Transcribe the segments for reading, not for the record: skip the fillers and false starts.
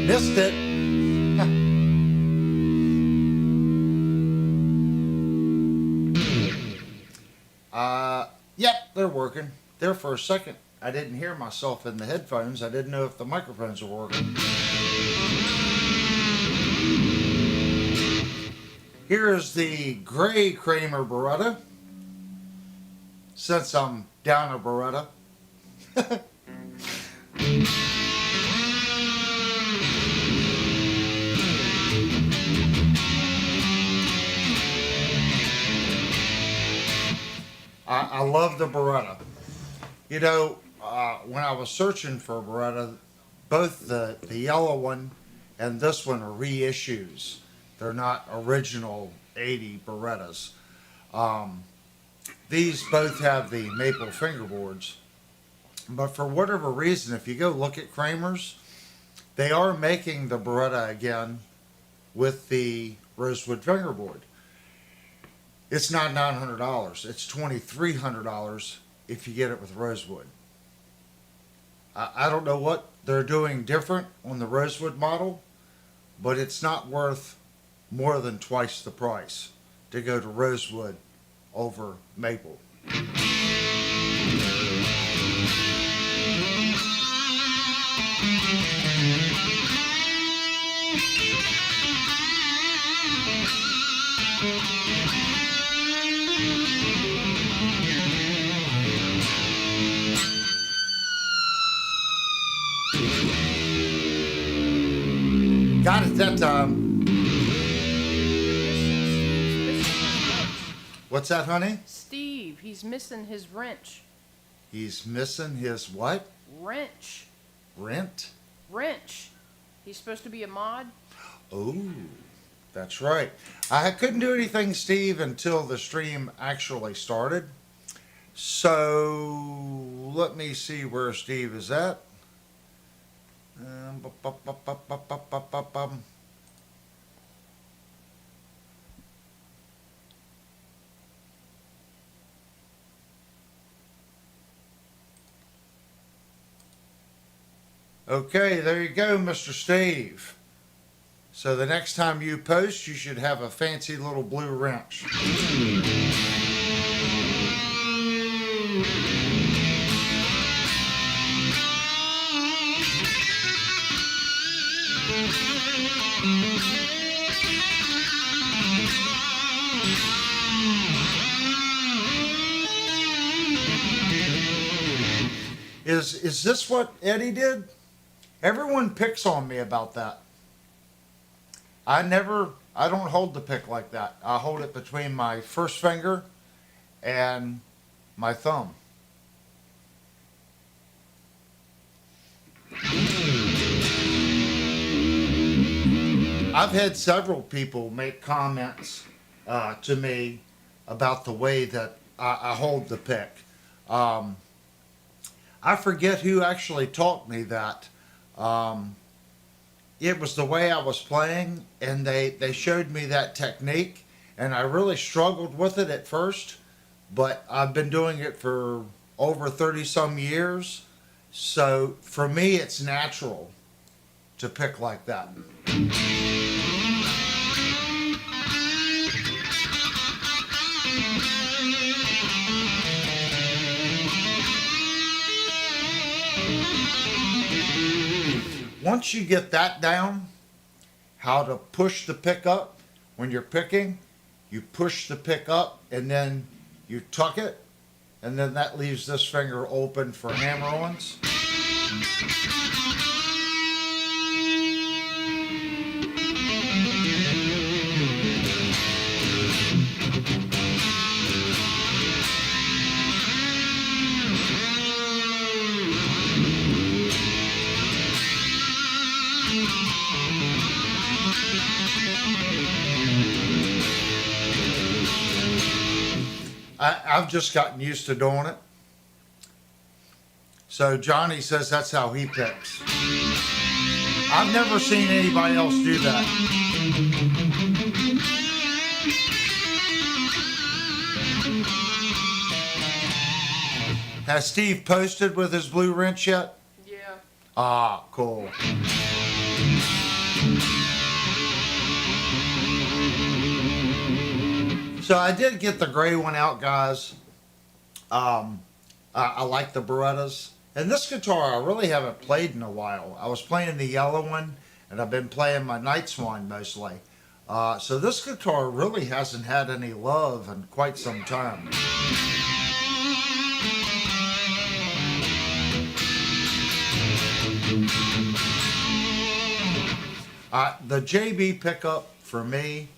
Missed it. Yep, they're working. There for a second, I didn't hear myself in the headphones. I didn't know if the microphones were working. Here is the gray Kramer Beretta. Since I'm down a Beretta. I love the Beretta. You know, when I was searching for a Beretta, both the yellow one and this one are reissues. They're not original 80 Berettas. These both have the maple fingerboards. But for whatever reason, if you go look at Kramer's, they are making the Beretta again with the rosewood fingerboard. It's not $900. It's $2,300 if you get it with rosewood. I don't know what they're doing different on the rosewood model, but it's not worth more than twice the price to go to rosewood over maple. Got it that time. What's that, honey? Steve, he's missing his wrench. He's missing his what? Wrench. Rent? Wrench. He's supposed to be a mod. Oh, that's right. I couldn't do anything, Steve, until the stream actually started. So let me see where Steve is at. Okay, there you go, Mr. Steve. So the next time you post, you should have a fancy little blue wrench. Is this what Eddie did? Everyone picks on me about that. I don't hold the pick like that. I hold it between my first finger and my thumb. I've had several people make comments to me about the way that I hold the pick. Um, I forget who actually taught me that. Um, it was the way I was playing, and they showed me that technique, and I really struggled with it at first, but I've been doing it for over 30 some years. So for me, it's natural to pick like that. Once you get that down, how to push the pick up when you're picking, you push the pick up and then you tuck it, and then that leaves this finger open for hammer-ons. I've just gotten used to doing it. So Johnny says that's how he picks. I've never seen anybody else do that. Has Steve posted with his blue wrench yet? Yeah. Ah, cool. So I did get the gray one out, guys. I like the Berettas. And this guitar I really haven't played in a while. I was playing the yellow one, and I've been playing my Night Swan mostly. So this guitar really hasn't had any love in quite some time. The JB pickup for me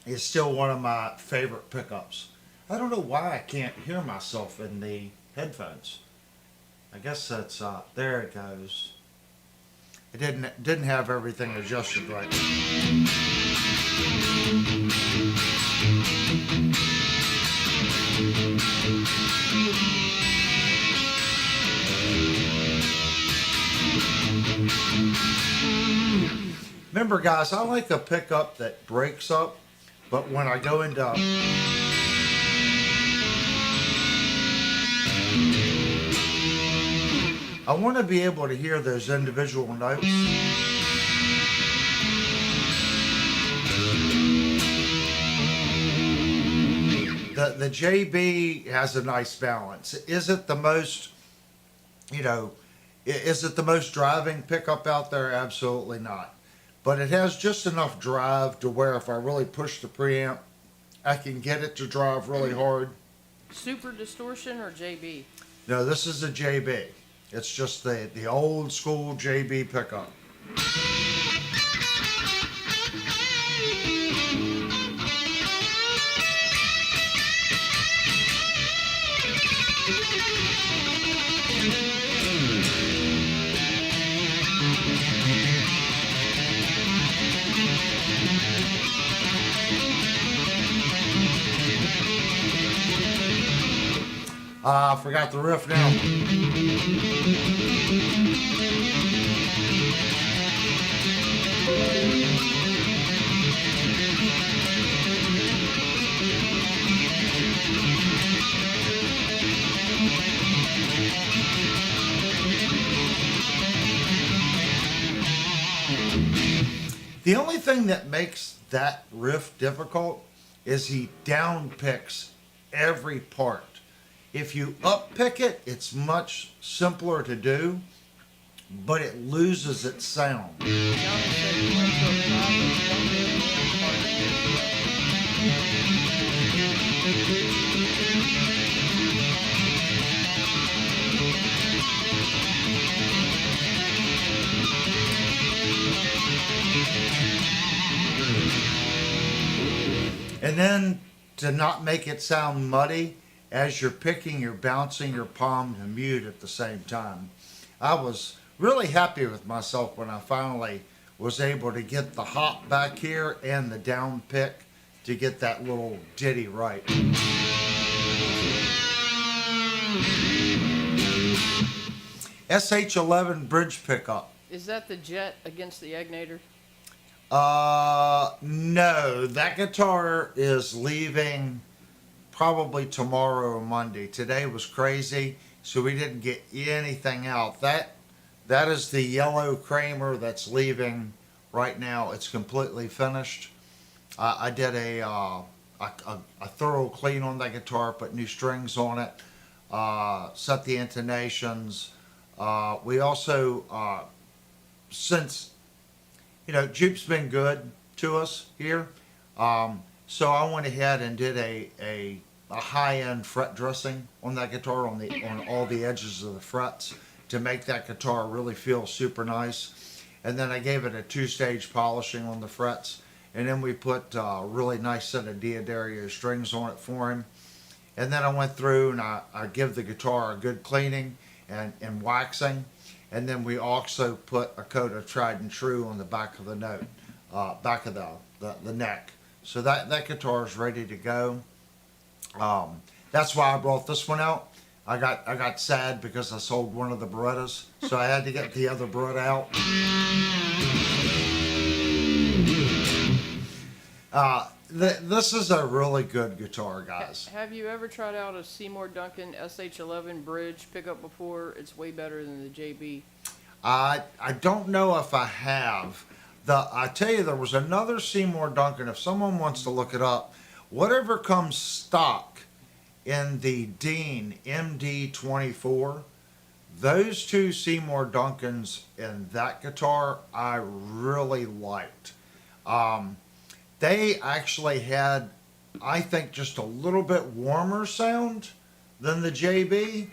is still one of my favorite pickups. I don't know why I can't hear myself in the headphones. I guess that's there it goes. It didn't have everything adjusted right. Remember, guys, I like a pickup that breaks up, but when I go into I want to be able to hear those individual notes. The JB has a nice balance. Is it the most, is it the most driving pickup out there? Absolutely not. But it has just enough drive to where if I really push the preamp, I can get it to drive really hard. Super distortion or JB? No, this is a JB. It's just the old school JB pickup. I forgot the riff now. The only thing that makes that riff difficult is he down picks every part. If you up pick it, it's much simpler to do, but it loses its sound. And then to not make it sound muddy, as you're picking, you're bouncing your palm to mute at the same time. I was really happy with myself when I finally was able to get the hop back here and the down pick to get that little ditty right. SH11 bridge pickup. Is that the jet against the Egnator? No, that guitar is leaving probably tomorrow or Monday. Today was crazy, so we didn't get anything out. That is the yellow Kramer that's leaving right now. It's completely finished. I did a thorough clean on that guitar, put new strings on it, set the intonations. We also, since Jupe's been good to us here, so I went ahead and did a high-end fret dressing on that guitar on all the edges of the frets to make that guitar really feel super nice. And then I gave it a 2-stage polishing on the frets, and then we put a really nice set of D'Addario strings on it for him. And then I went through and I give the guitar a good cleaning and waxing. And then we also put a coat of Tried and True on the back of the note, back of the neck. So that guitar is ready to go. That's why I brought this one out. I got sad because I sold one of the Berettas, so I had to get the other Beretta out. This is a really good guitar, guys. Have you ever tried out a Seymour Duncan SH11 bridge pickup before? It's way better than the JB. I don't know if I have. I tell you, there was another Seymour Duncan. If someone wants to look it up, whatever comes stock in the Dean MD24, those two Seymour Duncans in that guitar I really liked. They actually had, I think, just a little bit warmer sound than the JB.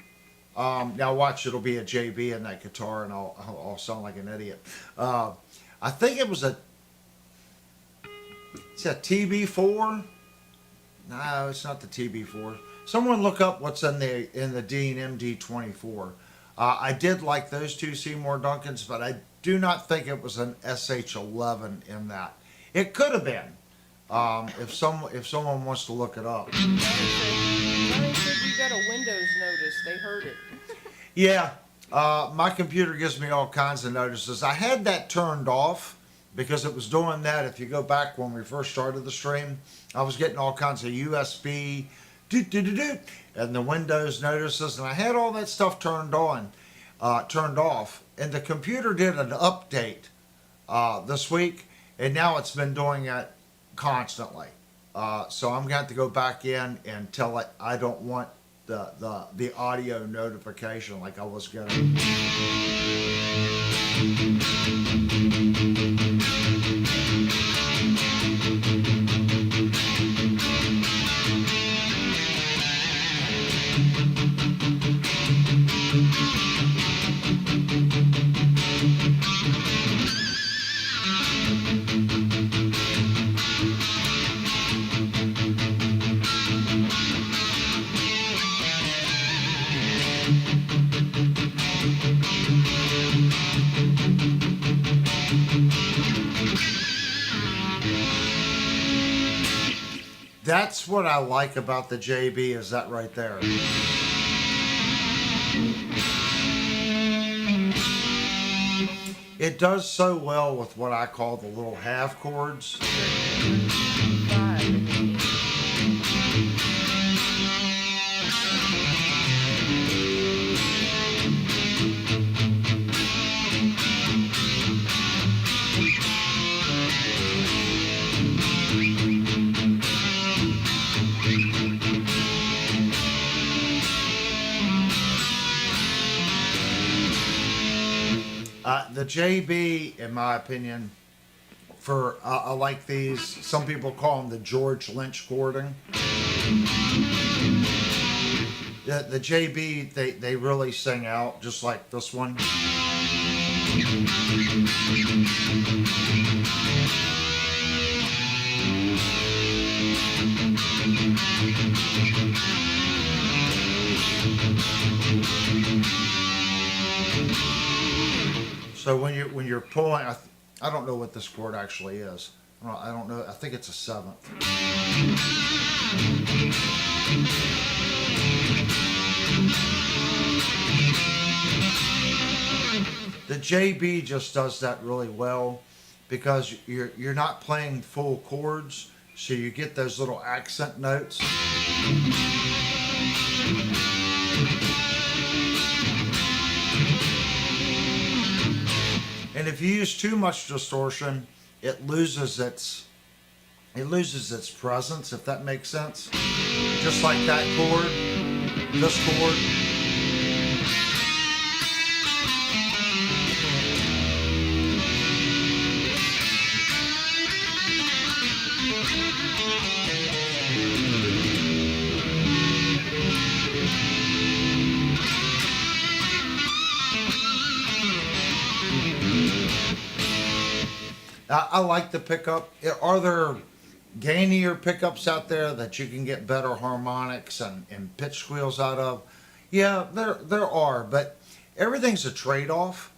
Now watch, it'll be a JB in that guitar and I'll sound like an idiot. I think it was it's a TB4. No, it's not the TB4. Someone look up what's in the Dean MD24. I did like those two Seymour Duncans, but I do not think it was an SH11 in that. It could have been, if someone wants to look it up. Johnny said you got a Windows notice. They heard it. Yeah, my computer gives me all kinds of notices. I had that turned off because it was doing that. If you go back when we first started the stream, I was getting all kinds of USB, and the Windows notices, and I had all that stuff turned off, and the computer did an update this week, and now it's been doing it constantly. So I'm going to have to go back in and tell it I don't want the audio notification like I was getting. That's what I like about the JB, is that right there. It does so well with what I call the little half chords. The JB, in my opinion, I like these. Some people call them the George Lynch chording. The JB, they really sing out just like this one. So when you're pulling, I don't know what this chord actually is. I don't know. I think it's a seventh. The JB just does that really well because you're not playing full chords, so you get those little accent notes. And if you use too much distortion, it loses its presence, if that makes sense. Just like that chord, this chord. I like the pickup. Are there gainier pickups out there that you can get better harmonics and pitch squeals out of? Yeah, there are, but everything's a trade-off.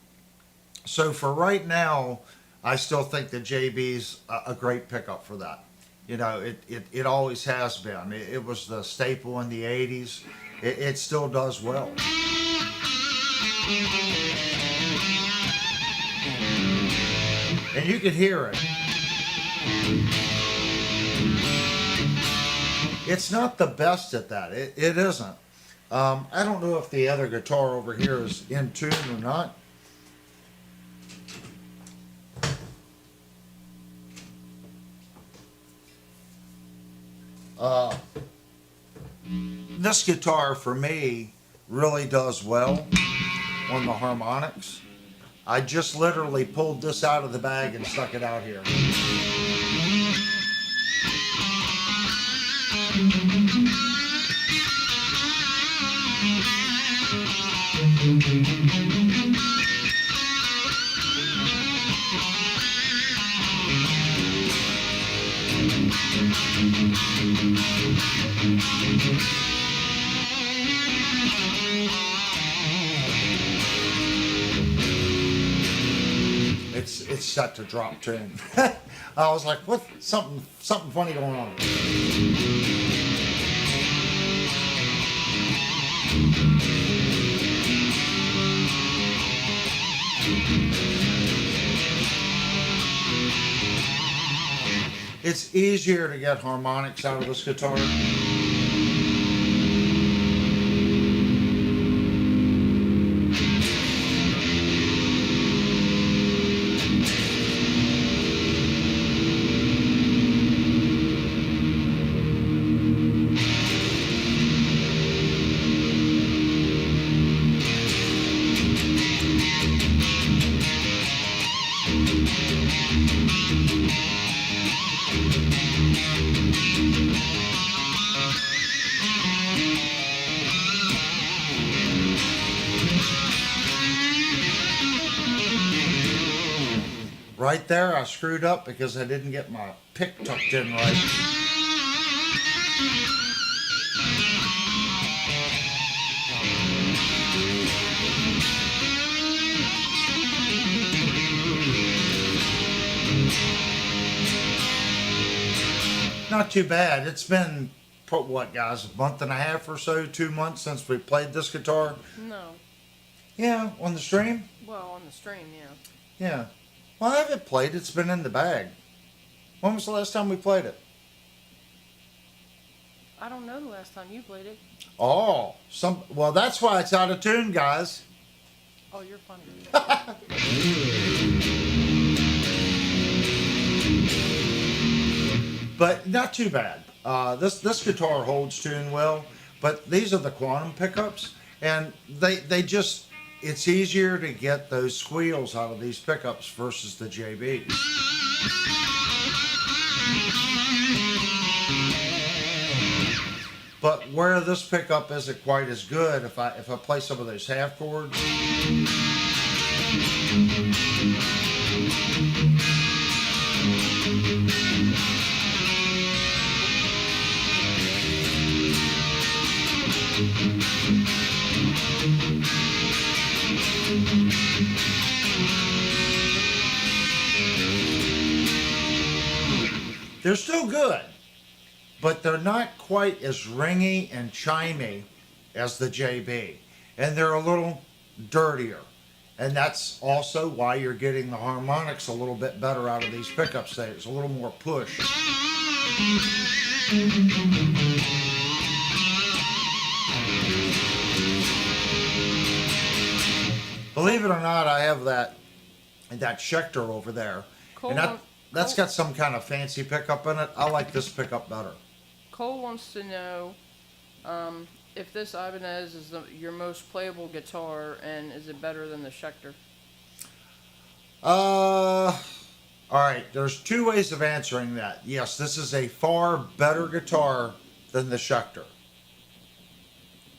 So for right now, I still think the JB's a great pickup for that. You know, it always has been. It was the staple in the 80s. It still does well. And you can hear it. It's not the best at that. It isn't. I don't know if the other guitar over here is in tune or not. This guitar for me really does well on the harmonics. I just literally pulled this out of the bag and stuck it out here. It's set to drop tune. I was like, what? Something funny going on. It's easier to get harmonics out of this guitar. Right there, I screwed up because I didn't get my pick tucked in right. Not too bad. It's been, what guys, a month and a half or so, 2 months since we played this guitar? No. Yeah, on the stream? Well, on the stream, yeah. Yeah. Well, I haven't played. It's been in the bag. When was the last time we played it? I don't know the last time you played it. Oh, well, that's why it's out of tune, guys. Oh, you're funny. But not too bad. This guitar holds tune well, but these are the quantum pickups, and they just, it's easier to get those squeals out of these pickups versus the JB. But where this pickup isn't quite as good, if I play some of those half chords. They're still good, but they're not quite as ringy and chimey as the JB. And they're a little dirtier. And that's also why you're getting the harmonics a little bit better out of these pickup staves, a little more push. Believe it or not, I have that Schecter over there, Cole, and that's Cole, got some kind of fancy pickup in it. I like this pickup better. Cole wants to know if this Ibanez is your most playable guitar, and is it better than the Schecter? All right. There's two ways of answering that. Yes, this is a far better guitar than the Schecter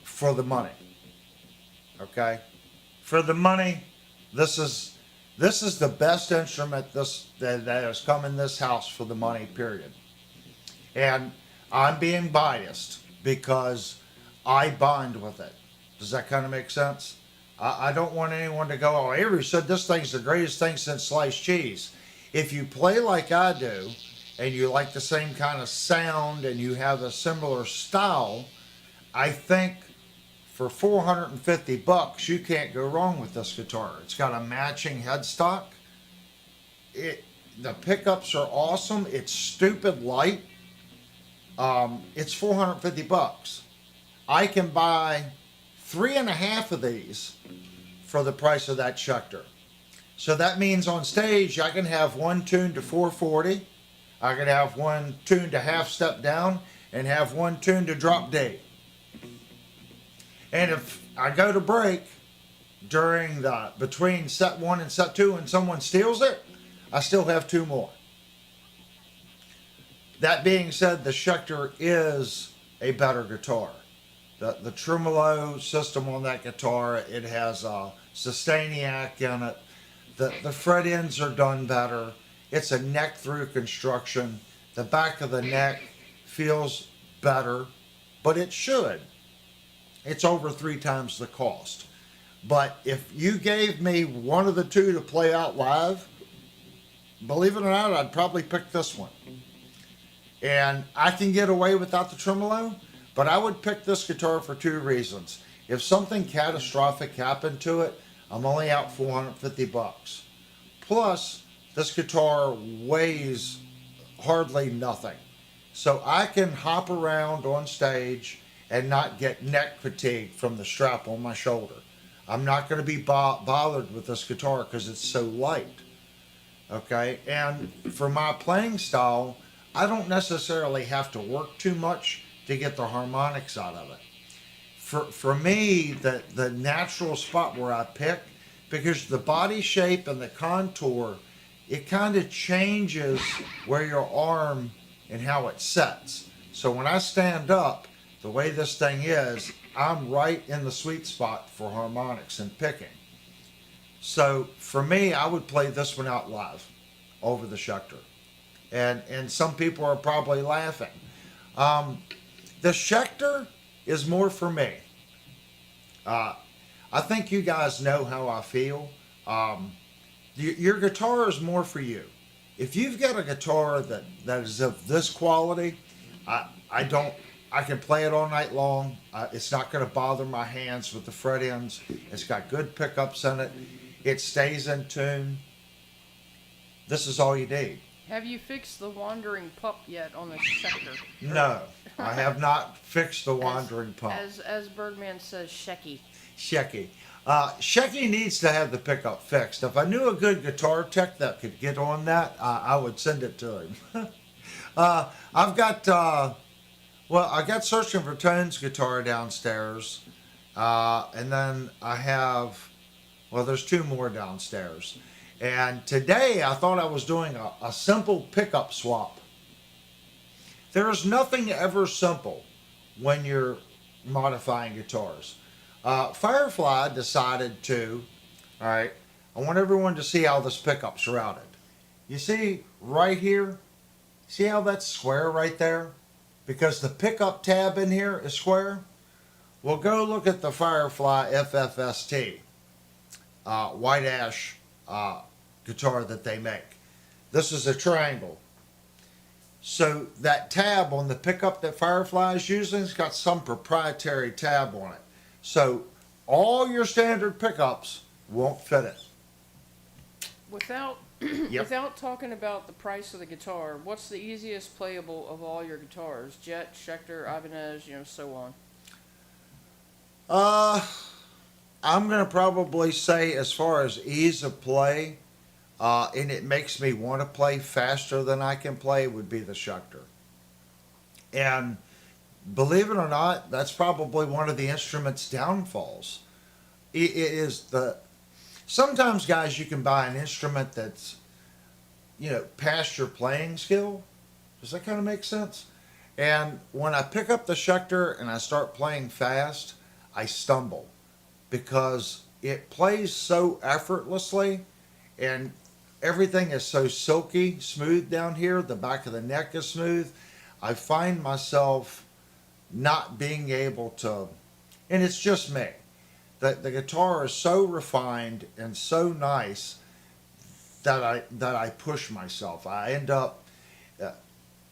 for the money. Okay, for the money, this is the best instrument that has come in this house for the money. Period. And I'm being biased because I bond with it. Does that kind of make sense? I don't want anyone to go, oh, Avery said this thing's the greatest thing since sliced cheese. If you play like I do, and you like the same kind of sound, and you have a similar style, I think for $450, you can't go wrong with this guitar. It's got a matching headstock. The pickups are awesome. It's stupid light. It's $450. I can buy 3.5 of these for the price of that Schecter. So that means on stage I can have one tuned to 440, I can have one tuned to half step down, and have one tuned to drop D. And if I go to break during between set 1 and set 2 and someone steals it, I still have 2 more. That being said, the Schecter is a better guitar. The tremolo system on that guitar, it has a Sustainiac in it. The fret ends are done better. It's a neck through construction. The back of the neck feels better, but it should. It's over 3 times the cost. But if you gave me one of the two to play out live, believe it or not, I'd probably pick this one. And I can get away without the tremolo, but I would pick this guitar for 2 reasons. If something catastrophic happened to it, I'm only out $450. Plus, this guitar weighs hardly nothing. So I can hop around on stage and not get neck fatigue from the strap on my shoulder. I'm not going to be bothered with this guitar because it's so light. Okay, and for my playing style, I don't necessarily have to work too much to get the harmonics out of it. For me, the natural spot where I pick, because the body shape and the contour, it kind of changes where your arm and how it sets. So when I stand up, the way this thing is, I'm right in the sweet spot for harmonics and picking. So for me, I would play this one out live over the Schecter. And some people are probably laughing. The Schecter is more for me. I think you guys know how I feel. Your guitar is more for you. If you've got a guitar that is of this quality, I can play it all night long. It's not going to bother my hands with the fret ends. It's got good pickups in it. It stays in tune. This is all you need. Have you fixed the wandering pup yet on the Schecter? No, I have not fixed the wandering pump. As Birdman says, Shecky. Shecky. Shecky needs to have the pickup fixed. If I knew a good guitar tech that could get on that, I would send it to him. I got Searching for Tones guitar downstairs. And then I have, there's 2 more downstairs. And today I thought I was doing a simple pickup swap. There is nothing ever simple when you're modifying guitars. Firefly decided all right, I want everyone to see how this pickup's routed. You see right here, see how that's square right there? Because the pickup tab in here is square. Well, go look at the Firefly FFST, white ash guitar that they make. This is a triangle. So that tab on the pickup that Firefly is using has got some proprietary tab on it. So all your standard pickups won't fit it. Without Yep. without talking about the price of the guitar, what's the easiest playable of all your guitars? Jet, Schecter, Ibanez, so on. Uh, I'm gonna probably say as far as ease of play, and it makes me want to play faster than I can play would be the Schecter. And believe it or not, that's probably one of the instrument's downfalls. It is the sometimes guys you can buy an instrument that's past your playing skill. Does that kind of make sense? And when I pick up the Schecter and I start playing fast, I stumble because it plays so effortlessly and everything is so silky smooth down here. The back of the neck is smooth. I find myself not being able to, and it's just me. The guitar is so refined and so nice that I push myself. I end up.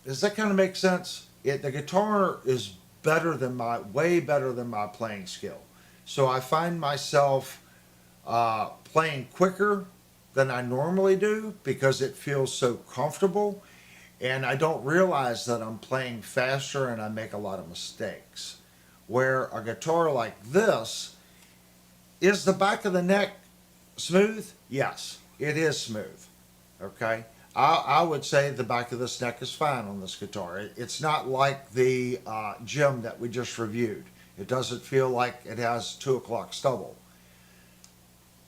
Does that kind of make sense? The guitar is way better than my playing skill. So I find myself playing quicker than I normally do because it feels so comfortable, and I don't realize that I'm playing faster and I make a lot of mistakes. Where a guitar like this, is the back of the neck smooth? Yes, it is smooth. Okay? I would say the back of this neck is fine on this guitar. It's not like the Gem that we just reviewed. It doesn't feel like it has 2 o'clock stubble.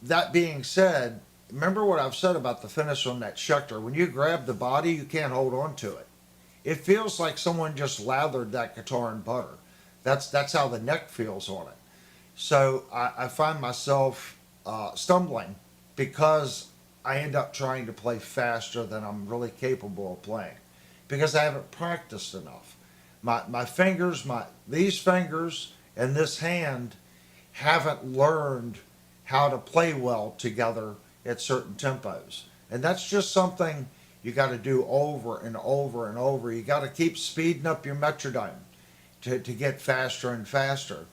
That being said, remember what I've said about the finish on that Schecter. When you grab the body, you can't hold on to it. It feels like someone just lathered that guitar in butter. That's how the neck feels on it. So I find myself stumbling because I end up trying to play faster than I'm really capable of playing because I haven't practiced enough. My fingers, these fingers and this hand haven't learned how to play well together at certain tempos. And that's just something you got to do over and over and over. You got to keep speeding up your metronome to get faster and faster.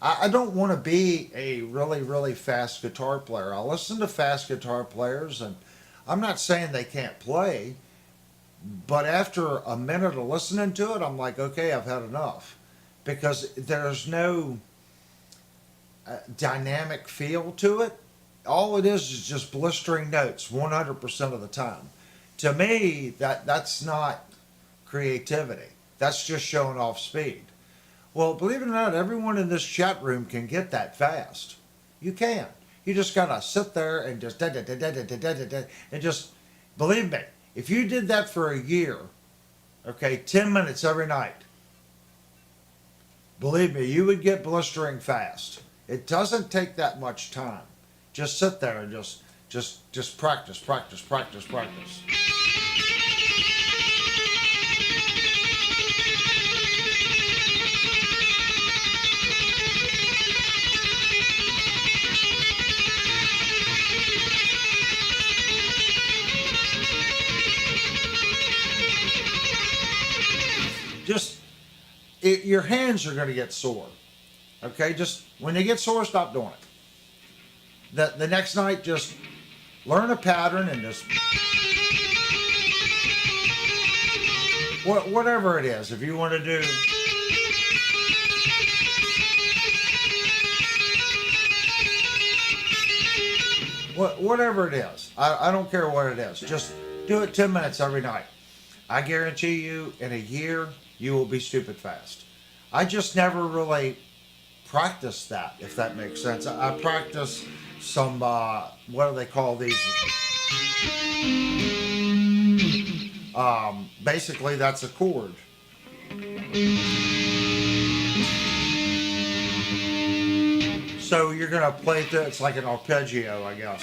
I don't want to be a really, really fast guitar player. I listen to fast guitar players, and I'm not saying they can't play, but after a minute of listening to it, I'm like, okay, I've had enough. Because there's no dynamic feel to it. All it is just blistering notes 100% of the time. To me, that's not creativity. That's just showing off speed. Well, believe it or not, everyone in this chat room can get that fast. You can. You just gotta sit there and just and just believe me. If you did that for a year, okay, 10 minutes every night, believe me, you would get blistering fast. It doesn't take that much time. Just sit there and just practice, practice, practice, practice. Your hands are going to get sore. Okay, just when they get sore, stop doing it. The next night, just learn a pattern and just whatever it is. If you want to do whatever it is, I don't care what it is. Just do it 10 minutes every night. I guarantee you, in a year, you will be stupid fast. I just never really practiced that, if that makes sense. I practice some, what do they call these? Basically, that's a chord. So you're going to play it's like an arpeggio, I guess.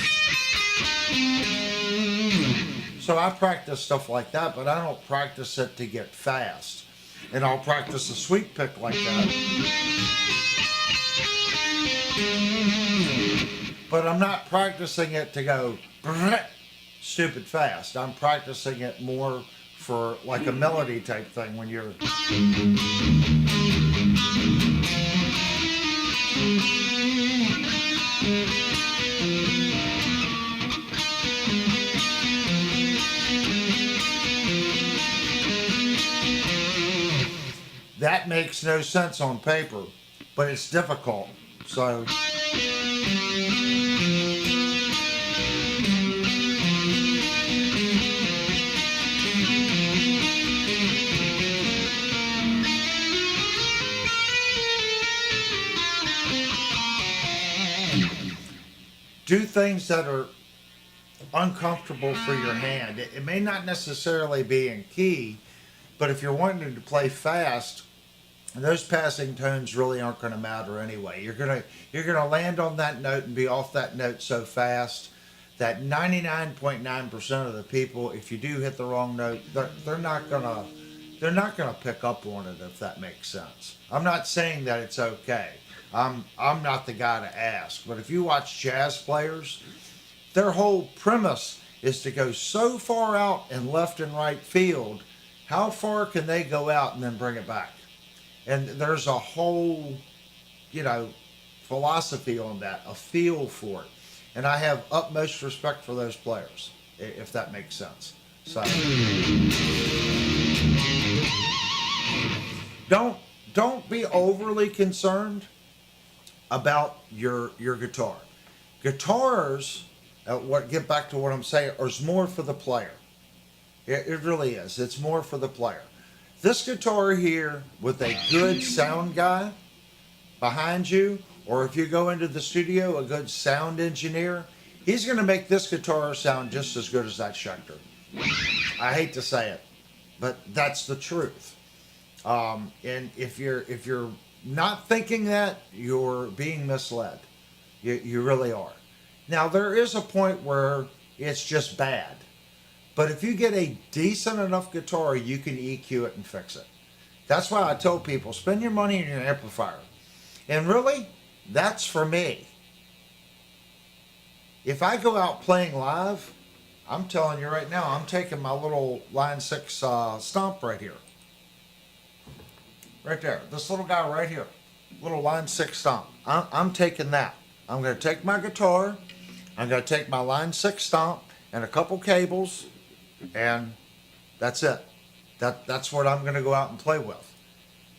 So I practice stuff like that, but I don't practice it to get fast. And I'll practice a sweep pick like that. But I'm not practicing it to go stupid fast. I'm practicing it more for like a melody type thing when you're. That makes no sense on paper, but it's difficult. So. Do things that are uncomfortable for your hand. It may not necessarily be in key, but if you're wanting to play fast, those passing tones really aren't going to matter anyway. You're gonna land on that note and be off that note so fast that 99.9% of the people, if you do hit the wrong note, they're not gonna pick up on it, if that makes sense. I'm not saying that it's okay. I'm not the guy to ask, but if you watch jazz players, their whole premise is to go so far out in left and right field. How far can they go out and then bring it back? And there's a whole, philosophy on that, a feel for it. And I have utmost respect for those players, if that makes sense. So don't be overly concerned about your guitar. Guitars, get back to what I'm saying, is more for the player. It really is. It's more for the player. This guitar here with a good sound guy behind you, or if you go into the studio, a good sound engineer, he's going to make this guitar sound just as good as that Schecter. I hate to say it, but that's the truth. And if you're not thinking that, you're being misled. You really are. Now, there is a point where it's just bad. But if you get a decent enough guitar, you can EQ it and fix it. That's why I tell people, spend your money on your amplifier. And really, that's for me. If I go out playing live, I'm telling you right now, I'm taking my little Line 6 stomp right here. Right there. This little guy right here. Little Line 6 stomp. I'm taking that. I'm going to take my guitar. I'm going to take my Line 6 stomp and a couple cables. And that's it. That's what I'm going to go out and play with.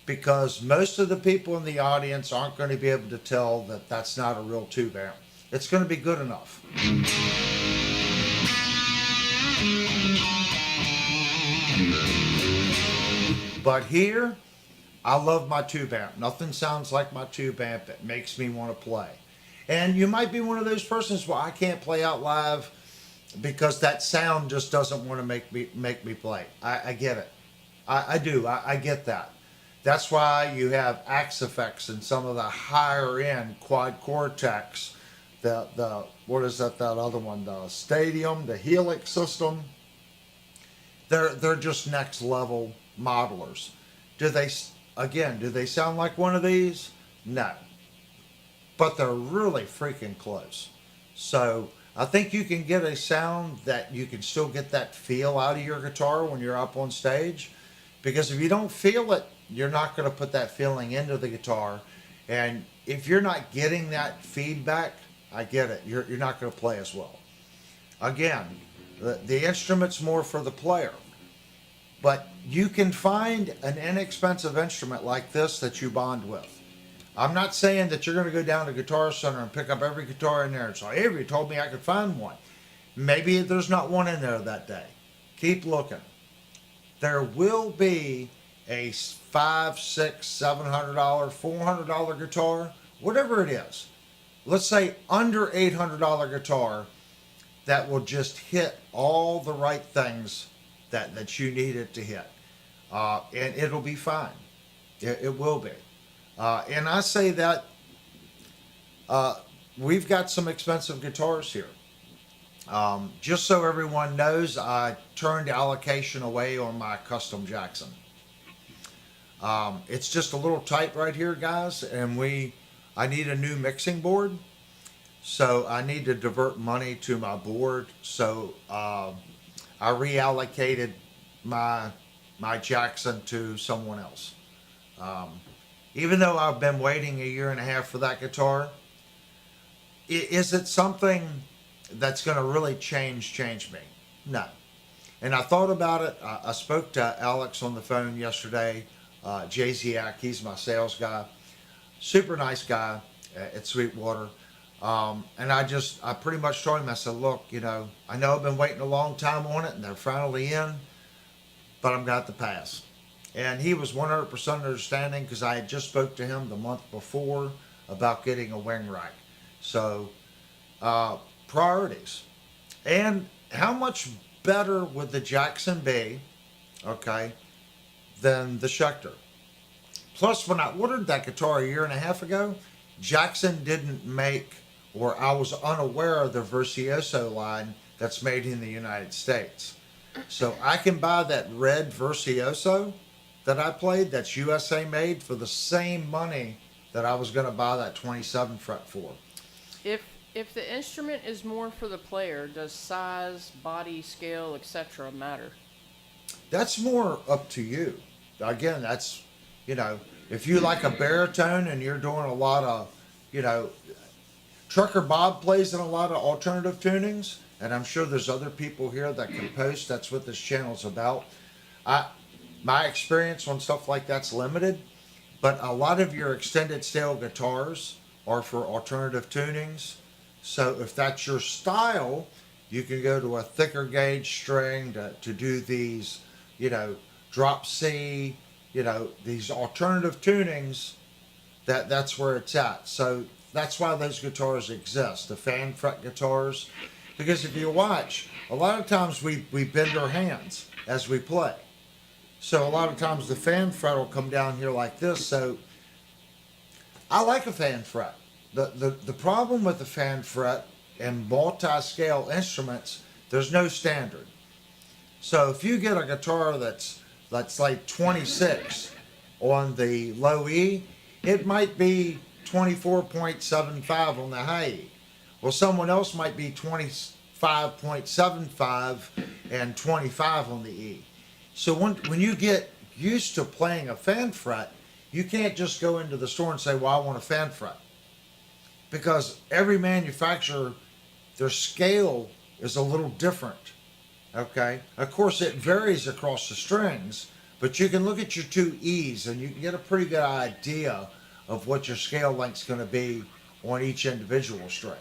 Because most of the people in the audience aren't going to be able to tell that that's not a real tube amp. It's going to be good enough. But here, I love my tube amp. Nothing sounds like my tube amp. It makes me want to play. And you might be one of those persons, well, I can't play out live because that sound just doesn't want to make me play. I get it. I do. I get that. That's why you have Axe effects in some of the higher end quad cortex. The what is that other one? The Stadium, the Helix system. They're just next level modelers. Do they sound like one of these? No. But they're really freaking close. So I think you can get a sound that you can still get that feel out of your guitar when you're up on stage. Because if you don't feel it, you're not going to put that feeling into the guitar. And if you're not getting that feedback, I get it. You're not going to play as well. Again, the instrument's more for the player. But you can find an inexpensive instrument like this that you bond with. I'm not saying that you're going to go down to Guitar Center and pick up every guitar in there and say, Avery told me I could find one. Maybe there's not one in there that day. Keep looking. There will be a $500, $600, $700, $400 guitar, whatever it is. Let's say under $800 guitar that will just hit all the right things that you need it to hit. And it'll be fine. It will be. And I say that we've got some expensive guitars here. Just so everyone knows, I turned allocation away on my custom Jackson. It's just a little tight right here, guys, and I need a new mixing board. So I need to divert money to my board. So I reallocated my Jackson to someone else. Even though I've been waiting a year and a half for that guitar, is it something that's going to really change me? No. And I thought about it. I spoke to Alex on the phone yesterday. Jay Ziak, he's my sales guy. Super nice guy at Sweetwater. And I pretty much told him, I said, look, I know I've been waiting a long time on it and they're finally in, but I'm got to pass. And he was 100% understanding because I had just spoke to him the month before about getting a wing rack. So, priorities. And how much better would the Jackson be, okay, than the Schecter? Plus, when I ordered that guitar a year and a half ago, Jackson didn't make, or I was unaware of the Virtuoso line that's made in the United States. So I can buy that red Virtuoso that I played, that's USA made, for the same money that I was going to buy that 27 fret for. If the instrument is more for the player, does size, body, scale, etc. matter? That's more up to you. Again, that's, if you like a baritone and you're doing a lot of, Trucker Bob plays in a lot of alternative tunings, and I'm sure there's other people here that can post. That's what this channel's about. My experience on stuff like that's limited, but a lot of your extended style guitars are for alternative tunings. So if that's your style, you can go to a thicker gauge string to do these, drop C, these alternative tunings. That's where it's at. So that's why those guitars exist, the fan fret guitars. Because if you watch, a lot of times we bend our hands as we play. So a lot of times the fan fret will come down here like this. So I like a fan fret. The problem with the fan fret and multi-scale instruments, there's no standard. So if you get a guitar that's like 26 on the low E, it might be 24.75 on the high E. Well, someone else might be 25.75 and 25 on the E. So when you get used to playing a fan fret, you can't just go into the store and say, well, I want a fan fret. Because every manufacturer, their scale is a little different. Okay? Of course, it varies across the strings, but you can look at your two E's and you can get a pretty good idea of what your scale length's going to be on each individual string.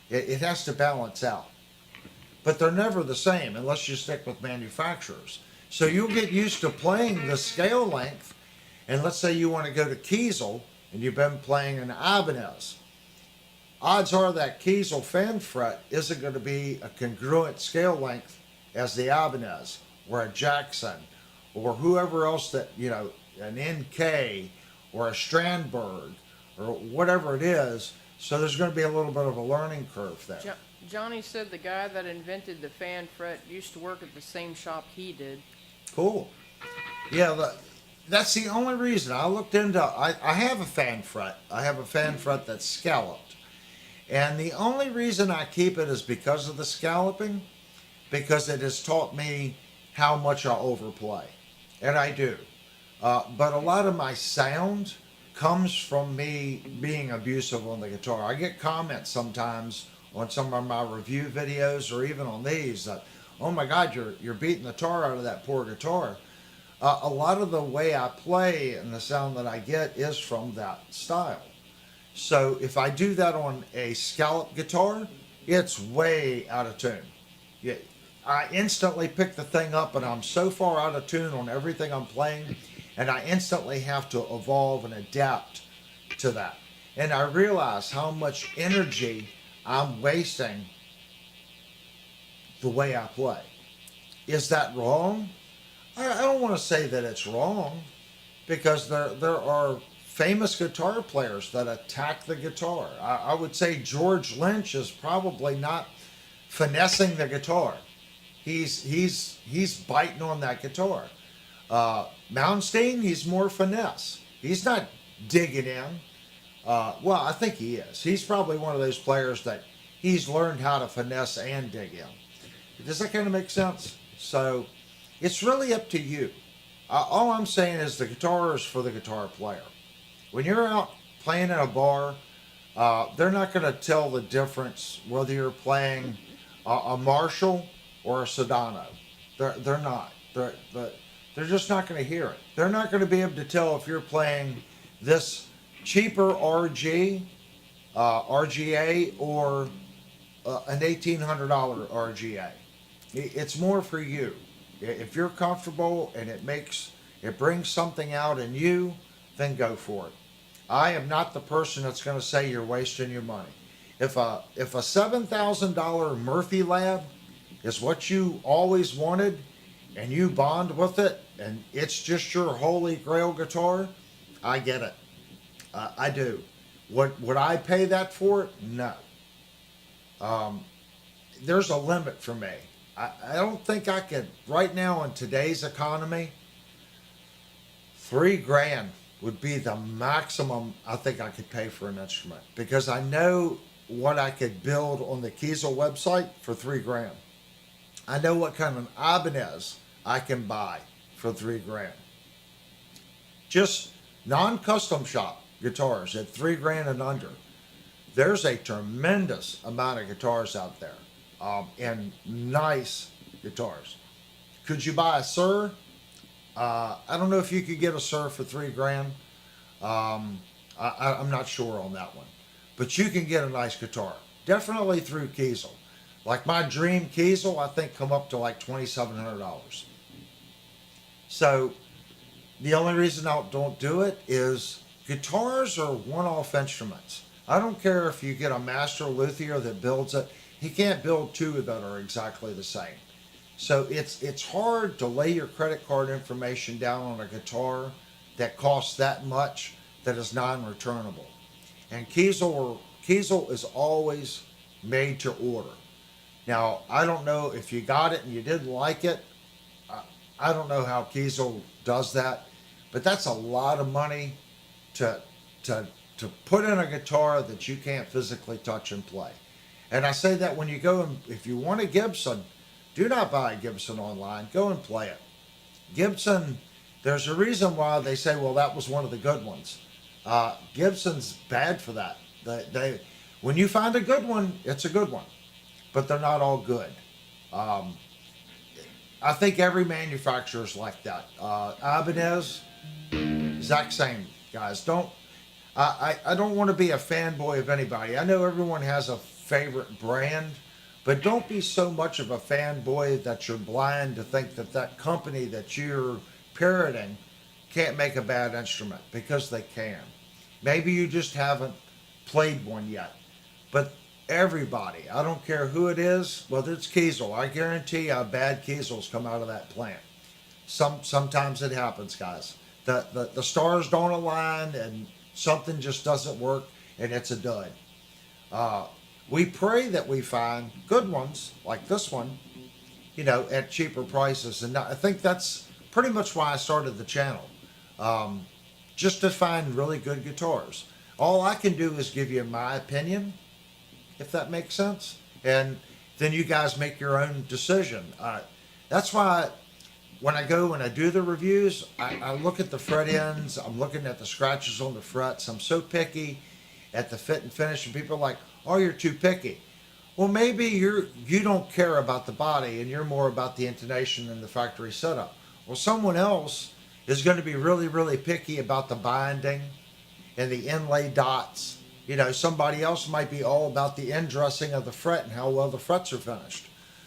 It has to balance out. But they're never the same unless you stick with manufacturers. So you'll get used to playing the scale length, and let's say you want to go to Kiesel and you've been playing an Ibanez. Odds are that Kiesel fan fret isn't going to be a congruent scale length as the Ibanez or a Jackson or whoever else that, an NK or a Strandberg or whatever it is. So there's going to be a little bit of a learning curve there. Johnny said the guy that invented the fan fret used to work at the same shop he did. Cool. Yeah, that's the only reason I looked into. I have a fan fret. I have a fan fret that's scalloped. And the only reason I keep it is because of the scalloping, because it has taught me how much I overplay. And I do. But a lot of my sound comes from me being abusive on the guitar. I get comments sometimes on some of my review videos or even on these that, oh my God, you're beating the tar out of that poor guitar. A lot of the way I play and the sound that I get is from that style. So if I do that on a scallop guitar, it's way out of tune. Yeah, I instantly pick the thing up and I'm so far out of tune on everything I'm playing, and I instantly have to evolve and adapt to that. And I realize how much energy I'm wasting the way I play. Is that wrong? I don't want to say that it's wrong, because there are famous guitar players that attack the guitar. I would say George Lynch is probably not finessing the guitar. He's biting on that guitar. Malmsteen, he's more finesse. He's not digging in. Well, I think he is. He's probably one of those players that he's learned how to finesse and dig in. Does that kind of make sense? So It's really up to you. All I'm saying is the guitar is for the guitar player. When you're out playing in a bar, they're not going to tell the difference whether you're playing a Marshall or a Sedano. They're not. They're just not going to hear it. They're not going to be able to tell if you're playing this cheaper RGA, or an $1,800 RGA. It's more for you. If you're comfortable and it brings something out in you, then go for it. I am not the person that's going to say you're wasting your money. If a $7,000 Murphy Lab is what you always wanted, and you bond with it, and it's just your holy grail guitar, I get it. I do. Would I pay that for it? No. There's a limit for me. I don't think I could right now in today's economy. $3,000 would be the maximum I think I could pay for an instrument, because I know what I could build on the Kiesel website for $3,000. I know what kind of an Ibanez I can buy for $3,000. Just non-custom shop guitars at $3,000 and under. There's a tremendous amount of guitars out there, and nice guitars. Could you buy a Sir? I don't know if you could get a Sir for $3,000. I'm not sure on that one, but you can get a nice guitar definitely through Kiesel. Like my Dream Kiesel, I think come up to like $2,700. So the only reason I don't do it is guitars are one-off instruments. I don't care if you get a master luthier that builds it. He can't build two that are exactly the same. So it's hard to lay your credit card information down on a guitar that costs that much that is non-returnable. And Kiesel is always made to order. Now, I don't know if you got it and you didn't like it. I don't know how Kiesel does that, but that's a lot of money to put in a guitar that you can't physically touch and play. And I say that when you go and if you want a Gibson, do not buy a Gibson online. Go and play it. Gibson, there's a reason why they say, well, that was one of the good ones. Gibson's bad for that. When you find a good one, it's a good one, but they're not all good. I think every manufacturer is like that. Ibanez, exact same, guys. I don't want to be a fanboy of anybody. I know everyone has a favorite brand, but don't be so much of a fanboy that you're blind to think that company that you're parroting can't make a bad instrument, because they can. Maybe you just haven't played one yet. But everybody, I don't care who it is, whether it's Kiesel, I guarantee you bad Kiesels come out of that plant. Sometimes it happens, guys. The stars don't align and something just doesn't work and it's a dud. We pray that we find good ones like this one, at cheaper prices. And I think that's pretty much why I started the channel. Just to find really good guitars. All I can do is give you my opinion, if that makes sense. And then you guys make your own decision. That's why when I go and I do the reviews, I look at the fret ends, I'm looking at the scratches on the frets. I'm so picky at the fit and finish, and people are like, oh, you're too picky. Well, maybe you don't care about the body and you're more about the intonation and the factory setup. Well, someone else is going to be really, really picky about the binding and the inlay dots. Somebody else might be all about the end dressing of the fret and how well the frets are finished.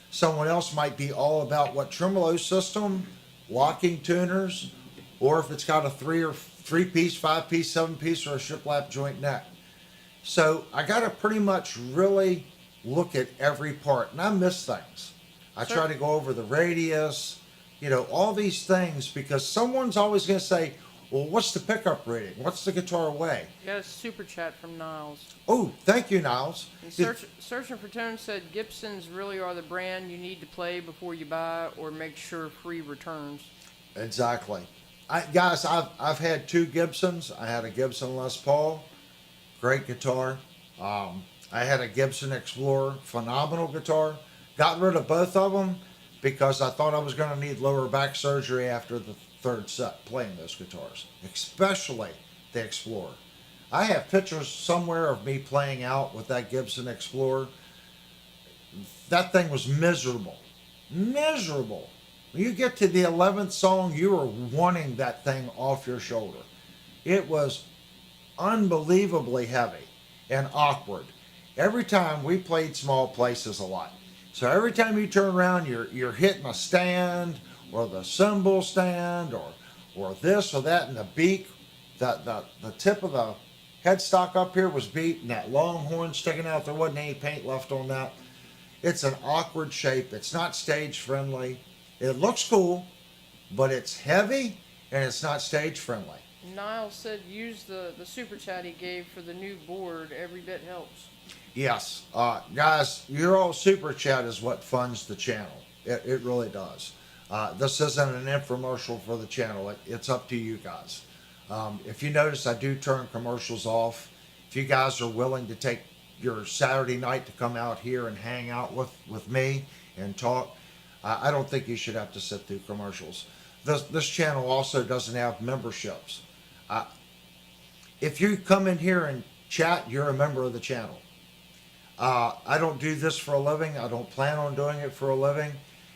Someone else might be all about what tremolo system, locking tuners, or if it's got a three-piece, 5-piece, 7-piece, or a shiplap joint neck. So I got to pretty much really look at every part, and I miss things. I try to go over the radius, all these things, because someone's always going to say, well, what's the pickup rating? What's the guitar weigh? You got a super chat from Niles. Oh, thank you, Niles. And Searching for Tone said Gibsons really are the brand you need to play before you buy, or make sure free returns. Exactly. Guys, I've had two Gibsons. I had a Gibson Les Paul, great guitar. I had a Gibson Explorer, phenomenal guitar. Got rid of both of them. because I thought I was going to need lower back surgery after the third set playing those guitars, especially the Explorer. I have pictures somewhere of me playing out with that Gibson Explorer. That thing was miserable. Miserable. When you get to the 11th song, you are wanting that thing off your shoulder. It was unbelievably heavy and awkward. Every time we played small places a lot. So every time you turn around, you're hitting a stand or the cymbal stand or this or that, and the beak, the tip of the headstock up here was beat, and that long horn sticking out. There wasn't any paint left on that. It's an awkward shape. It's not stage friendly. It looks cool, but it's heavy and it's not stage friendly. Niall said use the super chat he gave for the new board. Every bit helps. Yes, guys, your old super chat is what funds the channel. It really does. This isn't an infomercial for the channel. It's up to you guys. If you notice, I do turn commercials off. If you guys are willing to take your Saturday night to come out here and hang out with me and talk, I don't think you should have to sit through commercials. This channel also doesn't have memberships. If you come in here and chat, you're a member of the channel. I don't do this for a living. I don't plan on doing it for a living.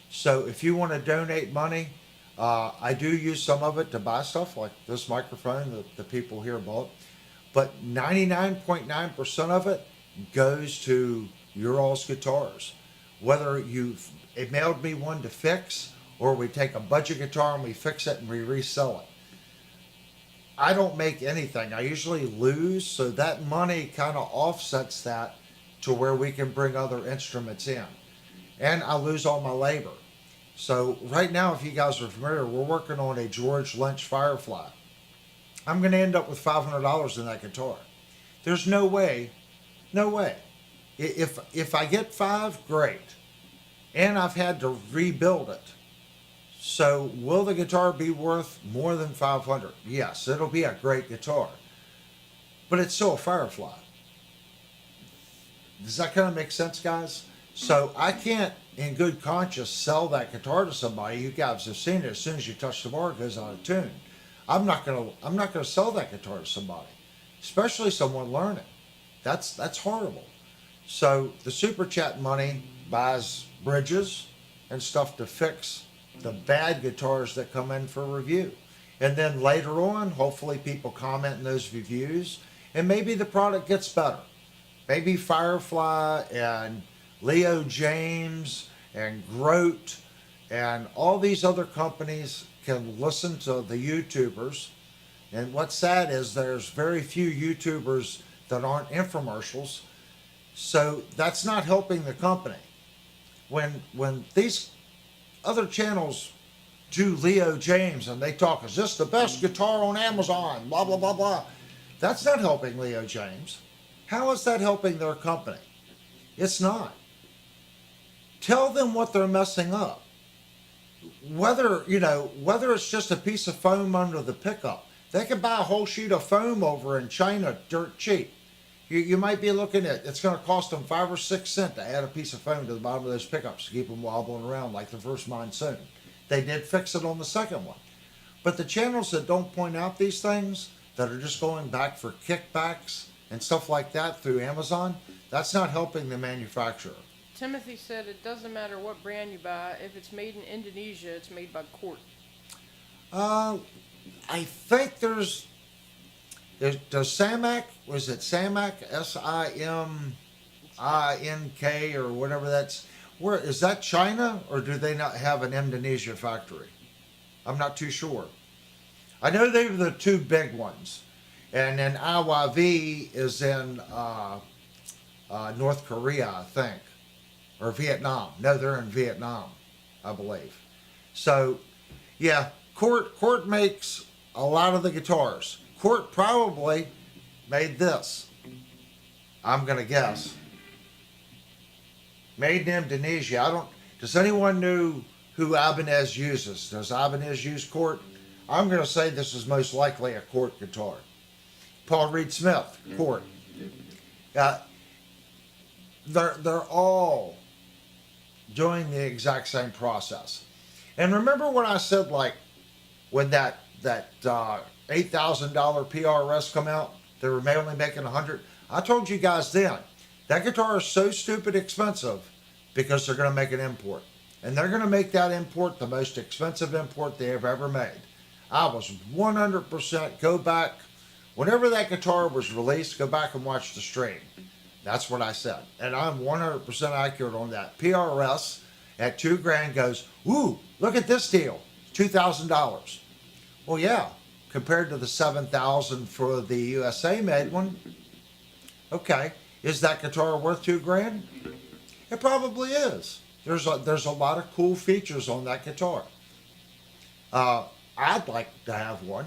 So if you want to donate money, I do use some of it to buy stuff like this microphone that the people here bought. But 99.9% of it goes to your all's guitars. Whether you've mailed me one to fix or we take a budget guitar and we fix it and we resell it. I don't make anything. I usually lose, so that money kind of offsets that to where we can bring other instruments in. And I lose all my labor. So right now, if you guys are familiar, we're working on a George Lynch Firefly. I'm going to end up with $500 in that guitar. There's no way. If I get five, great. And I've had to rebuild it. So will the guitar be worth more than $500? Yes, it'll be a great guitar. But it's still a Firefly. Does that kind of make sense, guys? So I can't, in good conscience, sell that guitar to somebody. You guys have seen it. As soon as you touch the bar, it goes out of tune. I'm not gonna sell that guitar to somebody, especially someone learning. That's horrible. So the super chat money buys bridges and stuff to fix the bad guitars that come in for review. And then later on, hopefully people comment in those reviews and maybe the product gets better. Maybe Firefly and Leo James and Grote and all these other companies can listen to the YouTubers. And what's sad is there's very few YouTubers that aren't infomercials. So that's not helping the company. When these other channels do Leo James and they talk, is this the best guitar on Amazon? Blah, blah, blah, blah. That's not helping Leo James. How is that helping their company? It's not. Tell them what they're messing up. Whether it's just a piece of foam under the pickup. They can buy a whole sheet of foam over in China dirt cheap. You might be looking at, it's going to cost them 5 or 6 cents to add a piece of foam to the bottom of those pickups to keep them wobbling around like the first monsoon. They did fix it on the second one. But the channels that don't point out these things, that are just going back for kickbacks and stuff like that through Amazon, that's not helping the manufacturer. Timothy said it doesn't matter what brand you buy. If it's made in Indonesia, it's made by Cort. I think does Samac, was it Samac, S-I-M-I-N-K or whatever that's, where, is that China or do they not have an Indonesia factory? I'm not too sure. I know they were the two big ones. And then IYV is in North Korea, I think. Or Vietnam. No, they're in Vietnam, I believe. So, yeah, Cort makes a lot of the guitars. Cort probably made this. I'm going to guess. Made in Indonesia. Does anyone know who Ibanez uses? Does Ibanez use Cort? I'm going to say this is most likely a Cort guitar. Paul Reed Smith, Cort. They're all doing the exact same process. And remember when I said, like, when that $8,000 PRS come out, they were only making 100. I told you guys then that guitar is so stupid expensive because they're going to make an import, and they're going to make that import the most expensive import they have ever made. I was 100% go back whenever that guitar was released. Go back and watch the stream. That's what I said, and I'm 100% accurate on that. PRS at $2,000 goes, ooh, look at this deal, $2,000. Well, yeah, compared to the $7,000 for the USA made one. Okay, is that guitar worth $2,000? It probably is. There's a lot of cool features on that guitar. I'd like to have one,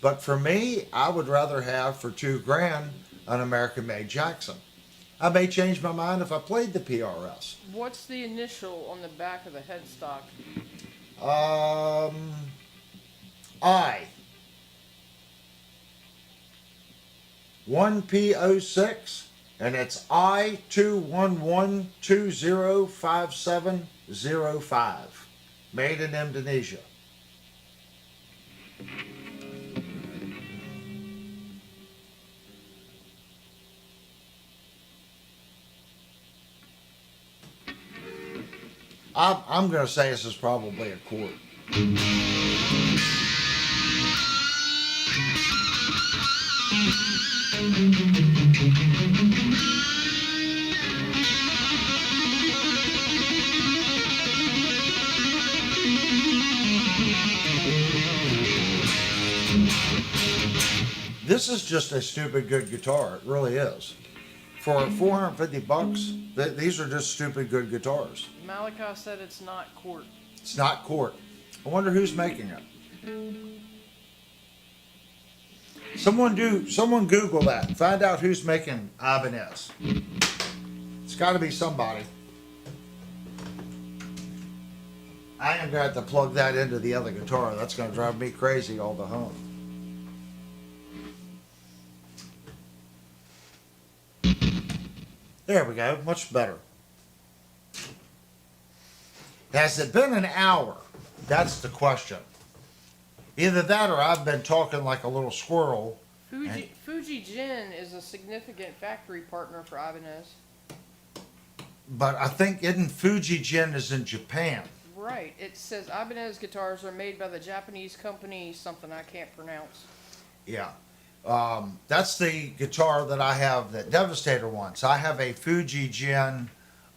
but for me, I would rather have for $2,000 an American-made Jackson. I may change my mind if I played the PRS. What's the initial on the back of the headstock? I 1P06, and it's I211205705, made in Indonesia. I'm going to say this is probably a quart. This is just a stupid good guitar. It really is. For $450, these are just stupid good guitars. Malika said it's not Court. It's not Court. I wonder who's making it. Someone Google that. Find out who's making Ibanez. It's got to be somebody. I am going to have to plug that into the other guitar. That's going to drive me crazy all the home. There we go. Much better. Has it been an hour? That's the question. Either that or I've been talking like a little squirrel. Fuji Gin is a significant factory partner for Ibanez. But I think isn't Fuji Gin is in Japan. Right. It says Ibanez guitars are made by the Japanese company, something I can't pronounce. Yeah. That's the guitar that I have that Devastator wants. I have a Fuji Gin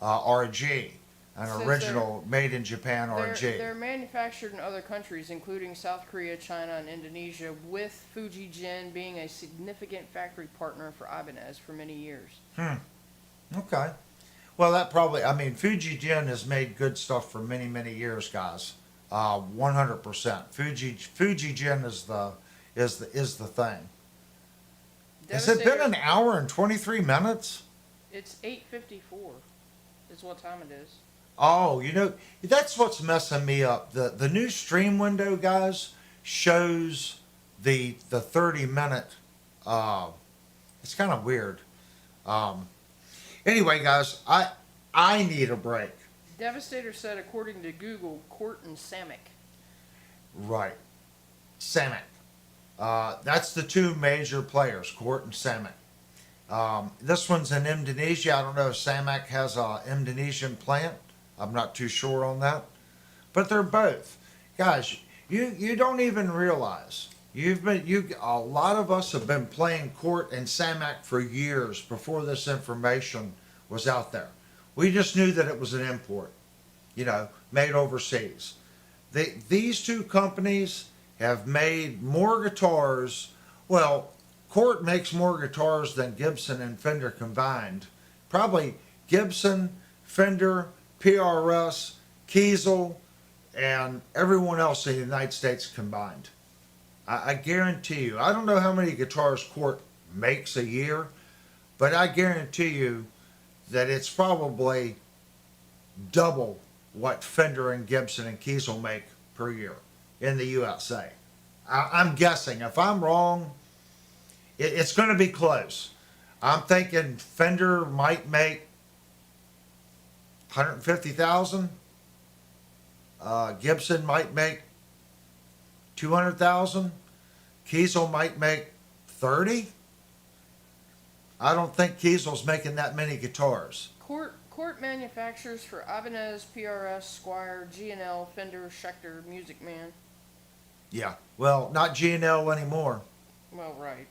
RG, an original made in Japan RG. They're manufactured in other countries, including South Korea, China, and Indonesia, with Fuji Gin being a significant factory partner for Ibanez for many years. Okay. Well, that probably, I mean, Fuji Gin has made good stuff for many, many years, guys. 100%. Fuji Gin is the thing. Has it been an hour and 23 minutes? It's 8:54 is what time it is. Oh, you know, that's what's messing me up. The new stream window, guys, shows the 30-minute. It's kind of weird. Anyway, guys, I need a break. Devastator said, according to Google, Court and Samick. Right. Samick. That's the two major players, Court and Samick. This one's in Indonesia. I don't know if Samick has an Indonesian plant. I'm not too sure on that. But they're both. Guys, you don't even realize. A lot of us have been playing Court and Samick for years before this information was out there. We just knew that it was an import, made overseas. These two companies have made more guitars. Well, Court makes more guitars than Gibson and Fender combined. Probably Gibson, Fender, PRS, Kiesel, and everyone else in the United States combined. I guarantee you, I don't know how many guitars Court makes a year, but I guarantee you that it's probably double what Fender and Gibson and Kiesel make per year in the USA. I'm guessing. If I'm wrong, it's going to be close. I'm thinking Fender might make 150,000. Gibson might make 200,000. Kiesel might make 30. I don't think Kiesel's making that many guitars. Court manufacturers for Ibanez, PRS, Squire, G&L, Fender, Schecter, Music Man. Yeah. Well, not G&L anymore. Well, right.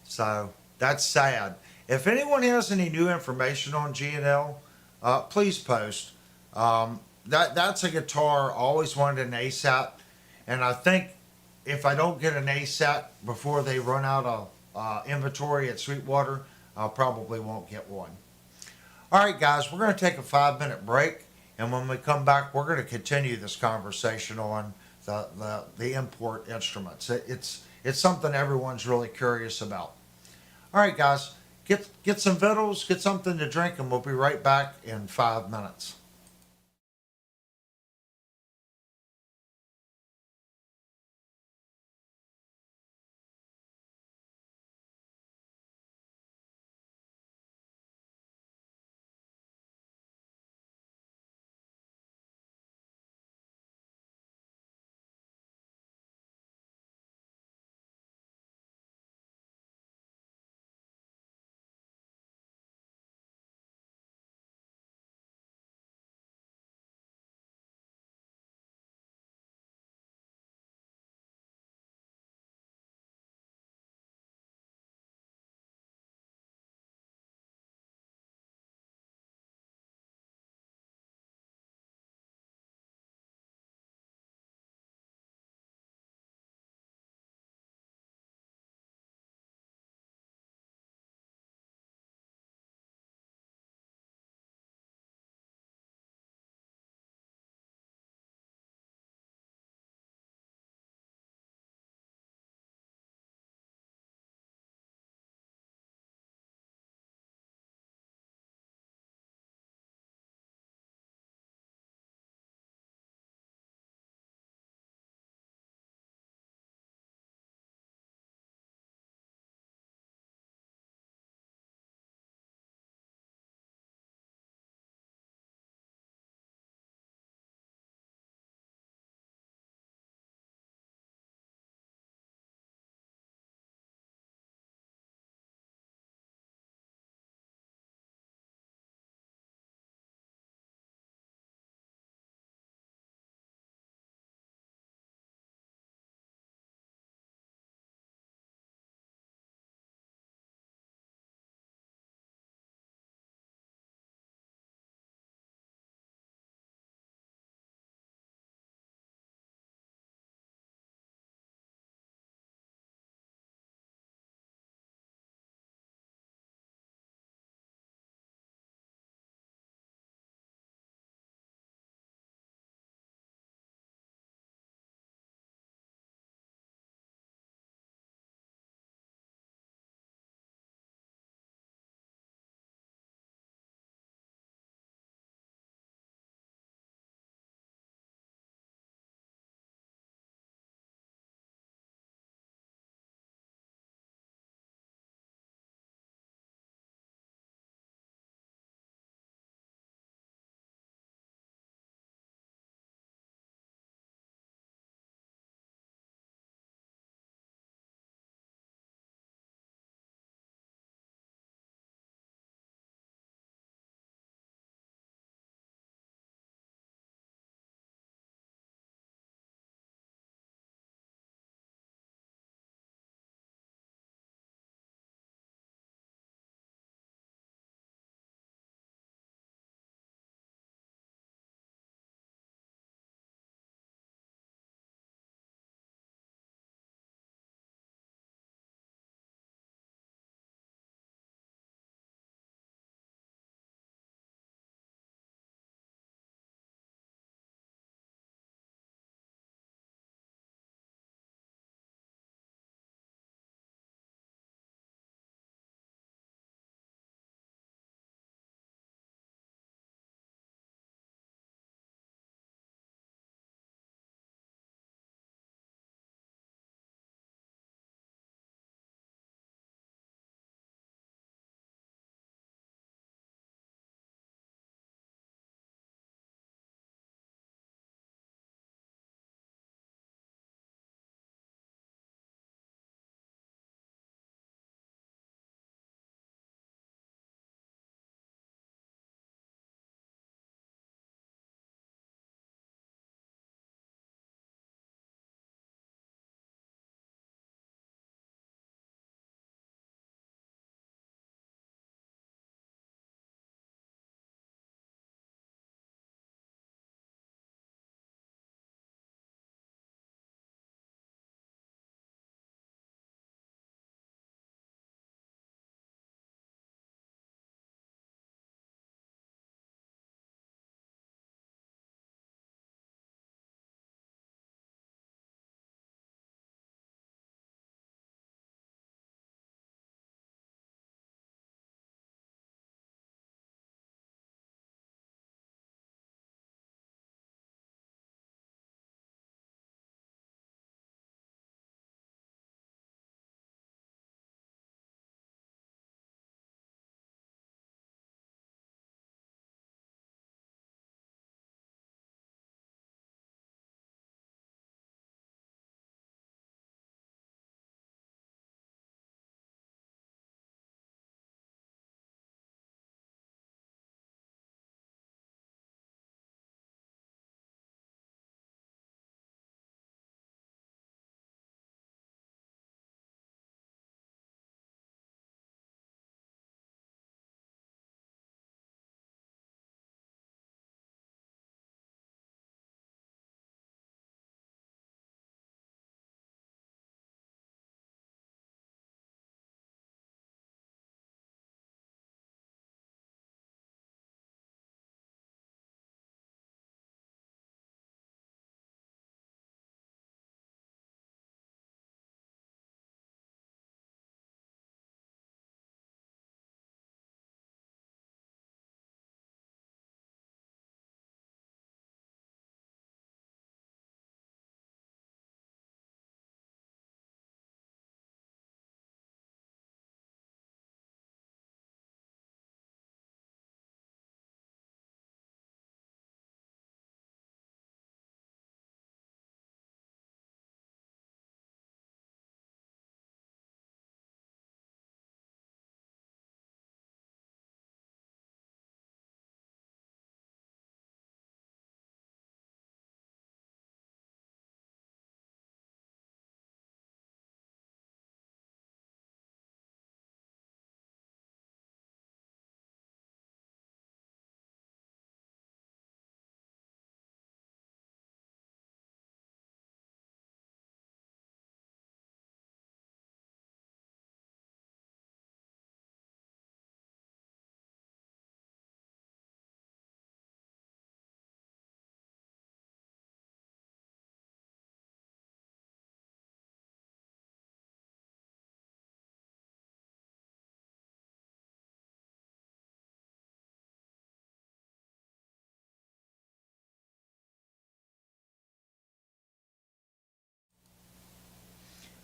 So that's sad. If anyone has any new information on G&L, please post. That's a guitar I always wanted an ASAT, and I think if I don't get an ASAT before they run out of inventory at Sweetwater, I probably won't get one. All right, guys, we're going to take a 5-minute break, and when we come back, we're going to continue this conversation on the import instruments. It's something everyone's really curious about. All right, guys, get some victuals, get something to drink, and we'll be right back in 5 minutes.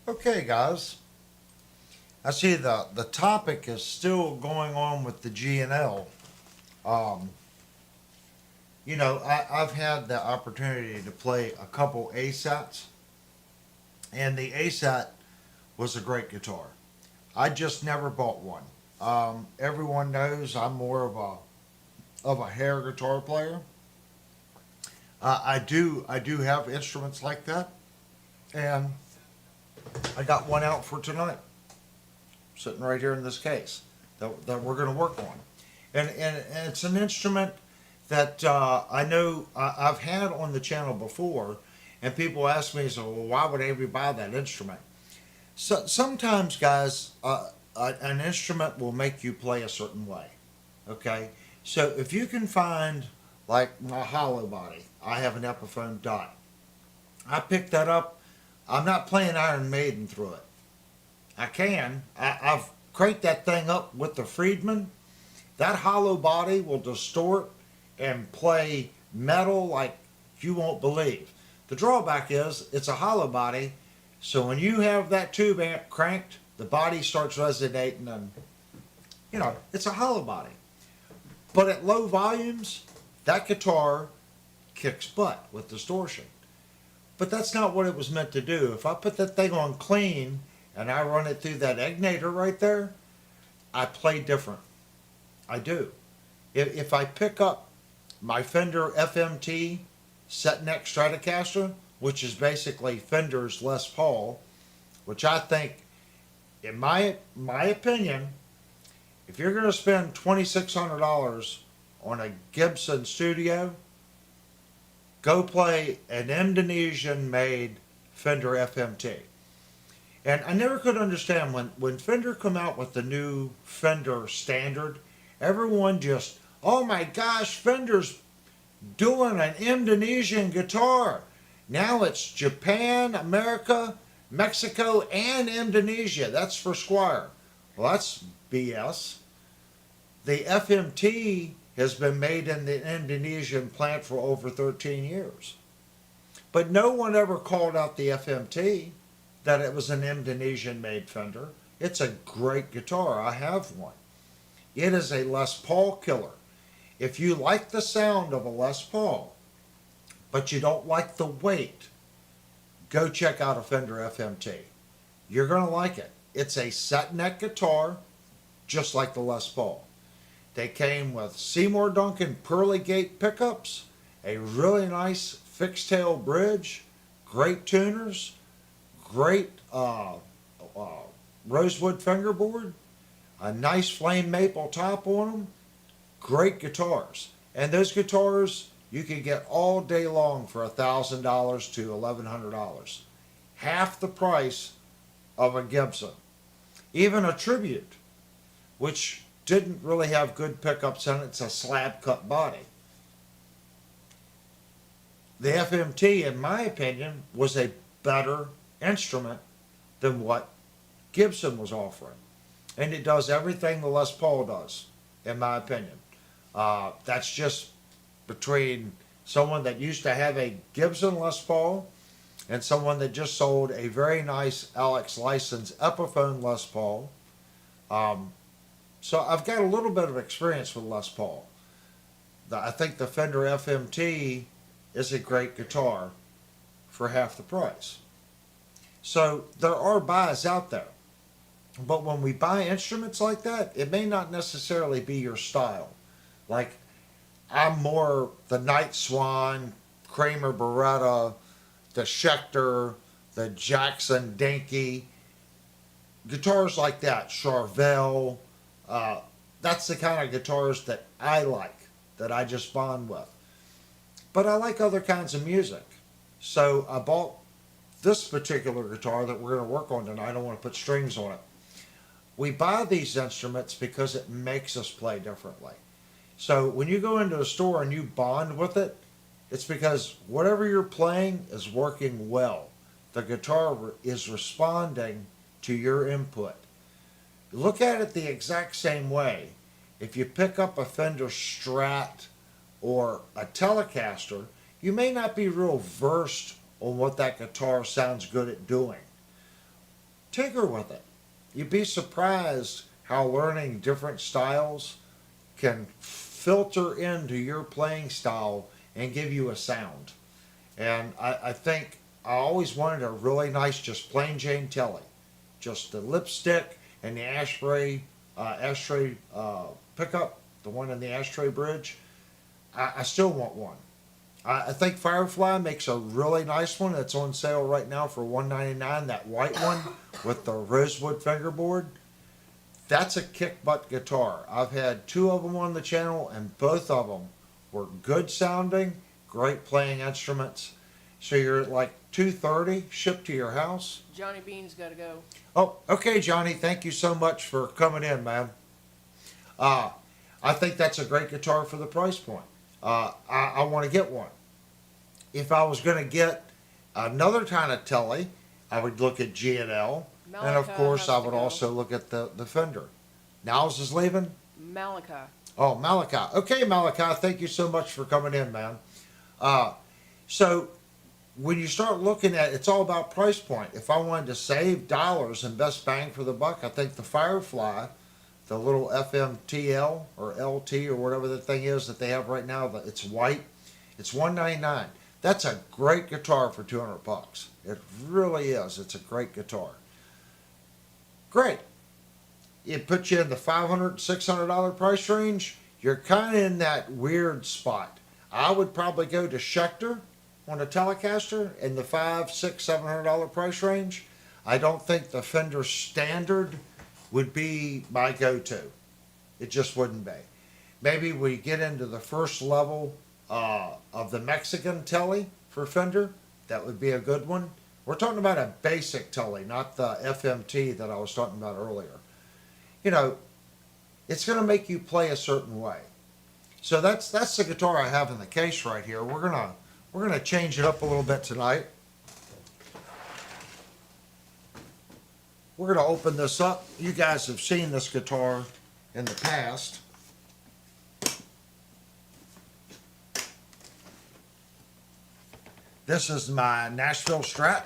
Okay, guys. I see the topic is still going on with the G&L. Um, I've had the opportunity to play a couple ASATs, and the ASAT was a great guitar. I just never bought one. Everyone knows I'm more of a hair guitar player. I do have instruments like that, and I got one out for tonight, sitting right here in this case that we're going to work on, and it's an instrument that I know I've had on the channel before, and people ask me, so well, why would anybody buy that instrument? So sometimes, guys, an instrument will make you play a certain way. Okay, so if you can find like my hollow body, I have an Epiphone dot. I picked that up. I'm not playing Iron Maiden through it. I can. I've cranked that thing up with the Friedman. That hollow body will distort and play metal like you won't believe. The drawback is it's a hollow body, so when you have that tube amp cranked, the body starts resonating, and it's a hollow body. But at low volumes, that guitar kicks butt with distortion. But that's not what it was meant to do. If I put that thing on clean and I run it through that egnator right there, I play different. I do. If I pick up my Fender FMT set neck Stratocaster, which is basically Fender's Les Paul, which I think, in my opinion, if you're going to spend $2,600 on a Gibson Studio, go play an Indonesian-made Fender FMT. And I never could understand when Fender come out with the new Fender Standard, everyone just, oh my gosh, Fender's doing an Indonesian guitar. Now it's Japan, America, Mexico, and Indonesia. That's for Squire. Well, that's BS. The FMT has been made in the Indonesian plant for over 13 years. But no one ever called out the FMT that it was an Indonesian made Fender. It's a great guitar. I have one. It is a Les Paul killer. If you like the sound of a Les Paul, but you don't like the weight, go check out a Fender FMT. You're going to like it. It's a set neck guitar, just like the Les Paul. They came with Seymour Duncan Pearly Gate pickups, a really nice fixed tail bridge, great tuners, great rosewood fingerboard, a nice flame maple top on them, great guitars. And those guitars you can get all day long for $1,000 to $1,100. Half the price of a Gibson. Even a Tribute, which didn't really have good pickups in it. It's a slab cut body. The FMT, in my opinion, was a better instrument than what Gibson was offering. And it does everything the Les Paul does, in my opinion. That's just between someone that used to have a Gibson Les Paul and someone that just sold a very nice Alex licensed Epiphone Les Paul. So I've got a little bit of experience with Les Paul. I think the Fender FMT is a great guitar for half the price. So there are buys out there. But when we buy instruments like that, it may not necessarily be your style. Like, I'm more the Night Swan, Kramer Beretta, the Schecter, the Jackson Dinky, guitars like that, Charvel. That's the kind of guitars that I like, that I just bond with. But I like other kinds of music. So I bought this particular guitar that we're going to work on tonight. I don't want to put strings on it. We buy these instruments because it makes us play differently. So when you go into a store and you bond with it, it's because whatever you're playing is working well. The guitar is responding to your input. Look at it the exact same way. If you pick up a Fender Strat or a Telecaster, you may not be real versed on what that guitar sounds good at doing. tinker with it. You'd be surprised how learning different styles can filter into your playing style and give you a sound. And I think I always wanted a really nice, just plain Jane Telly. Just the lipstick and the ashtray pickup, the one in the ashtray bridge. I still want one. I think Firefly makes a really nice one. It's on sale right now for $199. That white one with the rosewood fingerboard. That's a kick butt guitar. I've had two of them on the channel, and both of them were good sounding, great playing instruments. So you're at like $230 shipped to your house. Johnny Bean's got to go. Oh, okay, Johnny. Thank you so much for coming in, man. I think that's a great guitar for the price point. I want to get one. If I was going to get another kind of Telly, I would look at G&L. And of course, I would also look at the Fender. Niles is leaving? Malachi. Oh, Malachi. Okay, Malachi, thank you so much for coming in, man. So when you start looking at it's all about price point. If I wanted to save dollars and best bang for the buck, I think the Firefly, the little FMTL or LT or whatever the thing is that they have right now, it's white. It's $199. That's a great guitar for $200. It really is. It's a great guitar. Great. It puts you in the $500, $600 price range. You're kind of in that weird spot. I would probably go to Schecter on a Telecaster in the $500, $600, $700 price range. I don't think the Fender Standard would be my go-to. It just wouldn't be. Maybe we get into the first level of the Mexican Telly for Fender. That would be a good one. We're talking about a basic Telly, not the FMT that I was talking about earlier. You know, it's going to make you play a certain way. So that's the guitar I have in the case right here. We're gonna change it up a little bit tonight. We're gonna open this up. You guys have seen this guitar in the past. This is my Nashville Strat.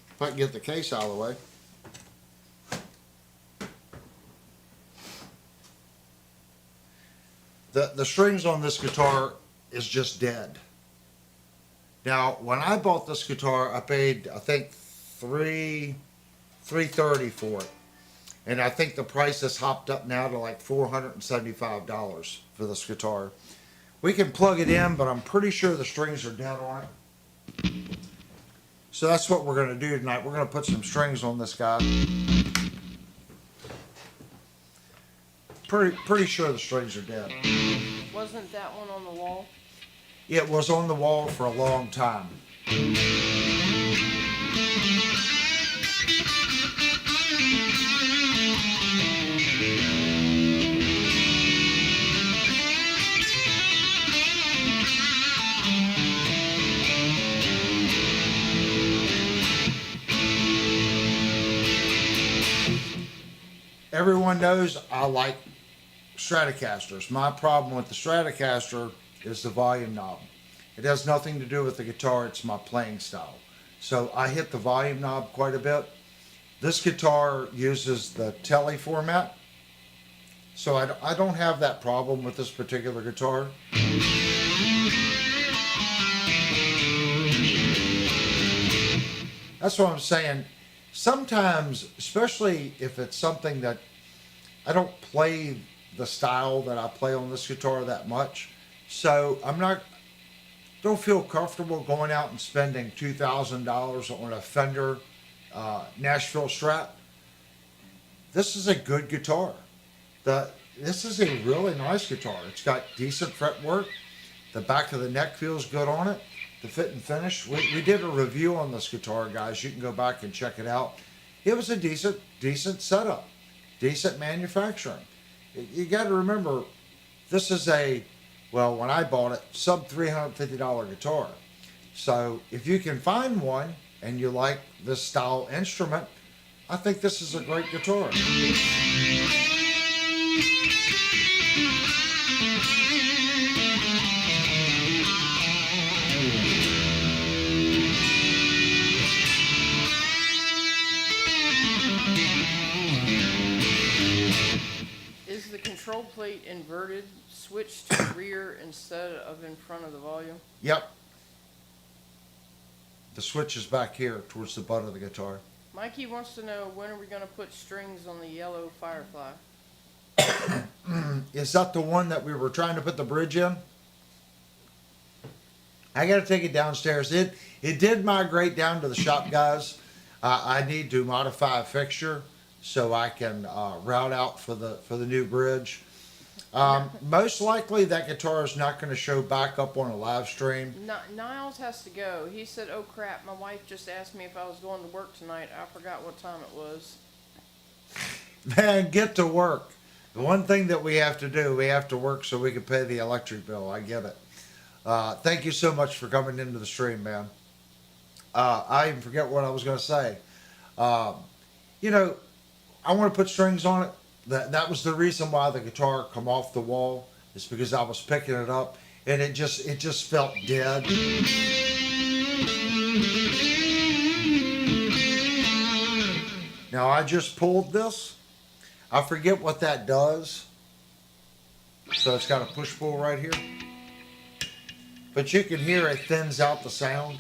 If I can get the case out of the way. The strings on this guitar is just dead. Now, when I bought this guitar, I paid, I think, $330 for it. And I think the price has hopped up now to like $475 for this guitar. We can plug it in, but I'm pretty sure the strings are dead on it. So that's what we're going to do tonight. We're going to put some strings on this guy. Pretty sure the strings are dead. Wasn't that one on the wall? It was on the wall for a long time. Everyone knows I like Stratocasters. My problem with the Stratocaster is the volume knob. It has nothing to do with the guitar, it's my playing style. So I hit the volume knob quite a bit. This guitar uses the Telly format, so I don't have that problem with this particular guitar. That's what I'm saying. Sometimes, especially if it's something that I don't play the style that I play on this guitar that much, so don't feel comfortable going out and spending $2,000 on a Fender Nashville Strat. This is a good guitar. This is a really nice guitar. It's got decent fretwork. The back of the neck feels good on it. The fit and finish. We did a review on this guitar, guys. You can go back and check it out. It was a decent setup, decent manufacturing. You got to remember, this is when I bought it, sub $350 guitar. So if you can find one and you like this style instrument, I think this is a great guitar. Is the control plate inverted, switched to rear instead of in front of the volume? Yep. The switch is back here towards the butt of the guitar. Mikey wants to know, when are we going to put strings on the yellow Firefly? Is that the one that we were trying to put the bridge in? I got to take it downstairs. It did migrate down to the shop, guys. I need to modify a fixture so I can route out for the new bridge. Most likely that guitar is not going to show back up on a live stream. Niles has to go. He said, "Oh crap, my wife just asked me if I was going to work tonight. I forgot what time it was." Man, get to work. The one thing that we have to do, we have to work so we can pay the electric bill. I get it. Thank you so much for coming into the stream, man. I even forget what I was going to say. You know, I want to put strings on it. That was the reason why the guitar come off the wall. Is because I was picking it up and it just felt dead. Now I just pulled this. I forget what that does. So it's got a push-pull right here. But you can hear it thins out the sound.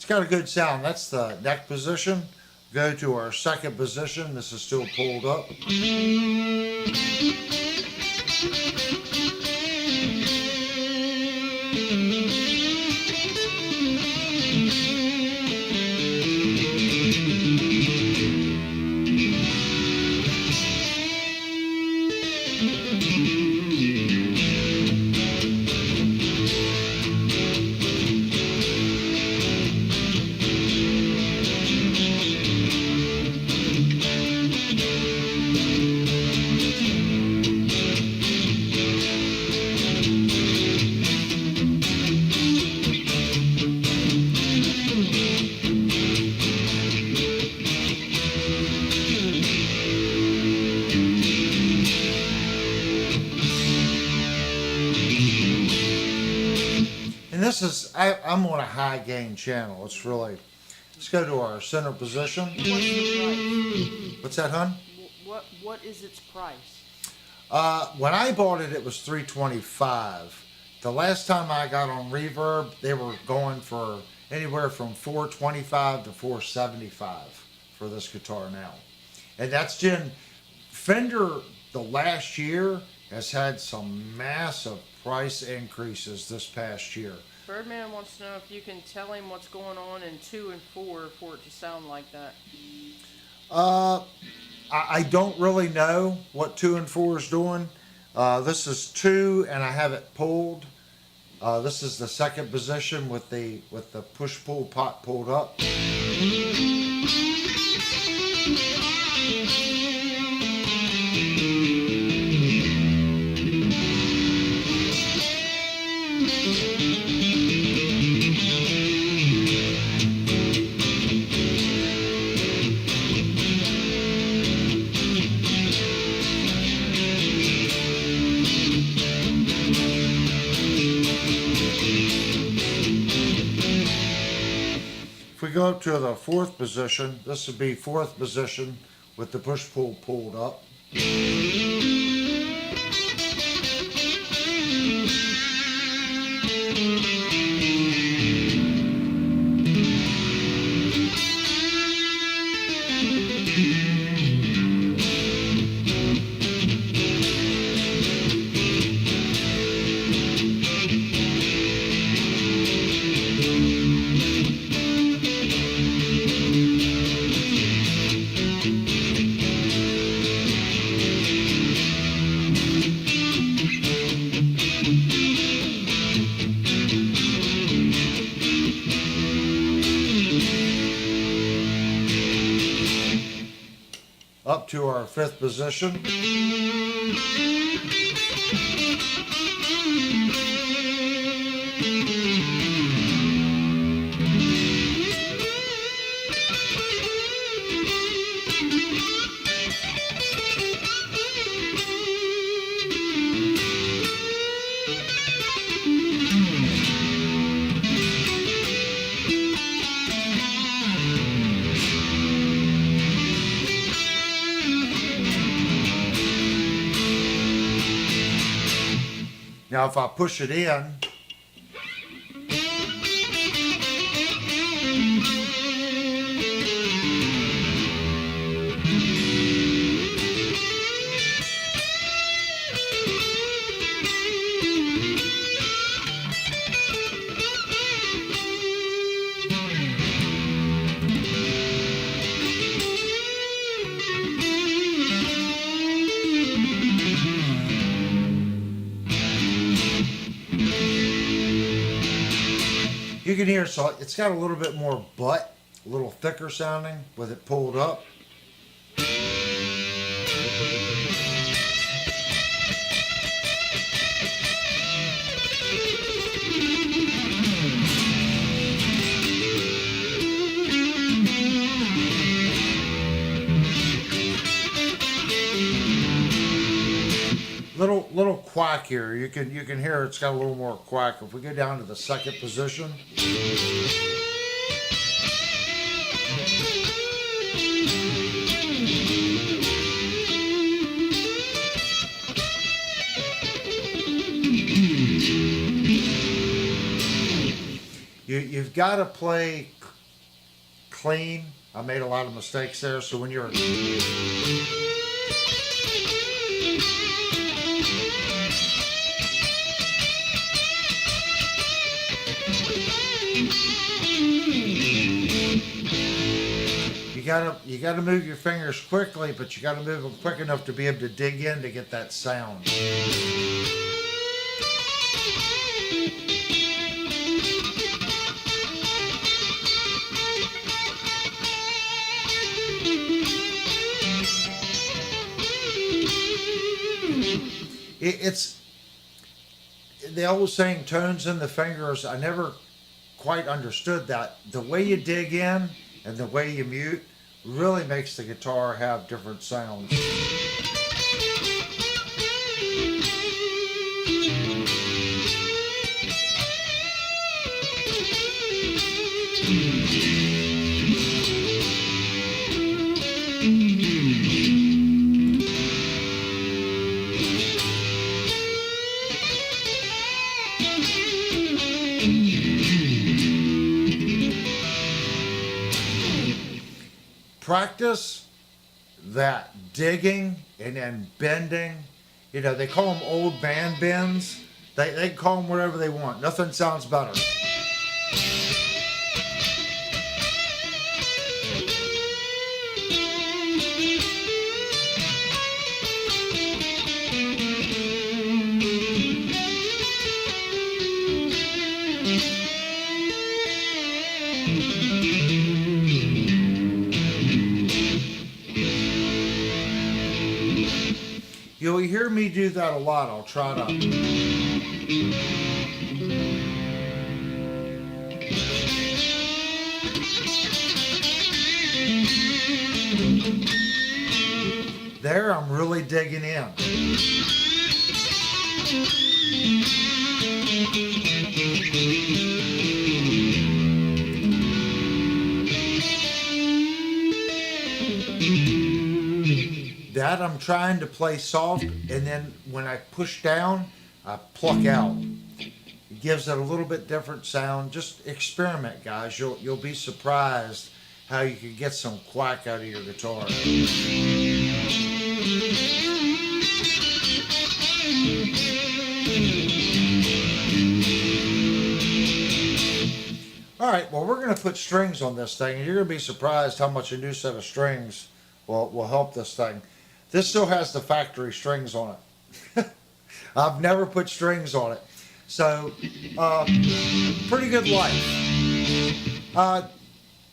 Got a good sound. That's the neck position. Go to our second position. This is still pulled up. This is, I'm on a high gain channel. It's really, let's go to our center position. What's the price? What's that, hon? What is its price? When I bought it, it was $325. The last time I got on Reverb, they were going for anywhere from $425 to $475 for this guitar now. And that's Fender, the last year, has had some massive price increases this past year. Birdman wants to know if you can tell him what's going on in 2 and 4 for it to sound like that. I don't really know what 2 and 4 is doing. This is 2 and I have it pulled. This is the second position with the push-pull pot pulled up. If we go up to the fourth position, this would be fourth position with the push-pull pulled up. Up to our fifth position. Now if I push it in, you can hear, so it's got a little bit more butt, a little thicker sounding with it pulled up. Little quack here. You can hear it's got a little more quack. If we go down to the second position. You've got to play clean. I made a lot of mistakes there, so when you're you gotta move your fingers quickly, but you gotta move them quick enough to be able to dig in to get that sound. It's the old saying, tones in the fingers. I never quite understood that. The way you dig in and the way you mute really makes the guitar have different sounds. Practice that digging and then bending. You know, they call them old band bends. They call them whatever they want. Nothing sounds better. You'll hear me do that a lot. I'll try to. There, I'm really digging in. that I'm trying to play soft, and then when I push down, I pluck out. It gives it a little bit different sound. Just experiment, guys. You'll be surprised how you can get some quack out of your guitar. All right, well, we're going to put strings on this thing, and you're going to be surprised how much a new set of strings will help this thing. This still has the factory strings on it. I've never put strings on it. So, pretty good life.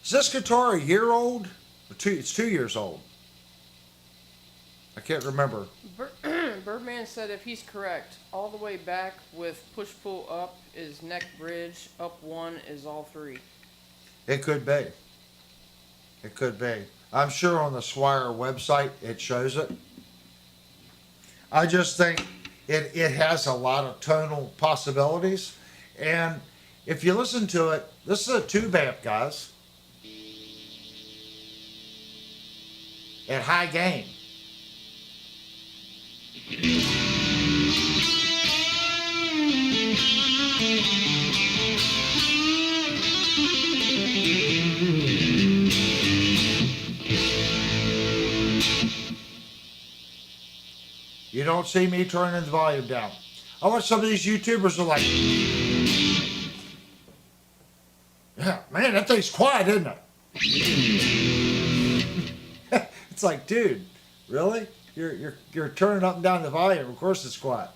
Is this guitar a year old? It's 2 years old. I can't remember. Birdman said if he's correct, all the way back with push-pull up is neck bridge, up one is all three. It could be. It could be. I'm sure on the Swire website it shows it. I just think it has a lot of tonal possibilities. And if you listen to it, this is a tube amp, guys. At high gain. You don't see me turning the volume down. I watch some of these YouTubers are like, yeah, man, that thing's quiet, isn't it? It's like, dude, really? You're turning up and down the volume. Of course it's quiet.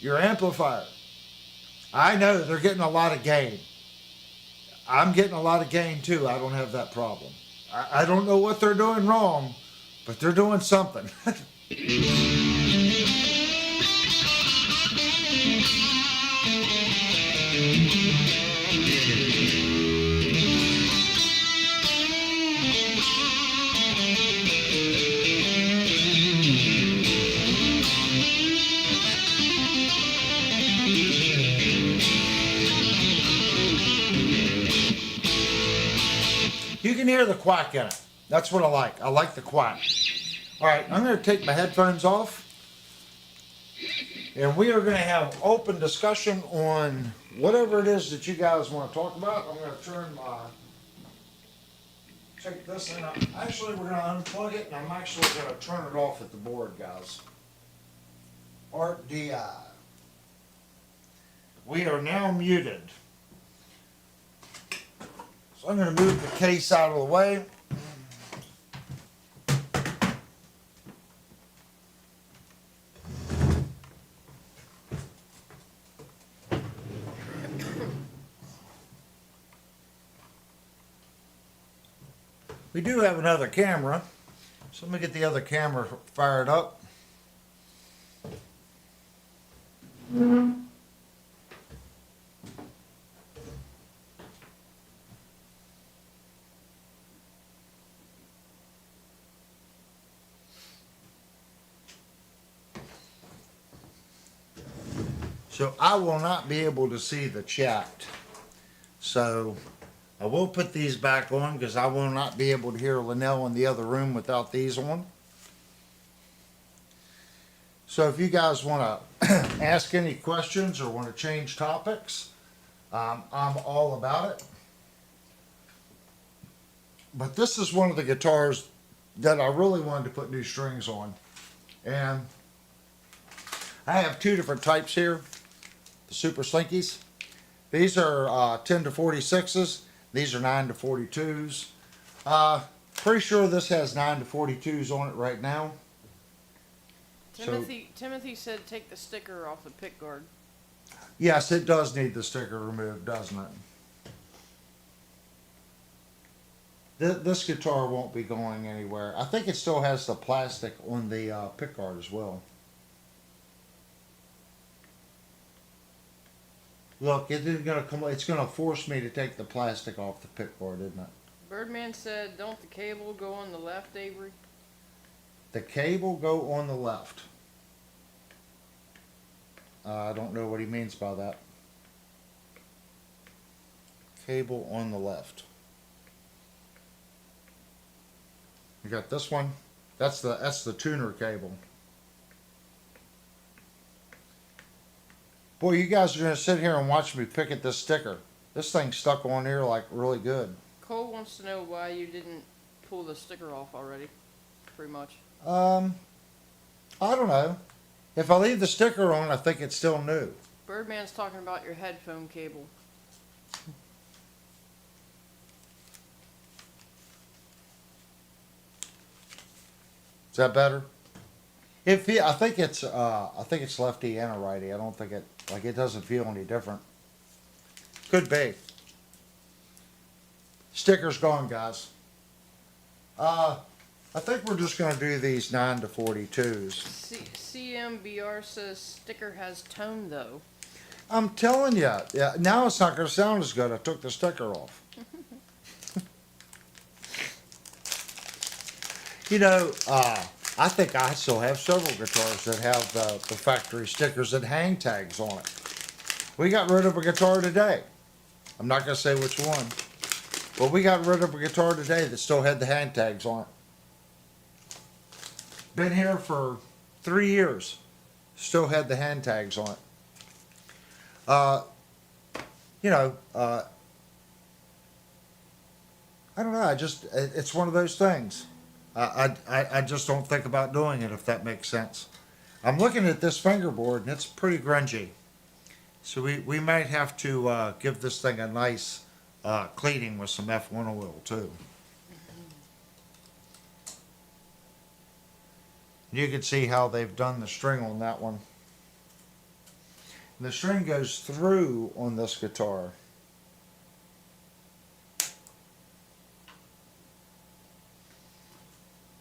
Your amplifier. I know they're getting a lot of gain. I'm getting a lot of gain too. I don't have that problem. I don't know what they're doing wrong, but they're doing something. You can hear the quack in it. That's what I like. I like the quack. All right, I'm going to take my headphones off. And we are going to have open discussion on whatever it is that you guys want to talk about. I'm going to turn my... Take this and actually we're going to unplug it, and I'm actually going to turn it off at the board, guys. Art DI. We are now muted. So I'm going to move the case out of the way. We do have another camera, so let me get the other camera fired up. So I will not be able to see the chat. So I will put these back on because I will not be able to hear Linnell in the other room without these on. So if you guys want to ask any questions or want to change topics, I'm all about it. But this is one of the guitars that I really wanted to put new strings on. And I have two different types here. The Super Slinkies. These are 10 to 46s. These are 9 to 42s. Pretty sure this has 9 to 42s on it right now. Timothy said take the sticker off the pick guard. Yes, it does need the sticker removed, doesn't it? This guitar won't be going anywhere. I think it still has the plastic on the pick guard as well. Look, it isn't gonna come. It's gonna force me to take the plastic off the pick guard, isn't it? Birdman said, "Don't the cable go on the left, Avery?" The cable go on the left. I don't know what he means by that. cable on the left. You got this one. That's the tuner cable. Boy, you guys are gonna sit here and watch me pick at this sticker. This thing's stuck on here like really good. Cole wants to know why you didn't pull the sticker off already, pretty much. I don't know. If I leave the sticker on, I think it's still new. Birdman's talking about your headphone cable. Is that better? I think it's lefty and a righty. I don't think it doesn't feel any different. Could be. Sticker's gone, guys. I think we're just gonna do these 9 to 42s. CMBR says sticker has tone though. I'm telling you, yeah, now it's not gonna sound as good. I took the sticker off. You know, I think I still have several guitars that have the factory stickers and hang tags on it. We got rid of a guitar today. I'm not going to say which one. But we got rid of a guitar today that still had the hang tags on it. Been here for 3 years. Still had the hand tags on it. You know, I don't know. It's one of those things. I just don't think about doing it, if that makes sense. I'm looking at this fingerboard and it's pretty grungy. So we might have to give this thing a nice cleaning with some F1 oil too. You can see how they've done the string on that one. And the string goes through on this guitar.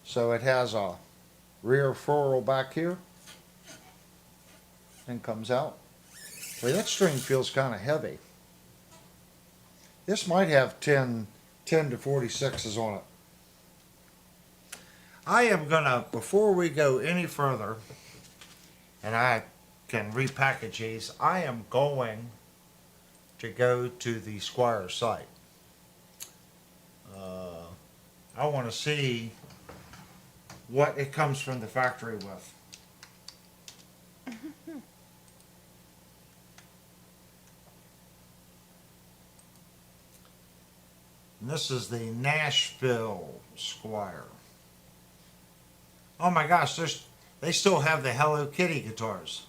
So it has a rear ferrule back here and comes out. Boy, that string feels kind of heavy. This might have 10 to 46s on it. I am gonna, before we go any further, and I can repackage these, I am going to go to the Squire site. I want to see what it comes from the factory with. And this is the Nashville Squire. Oh my gosh, they still have the Hello Kitty guitars.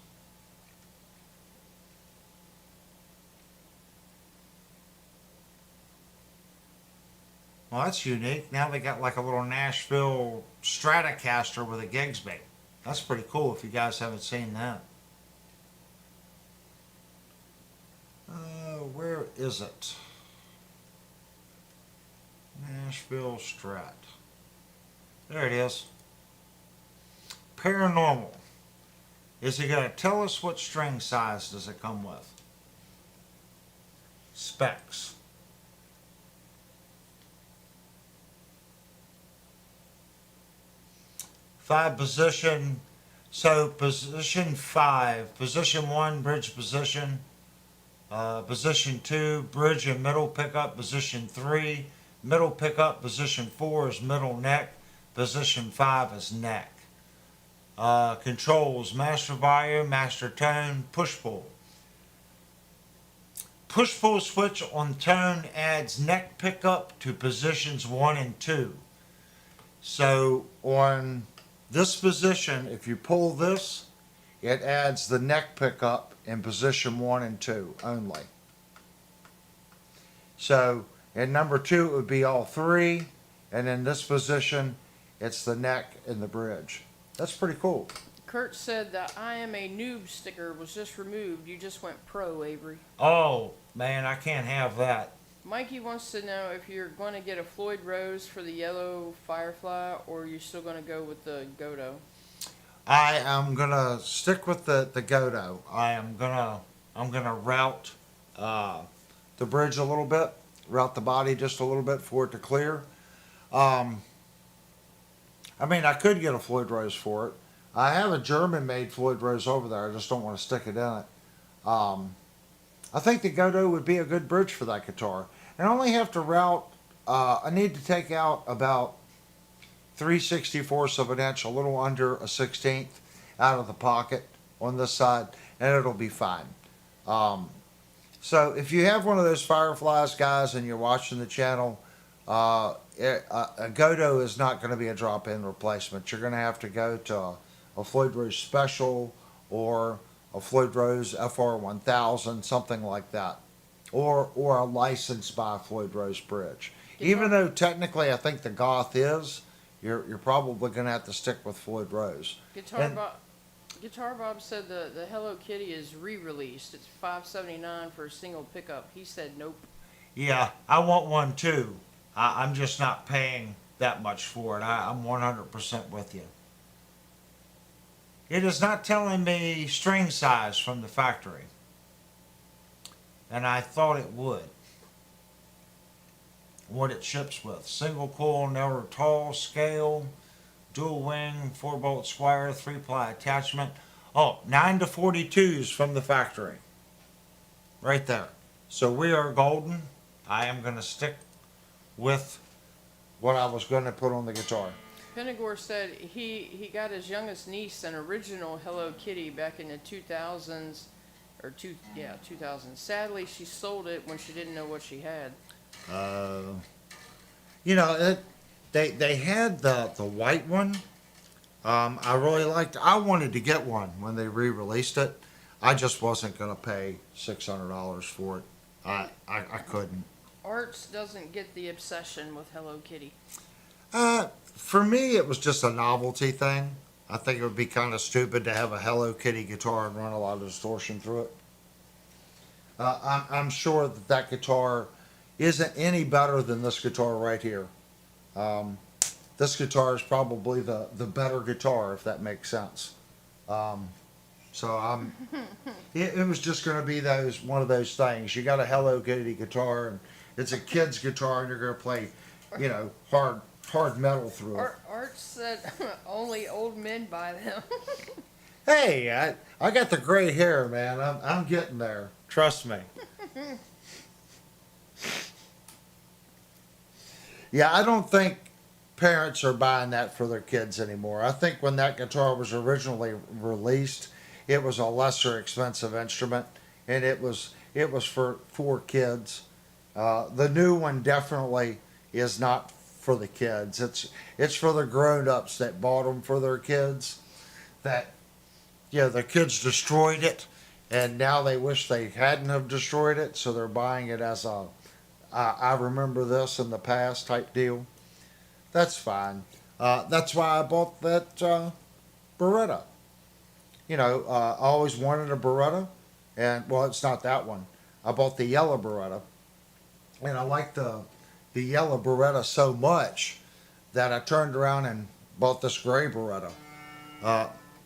Well, that's unique. Now they got like a little Nashville Stratocaster with a Gigsby. That's pretty cool if you guys haven't seen that. Where is it? Nashville Strat. There it is. Paranormal. Is it going to tell us what string size does it come with? Specs. Five position. So position 5. Position 1, bridge position. Position 2, bridge and middle pickup. Position 3, middle pickup. Position 4 is middle neck. Position 5 is neck. Controls, master volume, master tone, push-pull. Push-pull switch on tone adds neck pickup to positions 1 and 2. So on this position, if you pull this, it adds the neck pickup in position 1 and 2 only. So in number 2 it would be all 3, and in this position it's the neck and the bridge. That's pretty cool. Kurt said that I am a noob sticker was just removed. You just went pro, Avery. Oh man, I can't have that. Mikey wants to know if you're going to get a Floyd Rose for the yellow Firefly, or you're still going to go with the Godo. I am gonna stick with the Godo. I'm gonna route the bridge a little bit, route the body just a little bit for it to clear. I mean, I could get a Floyd Rose for it. I have a German-made Floyd Rose over there. I just don't want to stick it in it. I think the Godo would be a good bridge for that guitar. I only have to route, I need to take out about 3/64 of an inch, a little under a 16th out of the pocket on this side, and it'll be fine. Um, so if you have one of those Fireflies, guys, and you're watching the channel, a Godo is not going to be a drop-in replacement. You're going to have to go to a Floyd Rose Special or a Floyd Rose FR1000, something like that, or a licensed by Floyd Rose Bridge. Even though technically I think the Goth is, you're probably going to have to stick with Floyd Rose. Guitar Bob said the Hello Kitty is re-released. It's $5.79 for a single pickup. He said nope. Yeah, I want one too. I'm just not paying that much for it. I'm 100% with you. It is not telling me string size from the factory, and I thought it would. What it ships with: single coil, never tall, scale, dual wing, 4-bolt squire, 3-ply attachment. Oh, 9 to 42s from the factory. Right there. So we are golden. I am going to stick with what I was going to put on the guitar. Penagor said he got his youngest niece an original Hello Kitty back in the 2000s, 2000s. Sadly, she sold it when she didn't know what she had. You know, they had the white one. I really liked. I wanted to get one when they re-released it. I just wasn't going to pay $600 for it. I couldn't. Arts doesn't get the obsession with Hello Kitty. For me, it was just a novelty thing. I think it would be kind of stupid to have a Hello Kitty guitar and run a lot of distortion through it. I'm sure that guitar isn't any better than this guitar right here. This guitar is probably the better guitar, if that makes sense. It was just going to be one of those things. You got a Hello Kitty guitar, and it's a kid's guitar, and you're going to play, hard metal through it. Art said only old men buy them. Hey, I got the gray hair, man. I'm getting there. Trust me. Yeah, I don't think parents are buying that for their kids anymore. I think when that guitar was originally released, it was a lesser expensive instrument, and it was for kids. The new one definitely is not for the kids. It's for the grown-ups that bought them for their kids. That the kids destroyed it, and now they wish they hadn't have destroyed it, so they're buying it as a I remember this in the past type deal. That's fine. That's why I bought that Beretta. I always wanted a Beretta, and well, it's not that one. I bought the yellow Beretta, and I liked the yellow Beretta so much that I turned around and bought this gray Beretta.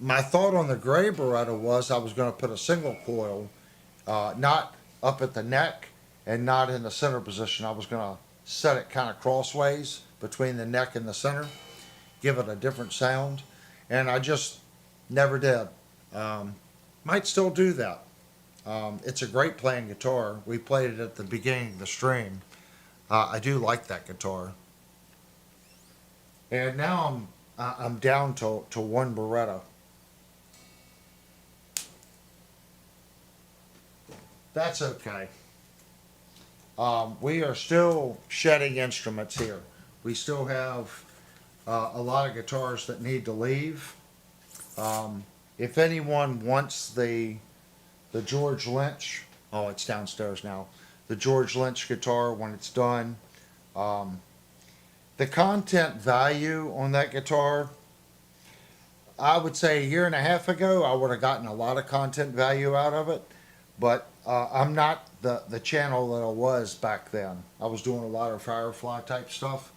My thought on the gray Beretta was I was going to put a single coil, not up at the neck and not in the center position. I was going to set it kind of crossways between the neck and the center, give it a different sound, and I just never did. Might still do that. It's a great playing guitar. We played it at the beginning of the stream. I do like that guitar. And now I'm down to one Beretta. That's okay. We are still shedding instruments here. We still have a lot of guitars that need to leave. If anyone wants the George Lynch, oh, it's downstairs now. The George Lynch guitar when it's done. The content value on that guitar, I would say a year and a half ago, I would have gotten a lot of content value out of it. But I'm not the channel that I was back then. I was doing a lot of Firefly type stuff.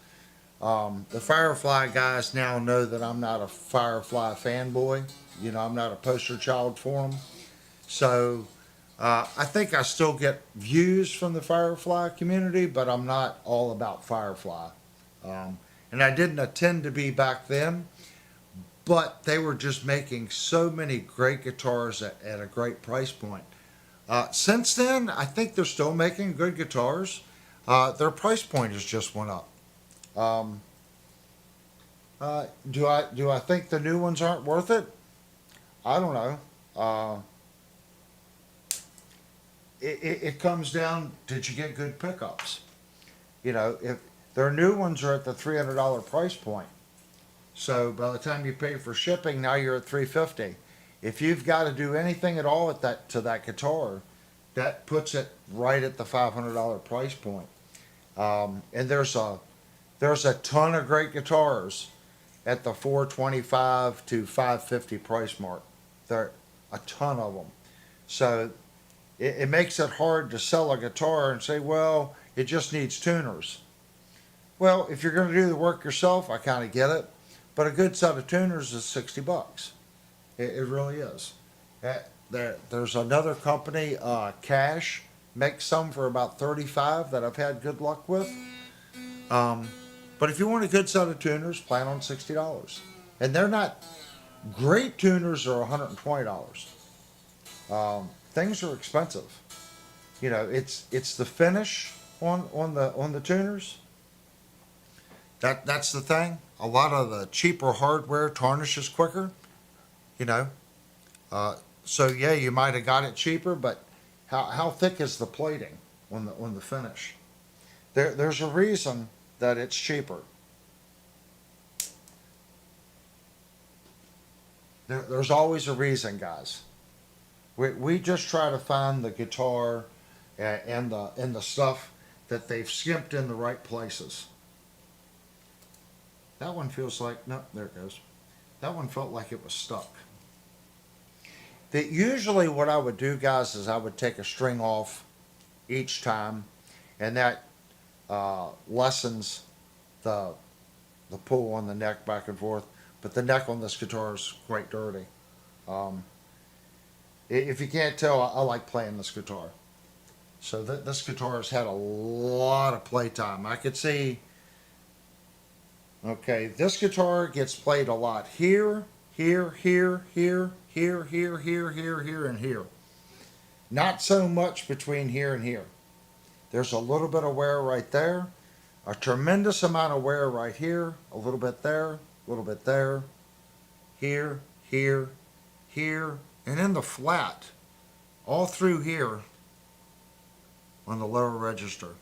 The Firefly guys now know that I'm not a Firefly fanboy. I'm not a poster child for them. So I think I still get views from the Firefly community, but I'm not all about Firefly. And I didn't intend to be back then, but they were just making so many great guitars at a great price point. Since then, I think they're still making good guitars. Their price point has just went up. Um, do I think the new ones aren't worth it? I don't know. It comes down. Did you get good pickups? You know, if their new ones are at the $300 price point, so by the time you pay for shipping, now you're at $350. If you've got to do anything at all at that to that guitar, that puts it right at the $500 price point. And there's a ton of great guitars at the 425 to 550 price mark. There are a ton of them. So it makes it hard to sell a guitar and say, well, it just needs tuners. Well, if you're going to do the work yourself, I kind of get it. But a good set of tuners is $60. It really is. There's another company, Cash, makes some for about 35 that I've had good luck with. But if you want a good set of tuners, plan on $60. And they're not great tuners are $120. Things are expensive. You know, it's the finish on the tuners. That's the thing. A lot of the cheaper hardware tarnishes quicker. You know, so yeah, you might have got it cheaper, but how thick is the plating on the finish? There's a reason that it's cheaper. There's always a reason, guys. We just try to find the guitar and the stuff that they've skimped in the right places. That one feels like, no, there it goes. That one felt like it was stuck. That usually what I would do, guys, is I would take a string off each time, and that lessens the pull on the neck back and forth. But the neck on this guitar is quite dirty. If you can't tell, I like playing this guitar. So this guitar has had a lot of playtime. I could see. Okay, this guitar gets played a lot here, here, here, here, here, here, here, here, here, and here. Not so much between here and here. There's a little bit of wear right there, a tremendous amount of wear right here, a little bit there, a little bit there, here, here, here, and in the flat, all through here on the lower register.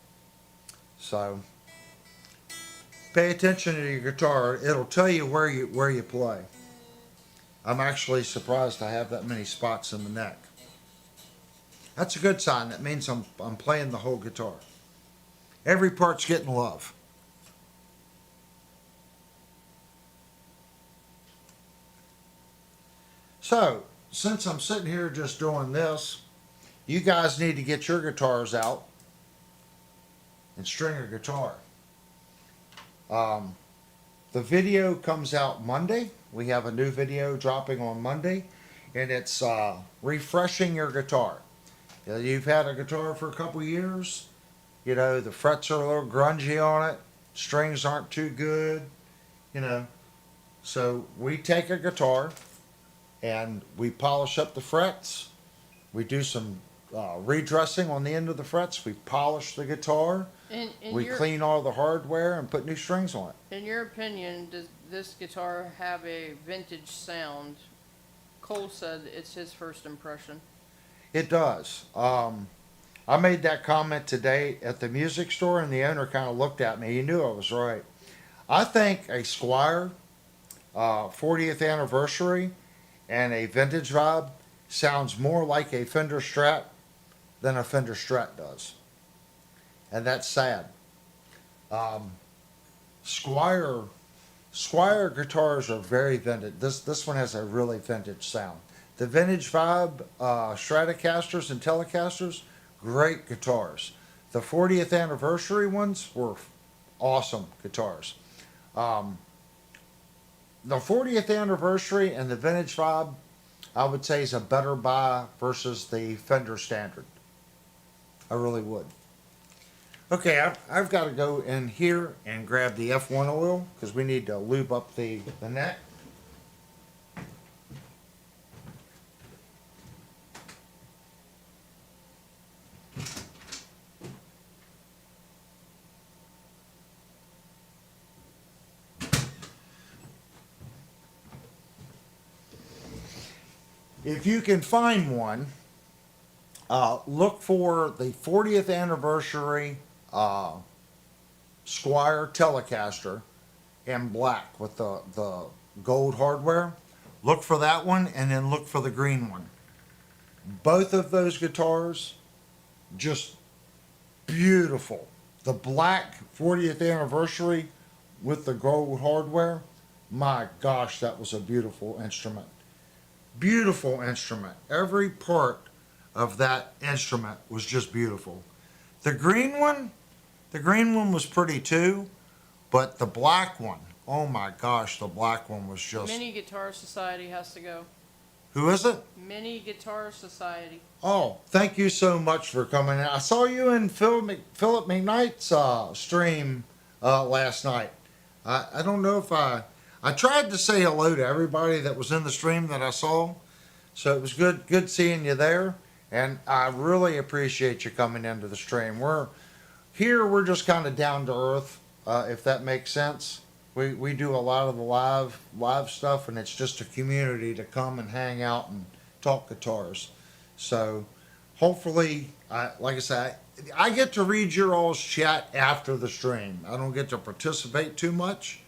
So pay attention to your guitar. It'll tell you where you play. I'm actually surprised I have that many spots in the neck. That's a good sign. That means I'm playing the whole guitar. Every part's getting love. So, since I'm sitting here just doing this, you guys need to get your guitars out and string a guitar. The video comes out Monday. We have a new video dropping on Monday, and it's refreshing your guitar. You know, you've had a guitar for a couple years. You know, the frets are a little grungy on it. Strings aren't too good. You know, so we take a guitar and we polish up the frets. We do some redressing on the end of the frets. We polish the guitar. We clean all the hardware and put new strings on it. In your opinion, does this guitar have a vintage sound? Cole said it's his first impression. It does. I made that comment today at the music store, and the owner kind of looked at me. He knew I was right. I think a Squire 40th anniversary and a vintage vibe sounds more like a Fender Strat than a Fender Strat does. And that's sad. Squire guitars are very vintage. This one has a really vintage sound. The vintage vibe Stratocasters and Telecasters, great guitars. The 40th anniversary ones were awesome guitars. The 40th anniversary and the vintage vibe, I would say, is a better buy versus the Fender Standard. I really would. Okay, I've got to go in here and grab the F1 oil because we need to lube up the neck. if you can find one, look for the 40th anniversary Squire Telecaster in black with the gold hardware. Look for that one, and then look for the green one. Both of those guitars, just beautiful. The black 40th anniversary with the gold hardware, my gosh, that was a beautiful instrument. Beautiful instrument. Every part of that instrument was just beautiful. The green one, was pretty too, but the black one, oh my gosh, the black one was just. Mini Guitar Society has to go. Who is it? Mini Guitar Society. Oh, thank you so much for coming in. I saw you in Philip McKnight's stream last night. I don't know if I tried to say hello to everybody that was in the stream that I saw. So it was good seeing you there. And I really appreciate you coming into the stream. We're just kind of down to earth, if that makes sense. We do a lot of the live stuff, and it's just a community to come and hang out and talk guitars. So hopefully, like I said, I get to read your all's chat after the stream. I don't get to participate too much,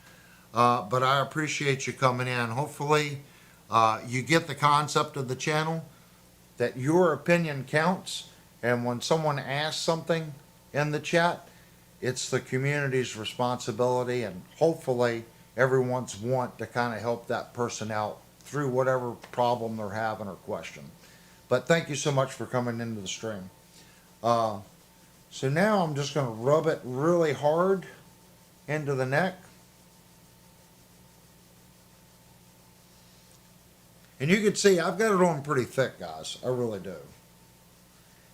but I appreciate you coming in. Hopefully, you get the concept of the channel, that your opinion counts, and when someone asks something in the chat, it's the community's responsibility, and hopefully everyone's want to kind of help that person out through whatever problem they're having or question. But thank you so much for coming into the stream. So now I'm just going to rub it really hard into the neck. And you can see I've got it on pretty thick, guys. I really do.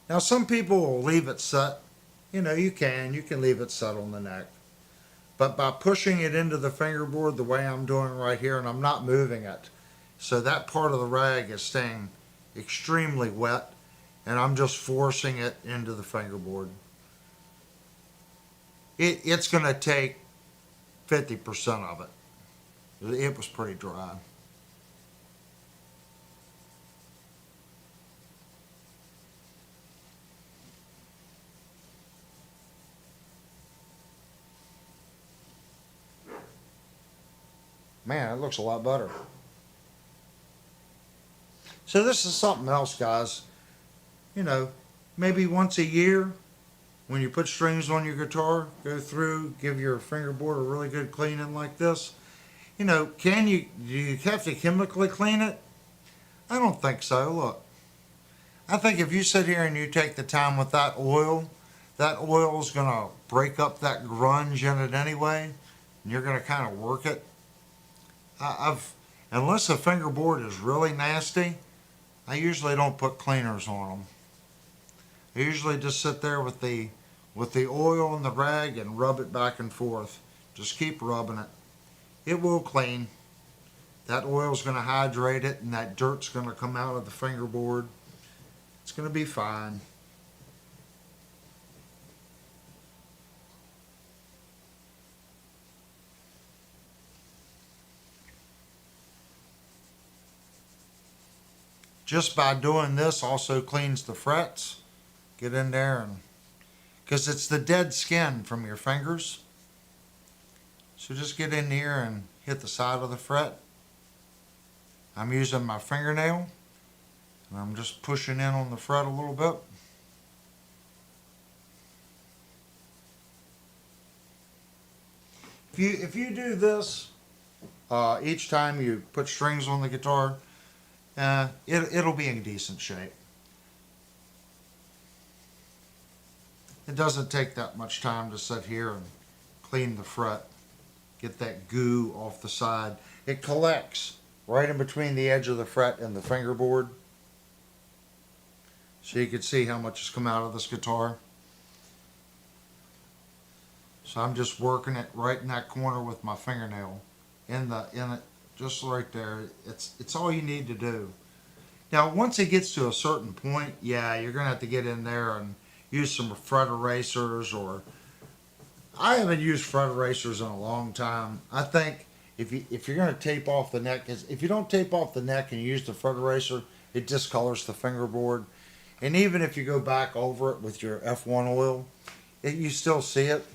Now some people will leave it set. You know, you can leave it set on the neck. But by pushing it into the fingerboard the way I'm doing right here, and I'm not moving it, so that part of the rag is staying extremely wet, and I'm just forcing it into the fingerboard. It's going to take 50% of it. It was pretty dry. Man, it looks a lot better. So this is something else, guys. You know, maybe once a year, when you put strings on your guitar, go through, give your fingerboard a really good cleaning like this. You know, do you have to chemically clean it? I don't think so. Look, I think if you sit here and you take the time with that oil is going to break up that grunge in it anyway, and you're going to kind of work it. Unless the fingerboard is really nasty, I usually don't put cleaners on them. I usually just sit there with the oil and the rag and rub it back and forth. Just keep rubbing it. It will clean. That oil's going to hydrate it, and that dirt's going to come out of the fingerboard. It's going to be fine. Just by doing this also cleans the frets. Get in there, and because it's the dead skin from your fingers. So just get in here and hit the side of the fret. I'm using my fingernail, and I'm just pushing in on the fret a little bit. If you do this each time you put strings on the guitar, it'll be in decent shape. It doesn't take that much time to sit here and clean the fret, get that goo off the side. It collects right in between the edge of the fret and the fingerboard. So you can see how much has come out of this guitar. So I'm just working it right in that corner with my fingernail, in it, just right there. It's all you need to do. Now, once it gets to a certain point, yeah, you're gonna have to get in there and use some fret erasers, or I haven't used fret erasers in a long time. I think if you're gonna tape off the neck, 'cause if you don't tape off the neck and you use the fret eraser, it discolors the fingerboard. And even if you go back over it with your F1 oil, you still see it.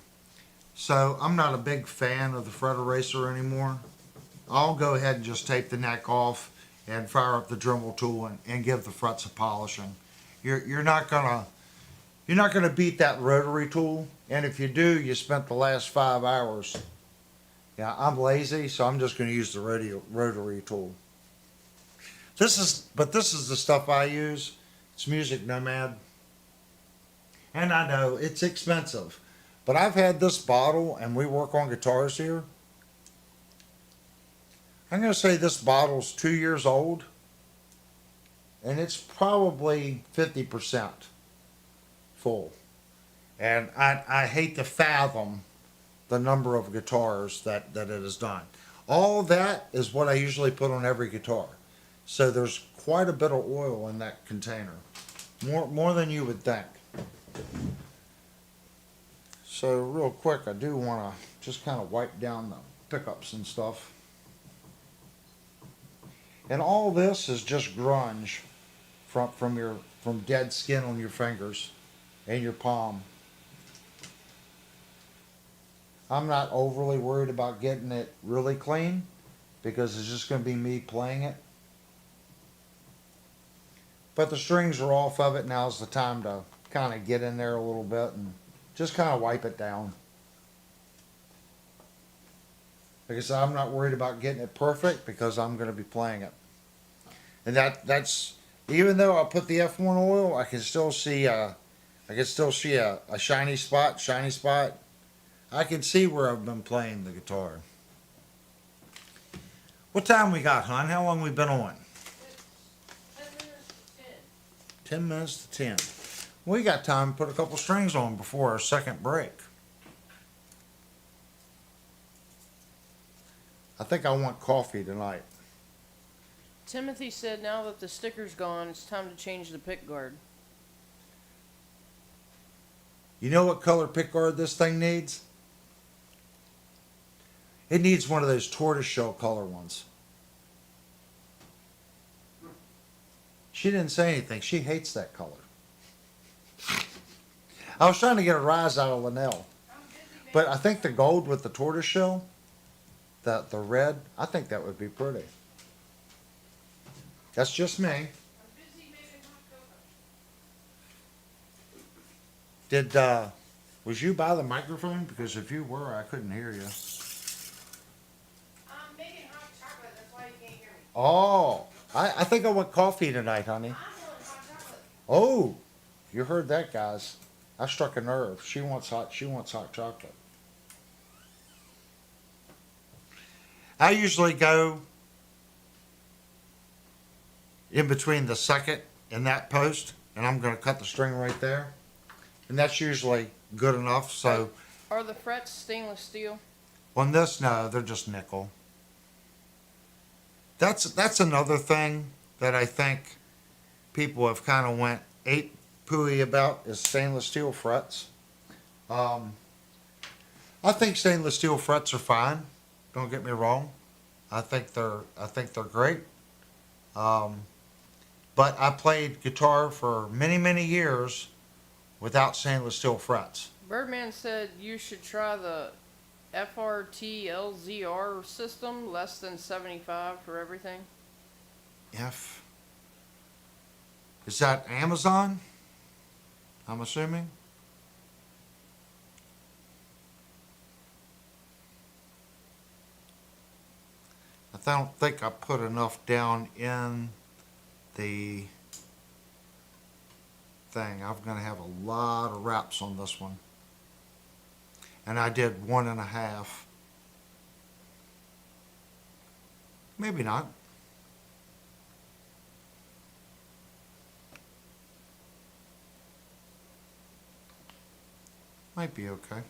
So I'm not a big fan of the fret eraser anymore. I'll go ahead and just tape the neck off and fire up the Dremel tool and give the frets a polishing. You're not gonna beat that rotary tool. And if you do, you spent the last 5 hours. Yeah, I'm lazy, so I'm just gonna use the rotary tool. This is the stuff I use. It's Music Nomad. And I know it's expensive, but I've had this bottle and we work on guitars here. I'm going to say this bottle's 2 years old and it's probably 50% full. And I hate to fathom the number of guitars that it has done. All that is what I usually put on every guitar. So there's quite a bit of oil in that container. More than you would think. So real quick, I do want to just kind of wipe down the pickups and stuff. And all this is just grunge from dead skin on your fingers and your palm. I'm not overly worried about getting it really clean because it's just going to be me playing it. But the strings are off of it. Now's the time to kind of get in there a little bit and just kind of wipe it down. Like I said, I'm not worried about getting it perfect because I'm going to be playing it. And that's even though I put the F1 oil, I can still see a shiny spot. I can see where I've been playing the guitar. What time we got, hon? How long we been on? 10 minutes to 10. We got time to put a couple strings on before our second break. I think I want coffee tonight. Timothy said now that the sticker's gone, it's time to change the pick guard. You know what color pickguard this thing needs? It needs one of those tortoiseshell color ones. She didn't say anything. She hates that color. I was trying to get a rise out of Linnell. But I think the gold with the tortoiseshell, the red, I think that would be pretty. That's just me. Was you by the microphone? Because if you were, I couldn't hear you. I'm making hot chocolate, that's why you can't hear me. Oh, I think I want coffee tonight, honey. I'm doing hot chocolate. Oh, you heard that, guys. I struck a nerve. She wants hot chocolate. I usually go in between the second and that post, and I'm going to cut the string right there. And that's usually good enough. So Are the frets stainless steel? on this, no, they're just nickel. That's another thing that I think people have kind of went ape pooey about is stainless steel frets. I think stainless steel frets are fine. Don't get me wrong. I think they're great. But I played guitar for many years without stainless steel frets. Birdman said you should try the FRT LZR system, less than 75 for everything. Is that Amazon? I'm assuming. I don't think I put enough down in the thing. I'm going to have a lot of wraps on this one. And I did 1.5. Maybe not. Might be okay.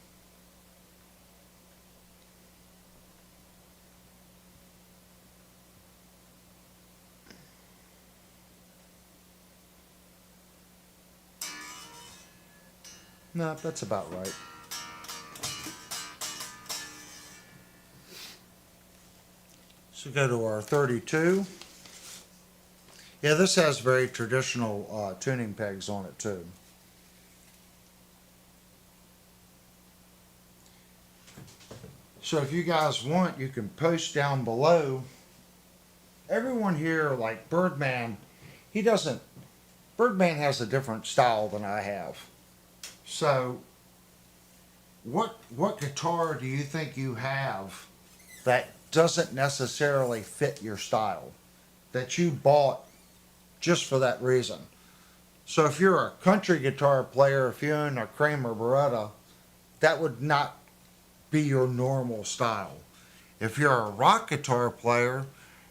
No, that's about right. So go to our 32. Yeah, this has very traditional tuning pegs on it too. So if you guys want, you can post down below. Everyone here, like Birdman, he doesn't. Birdman has a different style than I have. So, what guitar do you think you have that doesn't necessarily fit your style, that you bought just for that reason? So if you're a country guitar player, if you own a Kramer Beretta, that would not be your normal style. If you're a rock guitar player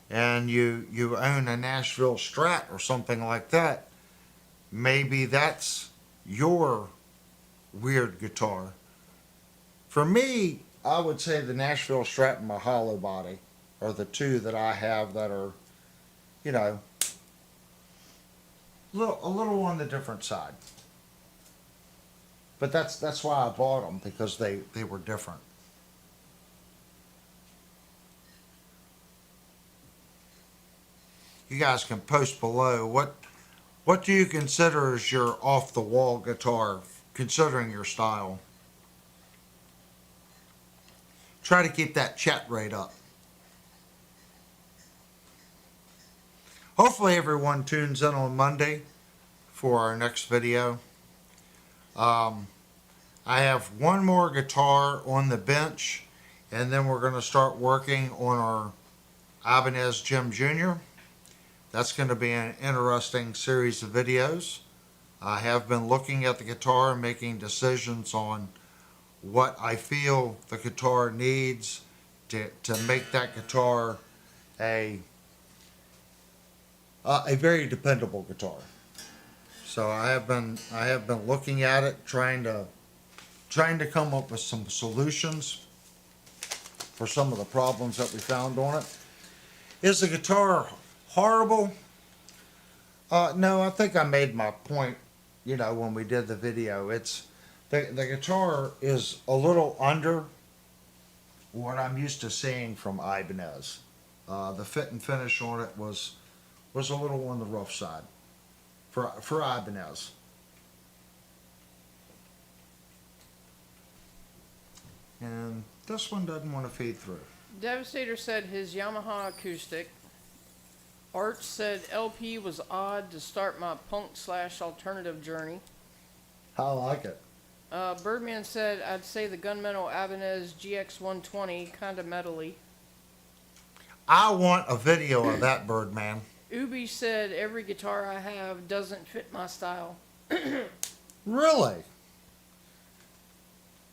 and you own a Nashville Strat or something like that, maybe that's your weird guitar. For me, I would say the Nashville Strat and my hollow body are the two that I have that are, you know, a little on the different side. But that's why I bought them, because they were different. You guys can post below what do you consider as your off the wall guitar, considering your style. Try to keep that chat rate up. Hopefully everyone tunes in on Monday for our next video. I have one more guitar on the bench, and then we're going to start working on our Ibanez Jim Jr. That's going to be an interesting series of videos. I have been looking at the guitar and making decisions on what I feel the guitar needs to make that guitar a very dependable guitar. So I have been looking at it, trying to come up with some solutions for some of the problems that we found on it. Is the guitar horrible? No, I think I made my point, when we did the video. It's the guitar is a little under what I'm used to seeing from Ibanez. The fit and finish on it was a little on the rough side for Ibanez. And this one doesn't want to feed through. Devastator said his Yamaha acoustic. Art said LP was odd to start my punk/alternative journey. I like it. Birdman said I'd say the Gunmetal Ibanez GX120, kinda metally. I want a video of that, Birdman. Ubi said every guitar I have doesn't fit my style. Really?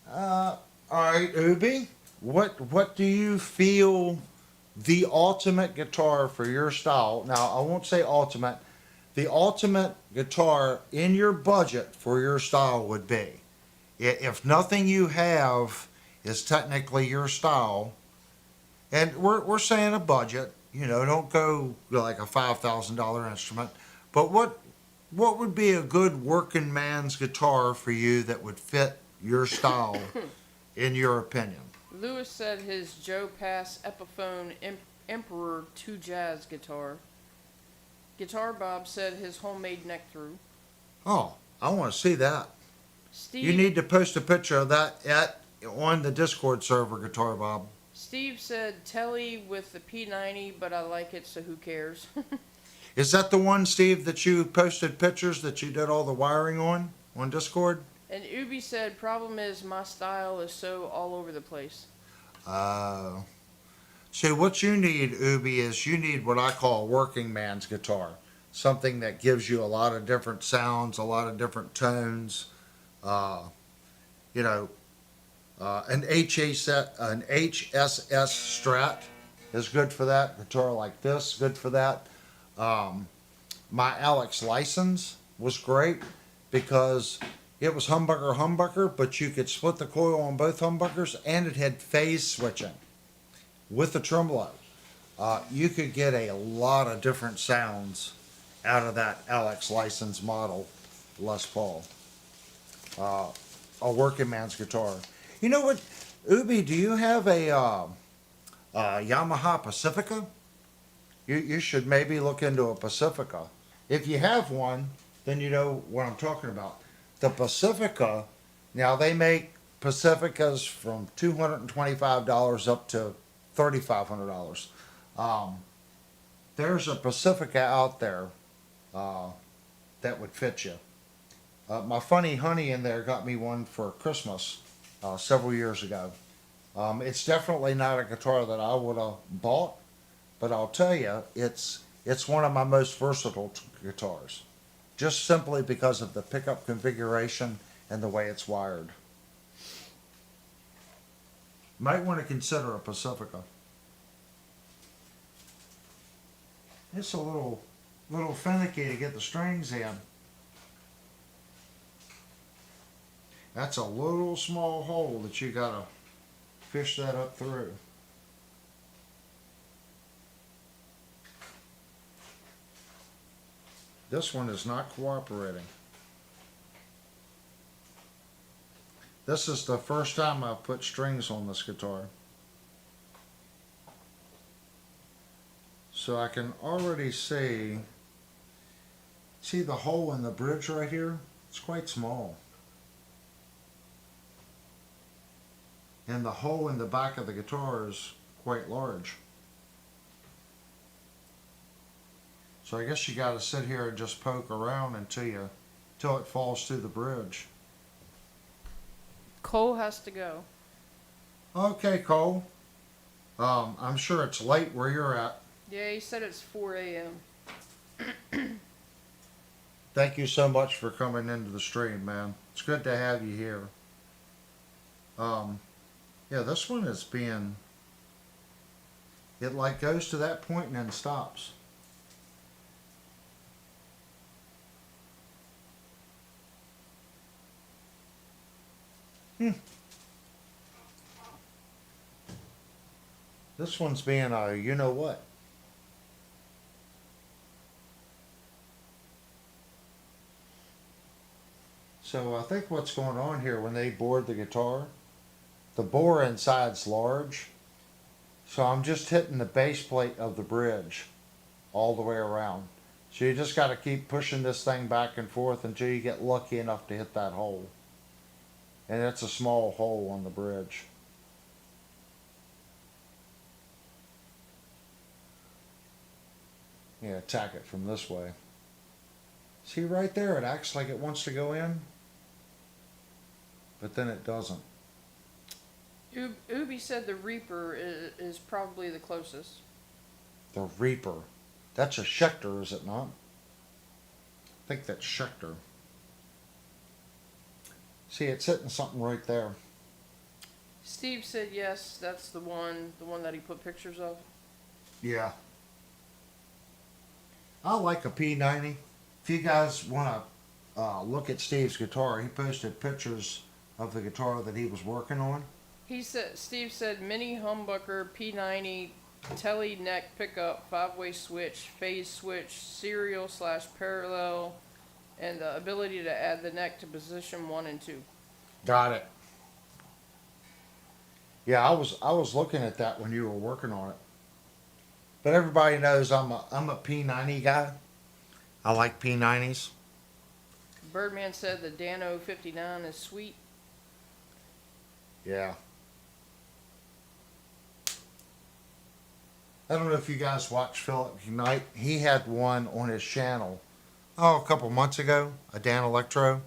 All right, Ubi. What do you feel the ultimate guitar for your style? Now, I won't say ultimate. The ultimate guitar in your budget for your style would be. If nothing you have is technically your style, and we're saying a budget, don't go like a $5,000 instrument, but what would be a good working man's guitar for you that would fit your style, in your opinion? Lewis said his Joe Pass Epiphone Emperor 2 Jazz guitar. Guitar Bob said his homemade neck through. Oh, I want to see that. Steve, You need to post a picture of that on the Discord server, Guitar Bob. Steve said Telly with the P90, but I like it, so who cares? Is that the one, Steve, that you posted pictures that you did all the wiring on Discord? And Ubi said problem is my style is so all over the place. See, what you need, Ubi, is you need what I call a working man's guitar. Something that gives you a lot of different sounds, a lot of different tones. An HSS Strat is good for that. Guitar like this, good for that. My Alex License was great because it was humbucker, but you could split the coil on both humbuckers, and it had phase switching with the tremolo. You could get a lot of different sounds out of that Alex License model Les Paul. A working man's guitar. You know what, Ubi, do you have a Yamaha Pacifica? you should maybe look into a Pacifica. If you have one, then you know what I'm talking about. The Pacifica, now they make Pacificas from $225 up to $3,500. Um, there's a Pacifica out there uh, that would fit you. My funny honey in there got me one for Christmas several years ago. It's definitely not a guitar that I would have bought, but I'll tell you, it's one of my most versatile guitars, just simply because of the pickup configuration and the way it's wired. Might want to consider a Pacifica. It's a little finicky to get the strings in. That's a little small hole that you gotta fish that up through. This one is not cooperating. This is the first time I've put strings on this guitar. So I can already see the hole in the bridge right here? It's quite small. And the hole in the back of the guitar is quite large. So I guess you gotta sit here and just poke around until it falls through the bridge. Cole has to go. Okay, Cole. I'm sure it's late where you're at. Yeah, he said it's 4 a.m. Thank you so much for coming into the stream, man. It's good to have you here. Yeah, this one is being, it like goes to that point and then stops. This one's being a you know what. So I think what's going on here when they bored the guitar, the bore inside's large. So I'm just hitting the base plate of the bridge all the way around. So you just got to keep pushing this thing back and forth until you get lucky enough to hit that hole. And it's a small hole on the bridge. Yeah, attack it from this way. See right there, it acts like it wants to go in, but then it doesn't. Ubi said the Reaper is probably the closest. The Reaper. That's a Schecter, is it not? I think that's Schecter. See, it's hitting something right there. Steve said yes, that's the one that he put pictures of. Yeah. I like a P90. If you guys want to look at Steve's guitar, he posted pictures of the guitar that he was working on. Steve said mini humbucker P90 telly neck pickup 5-way switch phase switch serial/parallel and the ability to add the neck to position 1 and 2. Got it. Yeah, I was looking at that when you were working on it. But everybody knows I'm a P90 guy. I like P90s. Birdman said the Dano 59 is sweet. Yeah. I don't know if you guys watch Philip Unite. He had one on his channel, a couple months ago, a Dan Electro,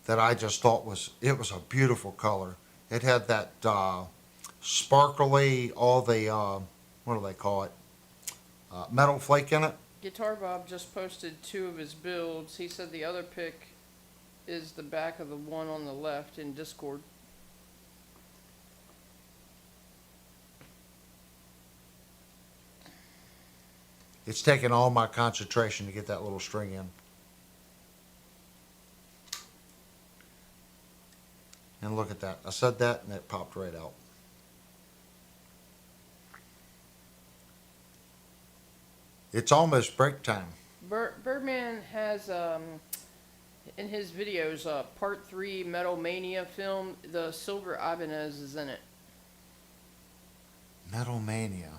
that I just thought was a beautiful color. It had that sparkly, all the, what do they call it, metal flake in it. Guitar Bob just posted 2 of his builds. He said the other pick is the back of the one on the left in Discord. It's taking all my concentration to get that little string in. And look at that. I said that and it popped right out. It's almost break time. Birdman has in his videos part 3 Metal Mania film. The Silver Ibanez is in it. Metal Mania.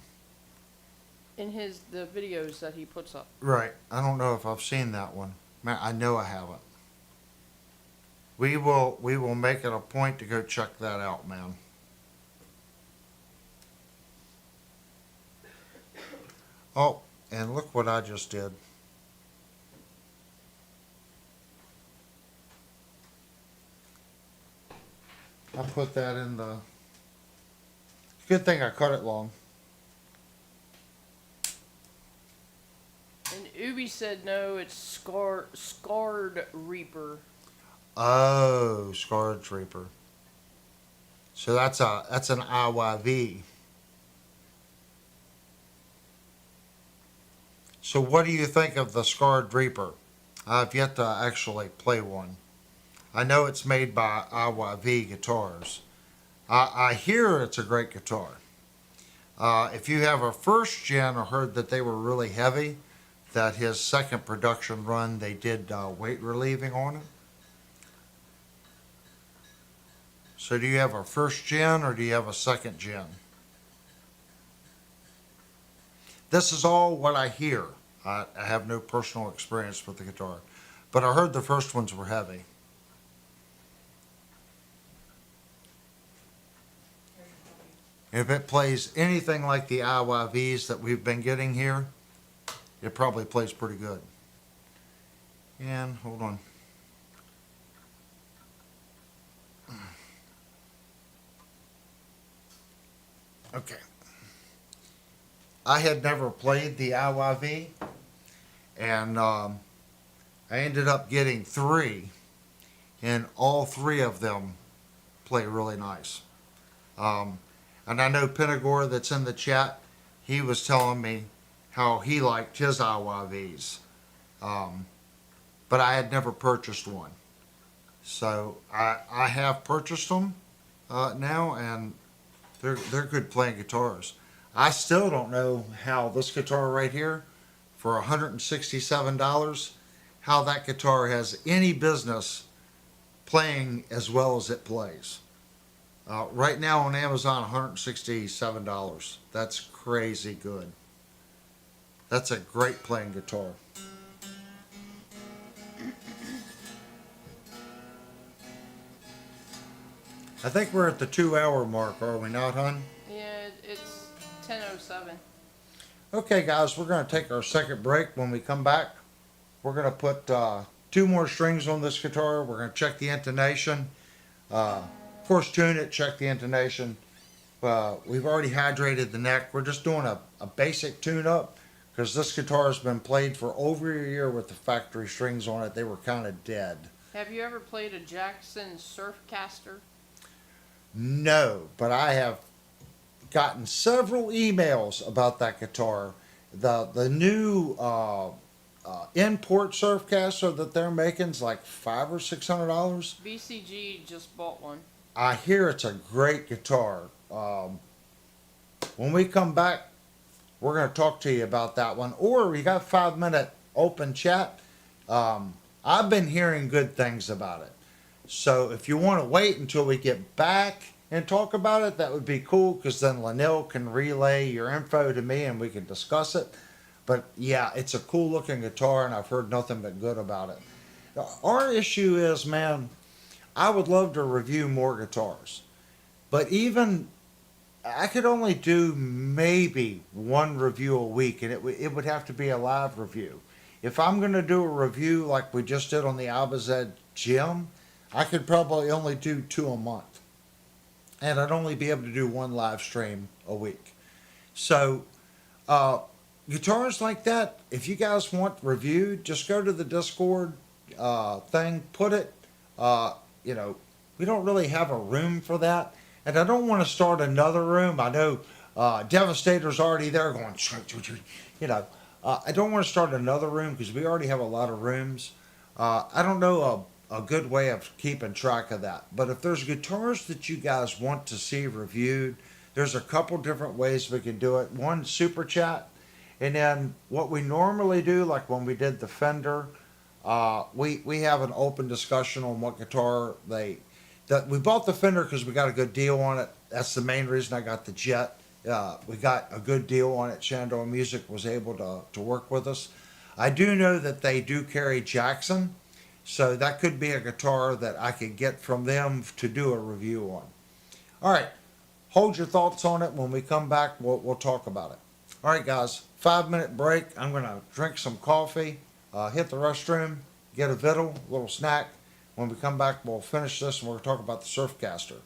In the videos that he puts up. Right. I don't know if I've seen that one. Man, I know I haven't. We will make it a point to go check that out, man. Oh, and look what I just did. I put that in the. Good thing I cut it long. And Ubi said no, it's Scarred Reaper. Oh, Scarred Reaper. So that's an IYV. So what do you think of the Scarred Reaper? I've yet to actually play one. I know it's made by IYV Guitars. I hear it's a great guitar. If you have a first gen, I heard that they were really heavy, that his second production run, they did weight relieving on it. So do you have a first gen or do you have a second gen? This is all what I hear. I have no personal experience with the guitar, but I heard the first ones were heavy. If it plays anything like the IYVs that we've been getting here, it probably plays pretty good. And hold on. Okay. I had never played the IYV, and I ended up getting 3, and all 3 of them play really nice. And I know Penagore that's in the chat, he was telling me how he liked his IYVs. But I had never purchased one. So I have purchased them now, and they're good playing guitars. I still don't know how this guitar right here, for $167, how that guitar has any business playing as well as it plays. Right now on Amazon, $167. That's crazy good. That's a great playing guitar. I think we're at the 2-hour mark, are we not, hon? Yeah, it's 10:07. Okay, guys, we're going to take our second break. When we come back, we're going to put 2 more strings on this guitar. We're going to check the intonation. Of course, tune it, check the intonation. We've already hydrated the neck. We're just doing a basic tune-up because this guitar has been played for over a year with the factory strings on it. They were kind of dead. Have you ever played a Jackson Surfcaster? No, but I have gotten several emails about that guitar. The new import Surfcaster that they're making is like $500 or $600. BCG just bought one. I hear it's a great guitar. When we come back, we're going to talk to you about that one. Or we got 5-minute open chat. I've been hearing good things about it. So if you want to wait until we get back and talk about it, that would be cool, because then Linnell can relay your info to me and we can discuss it. But yeah, it's a cool looking guitar and I've heard nothing but good about it. Our issue is, man, I would love to review more guitars. But even, I could only do maybe 1 review a week, and it would have to be a live review. If I'm going to do a review like we just did on the Albazed Gym, I could probably only do 2 a month. And I'd only be able to do 1 live stream a week. So, guitars like that, if you guys want reviewed, just go to the Discord thing, put it, we don't really have a room for that. And I don't want to start another room. I know Devastator's already there going, I don't want to start another room because we already have a lot of rooms. I don't know a good way of keeping track of that. But if there's guitars that you guys want to see reviewed, there's a couple different ways we can do it. One, super chat. And then what we normally do, like when we did the Fender, we have an open discussion on what guitar we bought the Fender because we got a good deal on it. That's the main reason I got the Jet. We got a good deal on it. Shandor Music was able to work with us. I do know that they do carry Jackson, so that could be a guitar that I could get from them to do a review on. All right, hold your thoughts on it. When we come back, we'll talk about it. All right, guys, 5 minute break. I'm going to drink some coffee, hit the restroom, get a victual, a little snack. When we come back, we'll finish this and we're going to talk about the Surfcaster.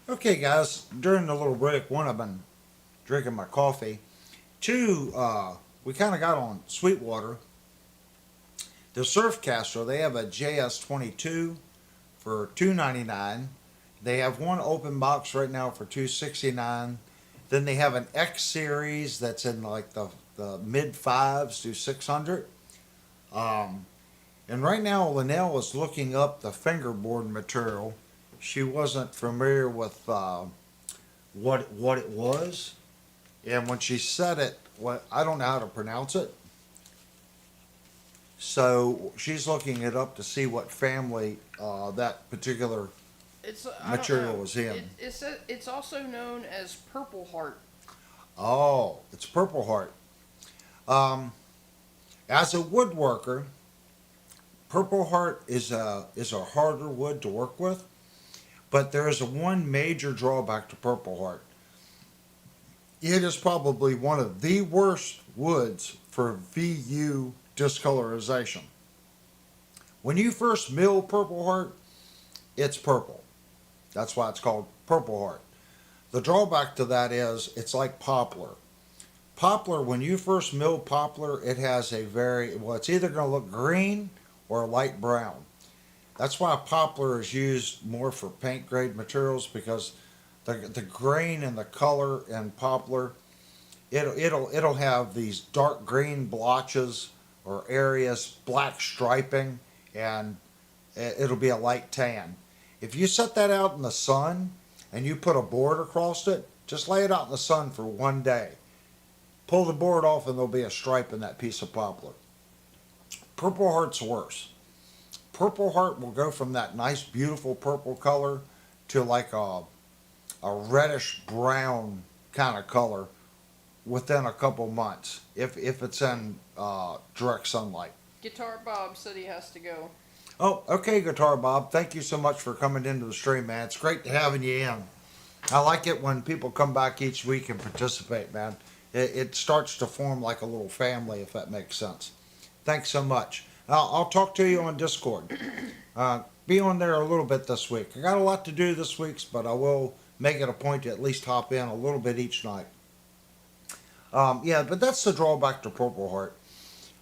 Okay, guys, during the little break, one, I've been drinking my coffee. Two, we kind of got on Sweetwater. The Surfcaster, they have a JS22 for $299. They have one open box right now for $269. Then they have an X series that's in like the mid fives to 600. Um, and right now, Linnell is looking up the fingerboard material. She wasn't familiar with what it was, and when she said it, what I don't know how to pronounce it. So she's looking it up to see what family that particular I don't material know. was in. It's also known as Purple Heart. Oh, it's Purple Heart. As a woodworker, Purple Heart is a harder wood to work with, but there is a one major drawback to Purple Heart. It is probably one of the worst woods for VU discolorization. When you first mill Purple Heart, it's purple. That's why it's called Purple Heart. The drawback to that is it's like poplar. Poplar, when you first mill poplar, it has a it's either going to look green or light brown. That's why poplar is used more for paint grade materials because the grain and the color in poplar, it'll have these dark green blotches or areas, black striping, and it'll be a light tan. If you set that out in the sun and you put a board across it, just lay it out in the sun for one day. Pull the board off and there'll be a stripe in that piece of poplar. Purple Heart's worse. Purple Heart will go from that nice, beautiful purple color to like a reddish brown kind of color within a couple months if it's in direct sunlight. Guitar Bob said he has to go. Oh, okay, Guitar Bob. Thank you so much for coming into the stream, man. It's great having you in. I like it when people come back each week and participate, man. It starts to form like a little family, if that makes sense. Thanks so much. I'll talk to you on Discord. Be on there a little bit this week. I got a lot to do this week, but I will make it a point to at least hop in a little bit each night. Yeah, but that's the drawback to Purple Heart.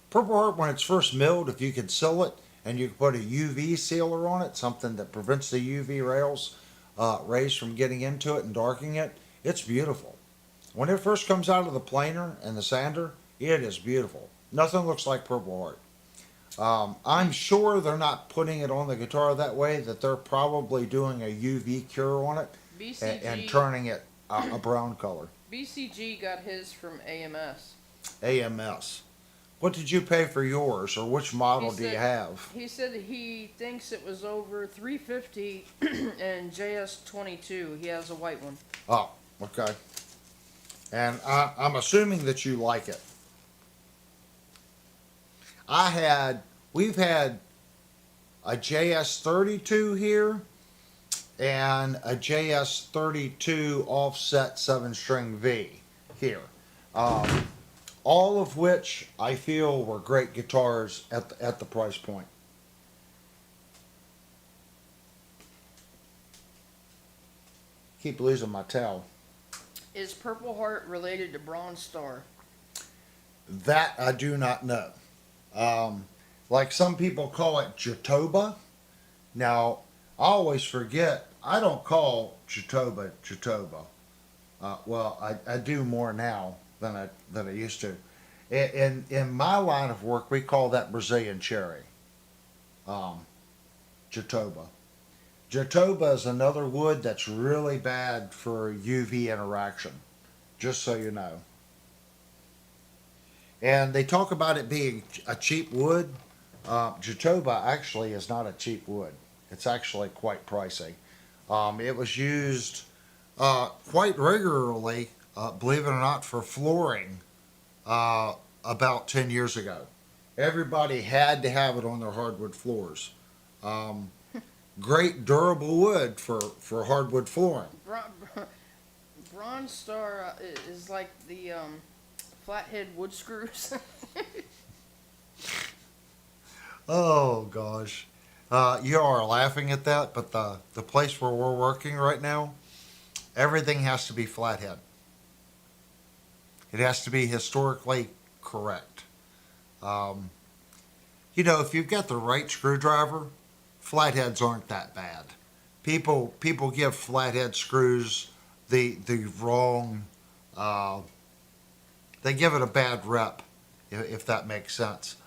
Purple Heart, when it's first milled, if you could seal it and you could put a UV sealer on it, something that prevents the UV rays from getting into it and darkening it, it's beautiful. When it first comes out of the planer and the sander, it is beautiful. Nothing looks like Purple Heart. I'm sure they're not putting it on the guitar that way, that they're probably doing a UV cure on it and turning it a brown color. BCG got his from AMS. AMS. What did you pay for yours, or which model do you have? He said he thinks it was over $350 and JS22. He has a white one. Oh, okay. And I'm assuming that you like it. We've had a JS32 here and a JS32 offset 7-string V here. All of which I feel were great guitars at the price point. Keep losing my towel. Is Purple Heart related to Bronze Star? That I do not know. Like some people call it Jatoba. Now, I always forget, I don't call Jatoba Jatoba. Well, I do more now than I used to. In my line of work, we call that Brazilian cherry. Jatoba. Jatoba is another wood that's really bad for UV interaction, just so you know. And they talk about it being a cheap wood. Jatoba actually is not a cheap wood. It's actually quite pricey. It was used quite regularly, believe it or not, for flooring about 10 years ago. Everybody had to have it on their hardwood floors. Great durable wood for hardwood flooring. Bronze Star is like the flathead wood screws. Oh gosh, you are laughing at that, but the place where we're working right now, everything has to be flathead. It has to be historically correct. Um, if you've got the right screwdriver, flatheads aren't that bad. People give flathead screws the wrong. Uh, they give it a bad rep, if that makes sense.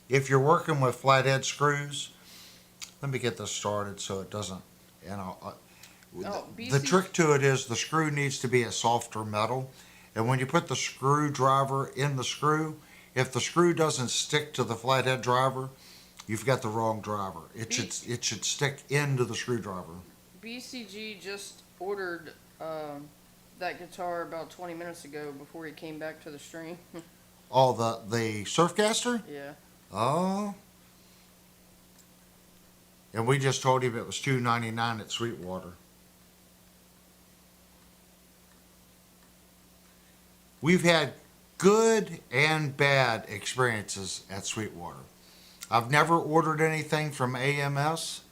If you're working with flathead screws, let me get this started so it doesn't. You know, Oh, the BC trick to it is the screw needs to be a softer metal, and when you put the screwdriver in the screw, if the screw doesn't stick to the flathead driver, you've got the wrong driver. It should stick into the screwdriver. BCG just ordered that guitar about 20 minutes ago before he came back to the stream. Oh, the Surfcaster? Yeah. Oh. And we just told him it was $2.99 at Sweetwater. We've had good and bad experiences at Sweetwater. I've never ordered anything from AMS.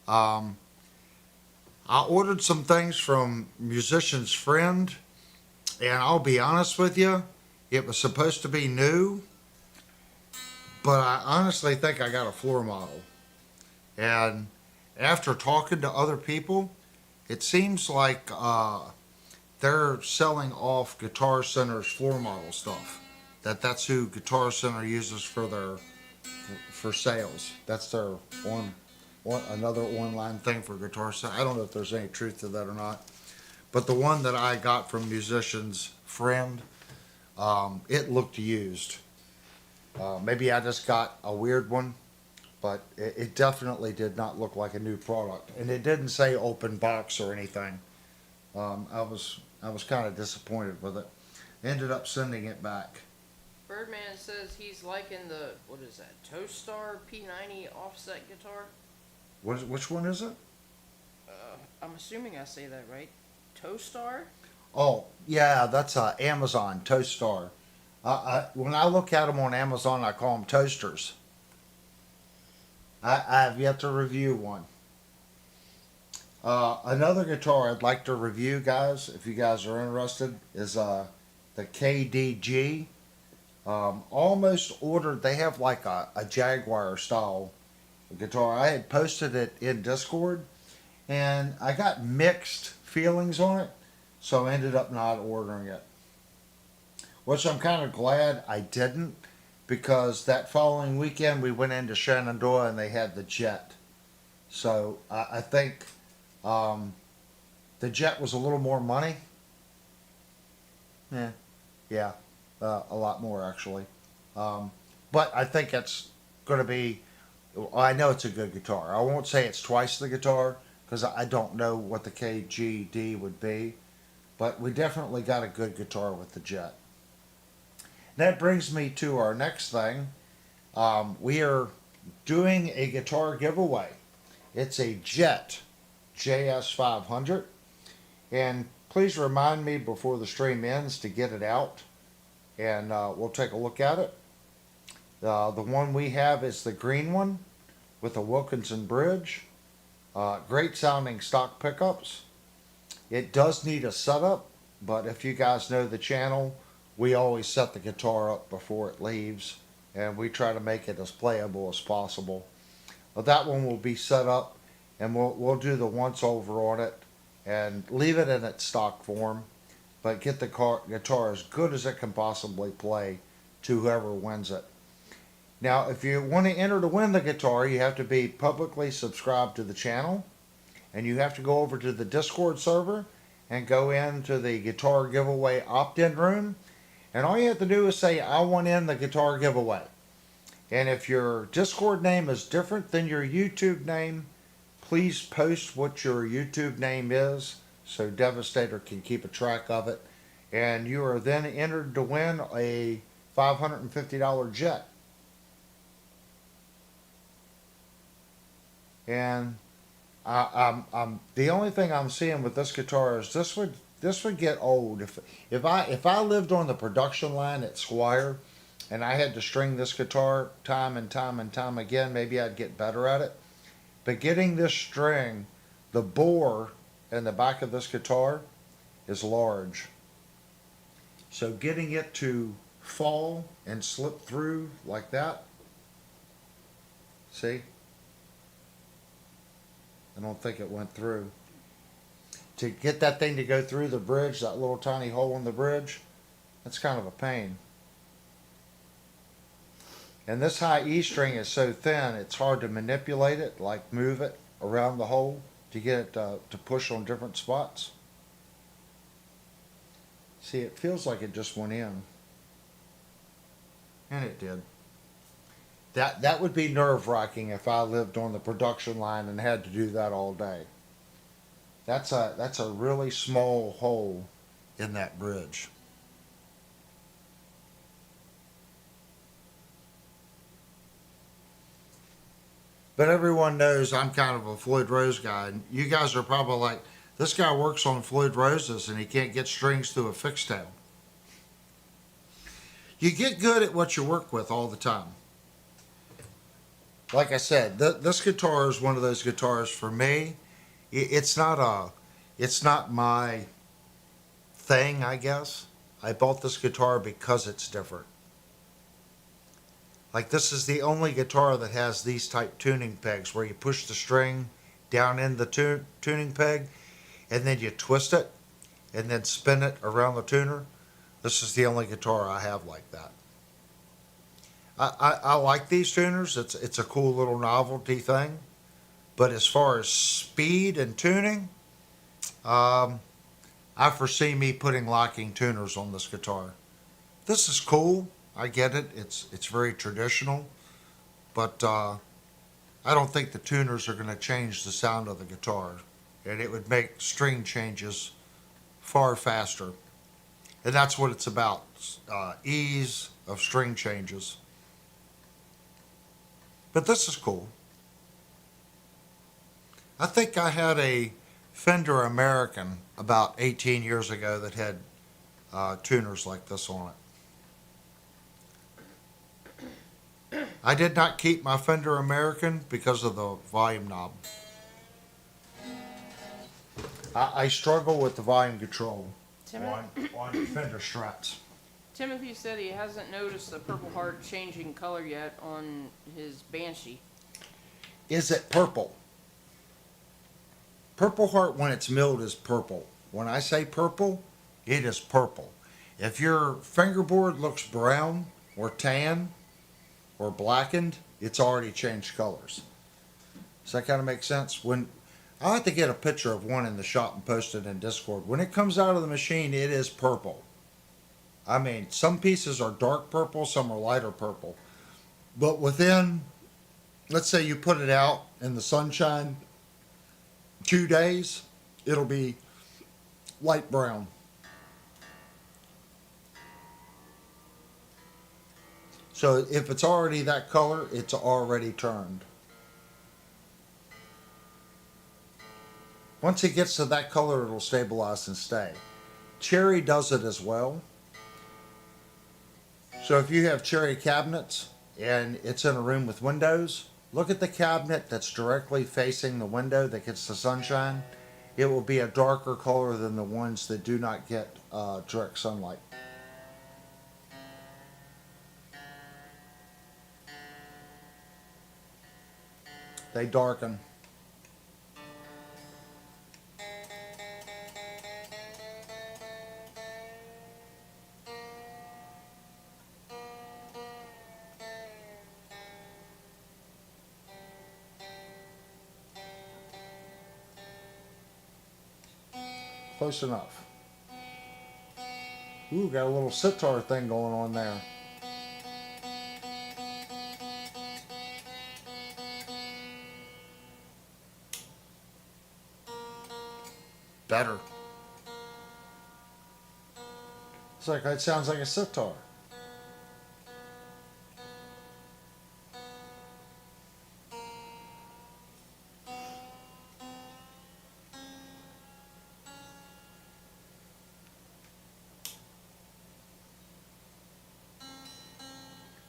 I ordered some things from Musician's Friend, and I'll be honest with you, it was supposed to be new, but I honestly think I got a floor model. And after talking to other people, it seems like they're selling off Guitar Center's floor model stuff. That's who Guitar Center uses for sales. That's their another online thing for Guitar Center. I don't know if there's any truth to that or not. But the one that I got from Musician's Friend, it looked used. Maybe I just got a weird one, but it definitely did not look like a new product, and it didn't say open box or anything. I was kind of disappointed with it. Ended up sending it back. Birdman says he's liking the, what is that, Toastar P90 offset guitar? Which one is it? I'm assuming I say that right. Toastar? Oh, yeah, that's Amazon Toastar. When I look at them on Amazon, I call them toasters. I have yet to review one. Another guitar I'd like to review, guys, if you guys are interested, is the KDG. Almost ordered. They have like a Jaguar style guitar. I had posted it in Discord, and I got mixed feelings on it, so I ended up not ordering it. Which I'm kind of glad I didn't, because that following weekend we went into Shenandoah and they had the Jet. So I think the Jet was a little more money. Yeah, a lot more actually. But I think it's going to be. I know it's a good guitar. I won't say it's twice the guitar because I don't know what the KGD would be, but we definitely got a good guitar with the Jet. That brings me to our next thing. We are doing a guitar giveaway. It's a Jet JS500, and please remind me before the stream ends to get it out, and we'll take a look at it. The one we have is the green one with a Wilkinson bridge. Great sounding stock pickups. It does need a setup, but if you guys know the channel, we always set the guitar up before it leaves, and we try to make it as playable as possible. But that one will be set up, and we'll do the once over on it and leave it in its stock form, but get the guitar as good as it can possibly play to whoever wins it. Now, if you want to enter to win the guitar, you have to be publicly subscribed to the channel, and you have to go over to the Discord server and go into the guitar giveaway opt-in room, and all you have to do is say, I want in the guitar giveaway. And if your Discord name is different than your YouTube name, please post what your YouTube name is so Devastator can keep a track of it, and you are then entered to win a $550 Jet. And I'm the only thing I'm seeing with this guitar is this would get old if I lived on the production line at Squire and I had to string this guitar time and time and time again, maybe I'd get better at it. But getting this string, the bore in the back of this guitar is large. So getting it to fall and slip through like that, see? I don't think it went through. To get that thing to go through the bridge, that little tiny hole in the bridge, that's kind of a pain. And this high E string is so thin, it's hard to manipulate it, like move it around the hole to get it to push on different spots. See, it feels like it just went in. And it did. That would be nerve-wracking if I lived on the production line and had to do that all day. That's a really small hole in that bridge. But everyone knows I'm kind of a Floyd Rose guy, and you guys are probably like, this guy works on Floyd Roses and he can't get strings through a fixtail. You get good at what you work with all the time. Like I said, this guitar is one of those guitars for me. It's not my thing, I guess. I bought this guitar because it's different. Like, this is the only guitar that has these type tuning pegs where you push the string down in the tuning peg and then you twist it and then spin it around the tuner. This is the only guitar I have like that. I like these tuners. It's a cool little novelty thing. But as far as speed and tuning, I foresee me putting locking tuners on this guitar. This is cool. I get it. It's very traditional. But I don't think the tuners are going to change the sound of the guitar. And it would make string changes far faster. And that's what it's about. Ease of string changes. But this is cool. I think I had a Fender American about 18 years ago that had tuners like this on it. I did not keep my Fender American because of the volume knob. I struggle with the volume control on Fender Strats. Timothy said he hasn't noticed the Purple Heart changing color yet on his Banshee. Is it purple? Purple Heart, when it's milled, is purple. When I say purple, it is purple. If your fingerboard looks brown or tan or blackened, it's already changed colors. Does that kind of make sense? I'll have to get a picture of one in the shop and post it in Discord. When it comes out of the machine, it is purple. I mean, some pieces are dark purple, some are lighter purple. But within, let's say you put it out in the sunshine 2 days, it'll be light brown. So if it's already that color, it's already turned. Once it gets to that color, it'll stabilize and stay. Cherry does it as well. So if you have cherry cabinets and it's in a room with windows, look at the cabinet that's directly facing the window that gets the sunshine. It will be a darker color than the ones that do not get direct sunlight. They darken. Close enough. Ooh, got a little sitar thing going on there. Better. It's like, it sounds like a sitar.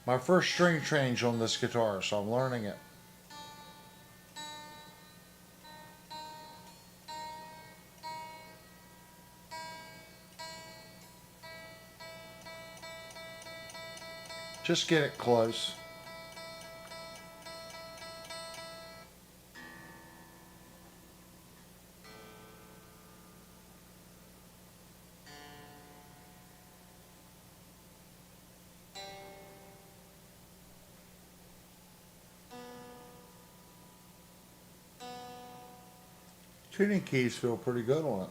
My first string change on this guitar, so I'm learning it. Just get it close. Tuning keys feel pretty good on it.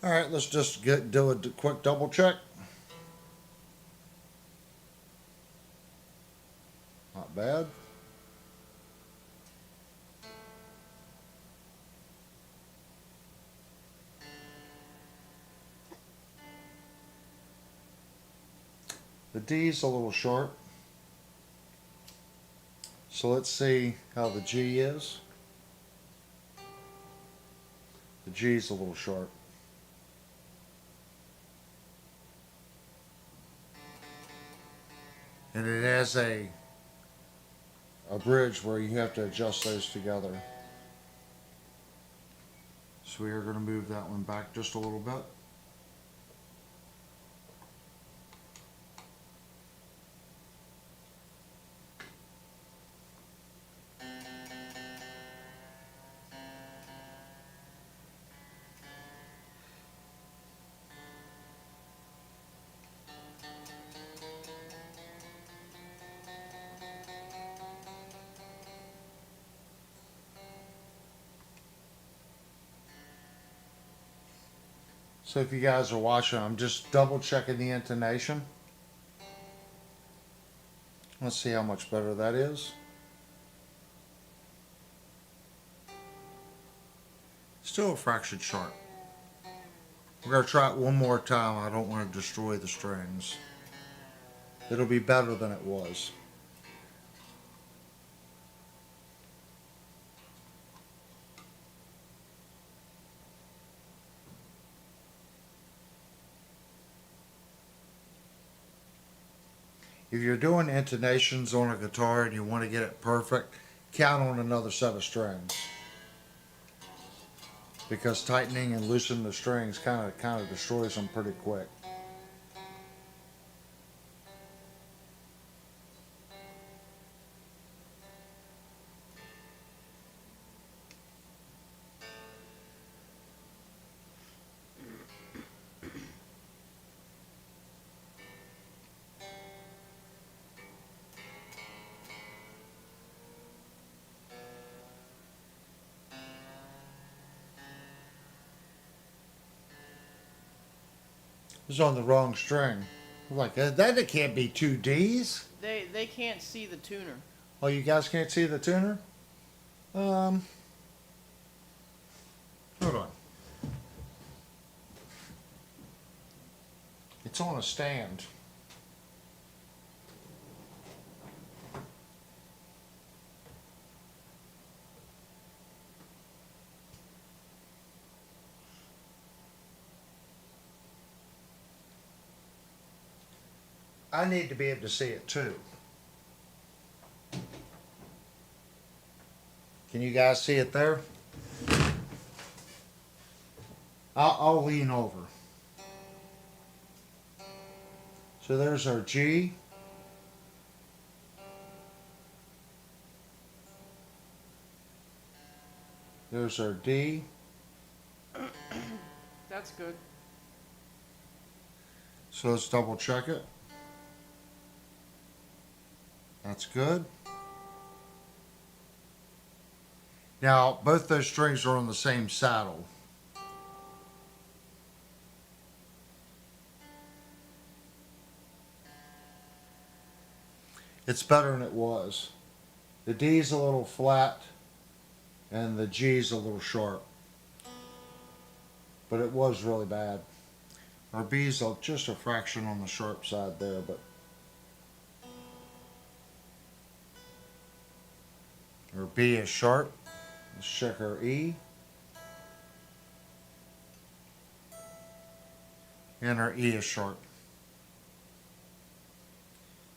All right, let's just do a quick double check. Not bad. The D's a little sharp. So let's see how the G is. The G's a little sharp. And it has a bridge where you have to adjust those together. So we are going to move that one back just a little bit. So if you guys are watching, I'm just double checking the intonation. Let's see how much better that is. Still a fraction sharp. We're going to try it one more time. I don't want to destroy the strings. It'll be better than it was. If you're doing intonations on a guitar and you want to get it perfect, count on another set of strings. Because tightening and loosening the strings kind of destroys them pretty quick. It was on the wrong string. I'm like, that it can't be two D's. They can't see the tuner. Oh, you guys can't see the tuner? Hold on. It's on a stand. I need to be able to see it too. Can you guys see it there? I'll lean over. So there's our G. There's our D. That's good. So let's double check it. That's good. Now, both those strings are on the same saddle. It's better than it was. The D's a little flat and the G's a little sharp. But it was really bad. Our B's are just a fraction on the sharp side there, but our B is sharp. Let's check our E. And our E is sharp.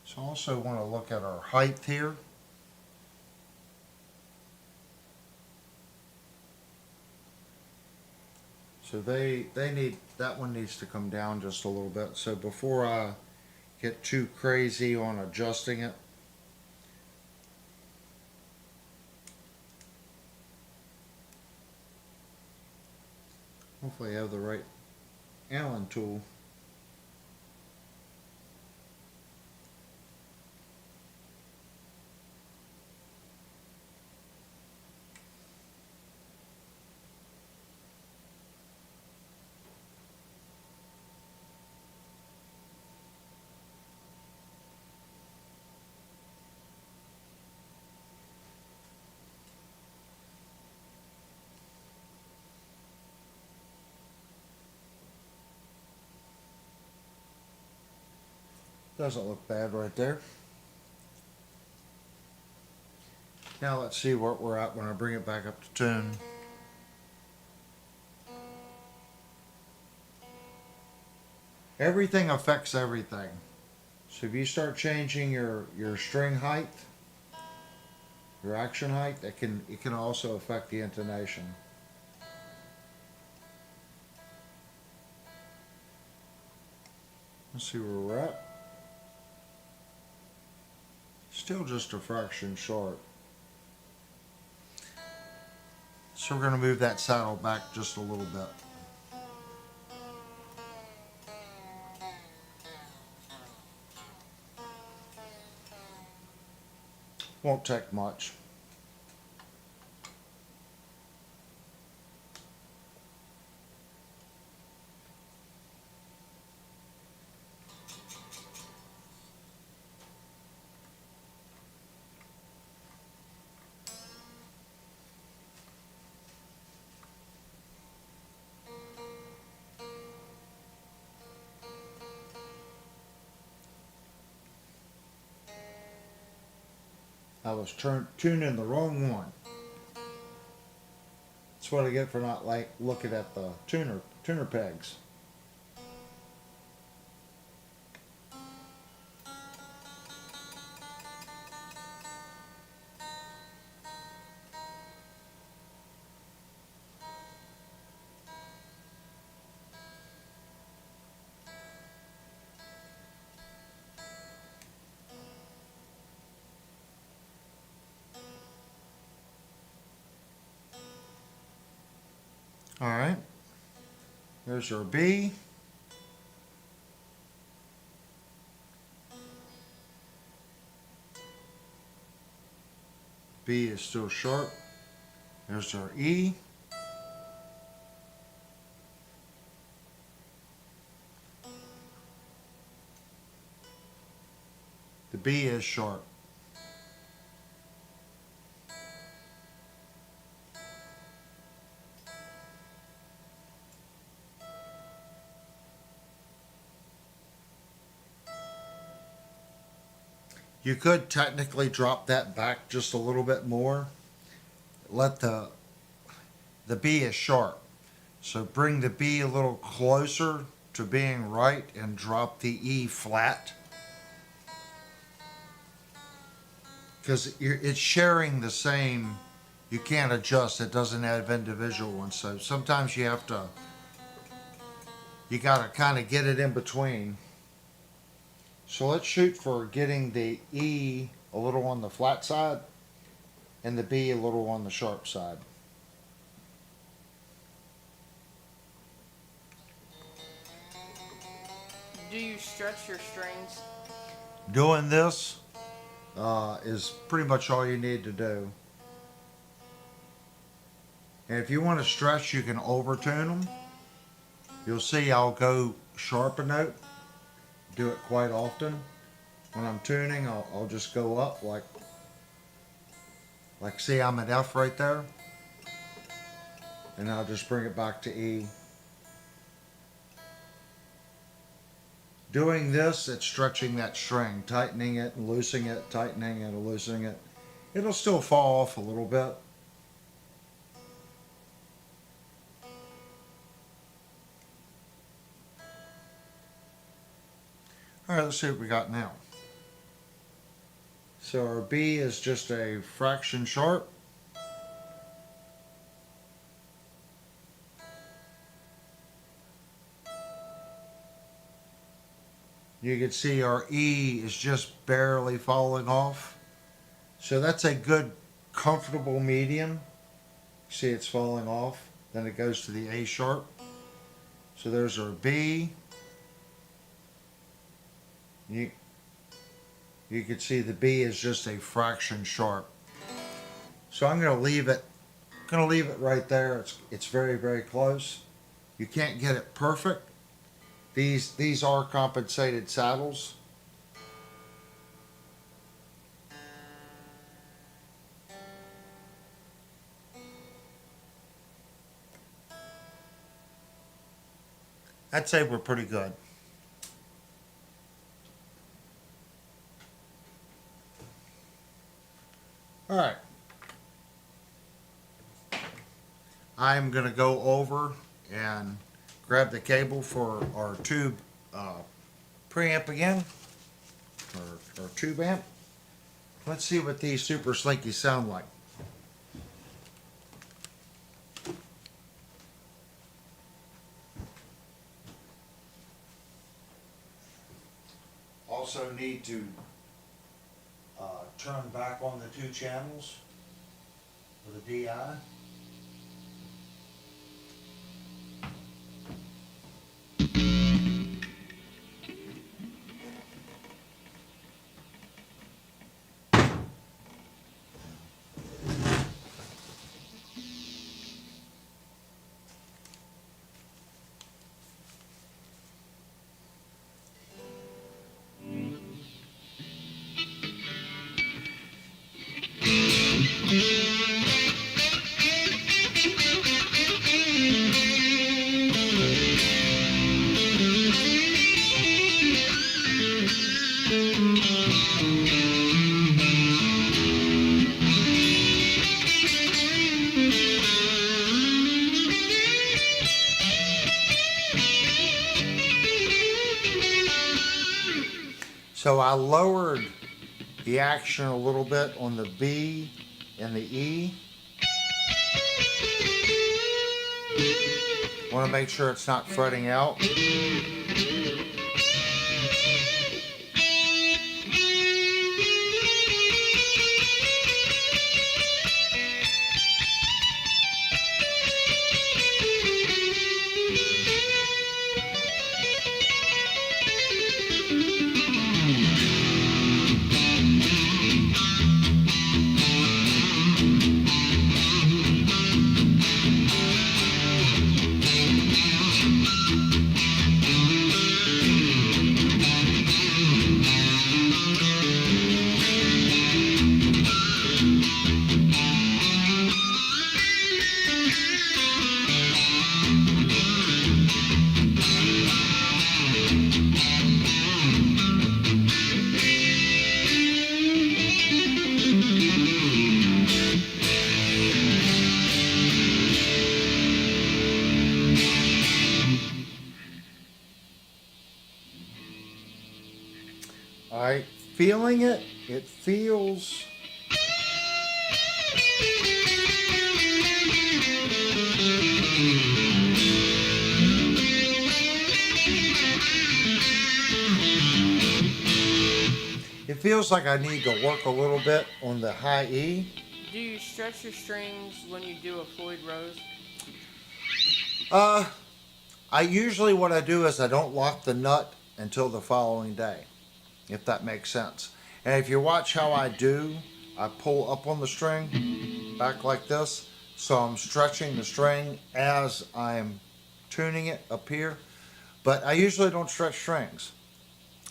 So I also want to look at our height here. So they need, that one needs to come down just a little bit. So before I get too crazy on adjusting it, hopefully I have the right Allen tool. Doesn't look bad right there. Now let's see where we're at when I bring it back up to tune. Everything affects everything. So if you start changing your string height, your action height, it can also affect the intonation. Let's see where we're at. Still just a fraction short. So we're going to move that saddle back just a little bit. Won't take much. I was tuning the wrong one. That's what I get for not like looking at the tuner pegs. All right. There's our B. B is still sharp. There's our E. The B is sharp. You could technically drop that back just a little bit more. Let the B is sharp. So bring the B a little closer to being right and drop the E flat. Because it's sharing the same, you can't adjust, it doesn't have individual ones. So sometimes you gotta kind of get it in between. So let's shoot for getting the E a little on the flat side and the B a little on the sharp side. Do you stretch your strings? Doing this is pretty much all you need to do. And if you want to stretch, you can overtune them. You'll see I'll go sharp a note. Do it quite often. When I'm tuning, I'll just go up like see I'm at F right there. And I'll just bring it back to E. Doing this, it's stretching that string, tightening it and loosening it, tightening it and loosening it. It'll still fall off a little bit. All right, let's see what we got now. So our B is just a fraction sharp. You can see our E is just barely falling off. So that's a good, comfortable medium. See it's falling off. Then it goes to the A sharp. So there's our B. You can see the B is just a fraction sharp. So I'm going to leave it. Right there. It's very, very close. You can't get it perfect. These are compensated saddles. I'd say we're pretty good. All right. I'm going to go over and grab the cable for our tube preamp again, or tube amp. Let's see what these Super Slinkies sound like. Also need to turn back on the 2 channels for the DI. So I lowered the action a little bit on the B and the E. Want to make sure it's not fretting out. All right, feeling it. It feels. It feels like I need to work a little bit on the high E. Do you stretch your strings when you do a Floyd Rose? I usually what I do is I don't lock the nut until the following day, if that makes sense. And if you watch how I do, I pull up on the string, back like this, so I'm stretching the string as I'm tuning it up here. But I usually don't stretch strings.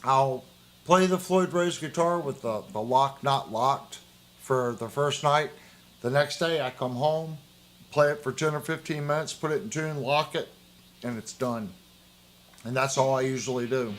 I'll play the Floyd Rose guitar with the lock not locked for the first night. The next day I come home, play it for 10 or 15 minutes, put it in tune, lock it, and it's done. And that's all I usually do.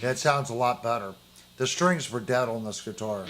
That sounds a lot better. The strings were dead on this guitar.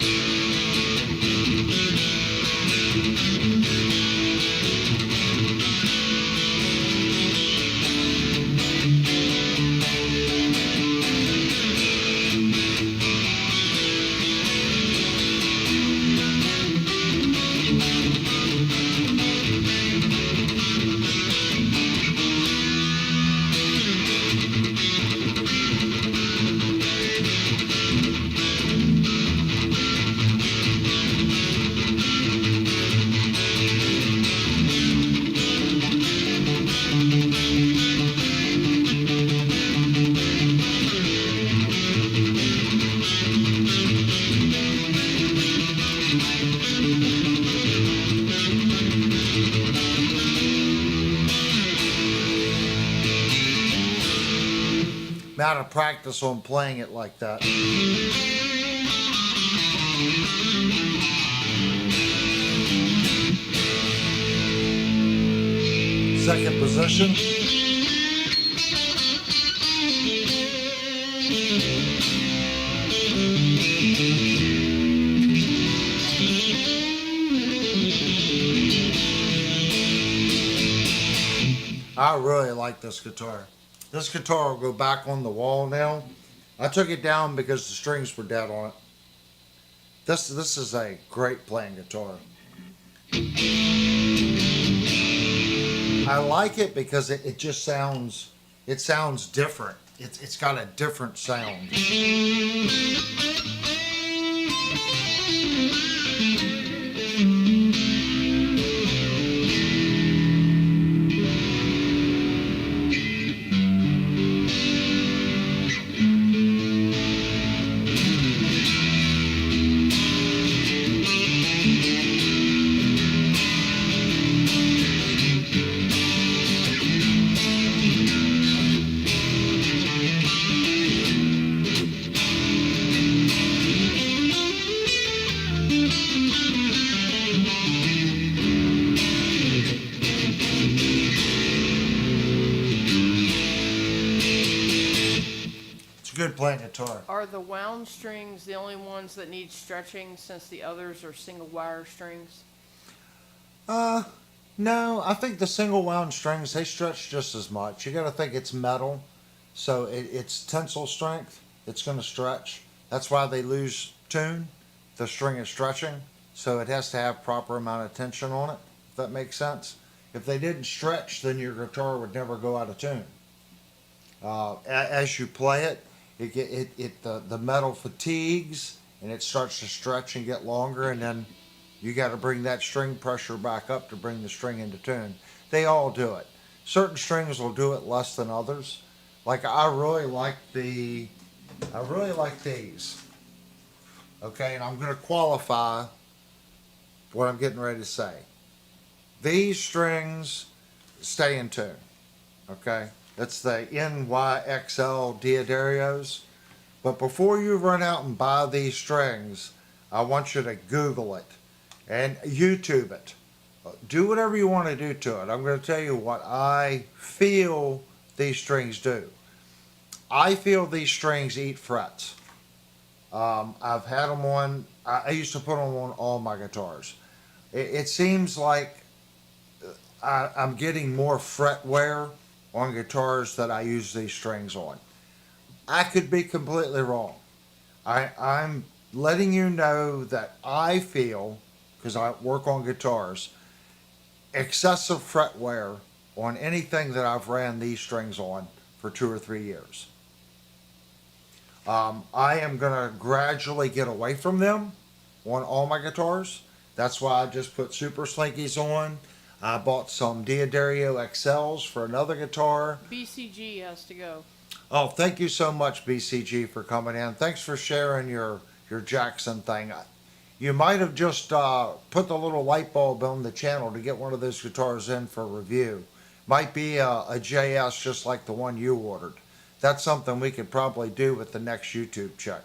Out of practice on playing it like that. Second position. I really like this guitar. This guitar will go back on the wall now. I took it down because the strings were dead on it. This is a great playing guitar. I like it because it just sounds different. It's got a different sound. Good playing guitar. Are the wound strings the only ones that need stretching since the others are single wire strings? No, I think the single wound strings, they stretch just as much. You got to think it's metal, so it's tensile strength. It's going to stretch. That's why they lose tune. The string is stretching, so it has to have proper amount of tension on it, if that makes sense. If they didn't stretch, then your guitar would never go out of tune. As you play it, the metal fatigues and it starts to stretch and get longer, and then you got to bring that string pressure back up to bring the string into tune. They all do it. Certain strings will do it less than others. Like I really like these. Okay, and I'm going to qualify what I'm getting ready to say. These strings stay in tune. Okay. That's the NYXL Diodarios. But before you run out and buy these strings, I want you to Google it and YouTube it. Do whatever you want to do to it. I'm going to tell you what I feel these strings do. I feel these strings eat frets. I've had them on, I used to put them on all my guitars. It seems like I'm getting more fret wear on guitars that I use these strings on. I could be completely wrong. I'm letting you know that I feel, because I work on guitars, excessive fret wear on anything that I've ran these strings on for 2 or 3 years. I am going to gradually get away from them on all my guitars. That's why I just put Super Slinkies on. I bought some Diodario XLs for another guitar. BCG has to go. Oh, thank you so much, BCG, for coming in. Thanks for sharing your Jackson thing. You might have just put the little light bulb on the channel to get one of those guitars in for review. Might be a JS just like the one you ordered. That's something we could probably do with the next YouTube check.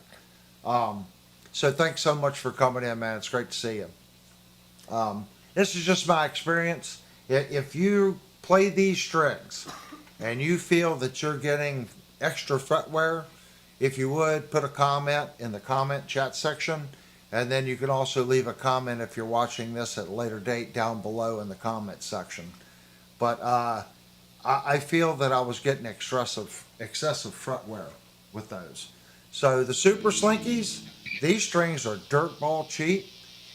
So thanks so much for coming in, man. It's great to see you. This is just my experience. If you play these strings and you feel that you're getting extra fret wear, if you would, put a comment in the comment chat section. And then you can also leave a comment if you're watching this at a later date down below in the comment section. But I feel that I was getting excessive front wear with those. So the Super Slinkies, these strings are dirt ball cheap.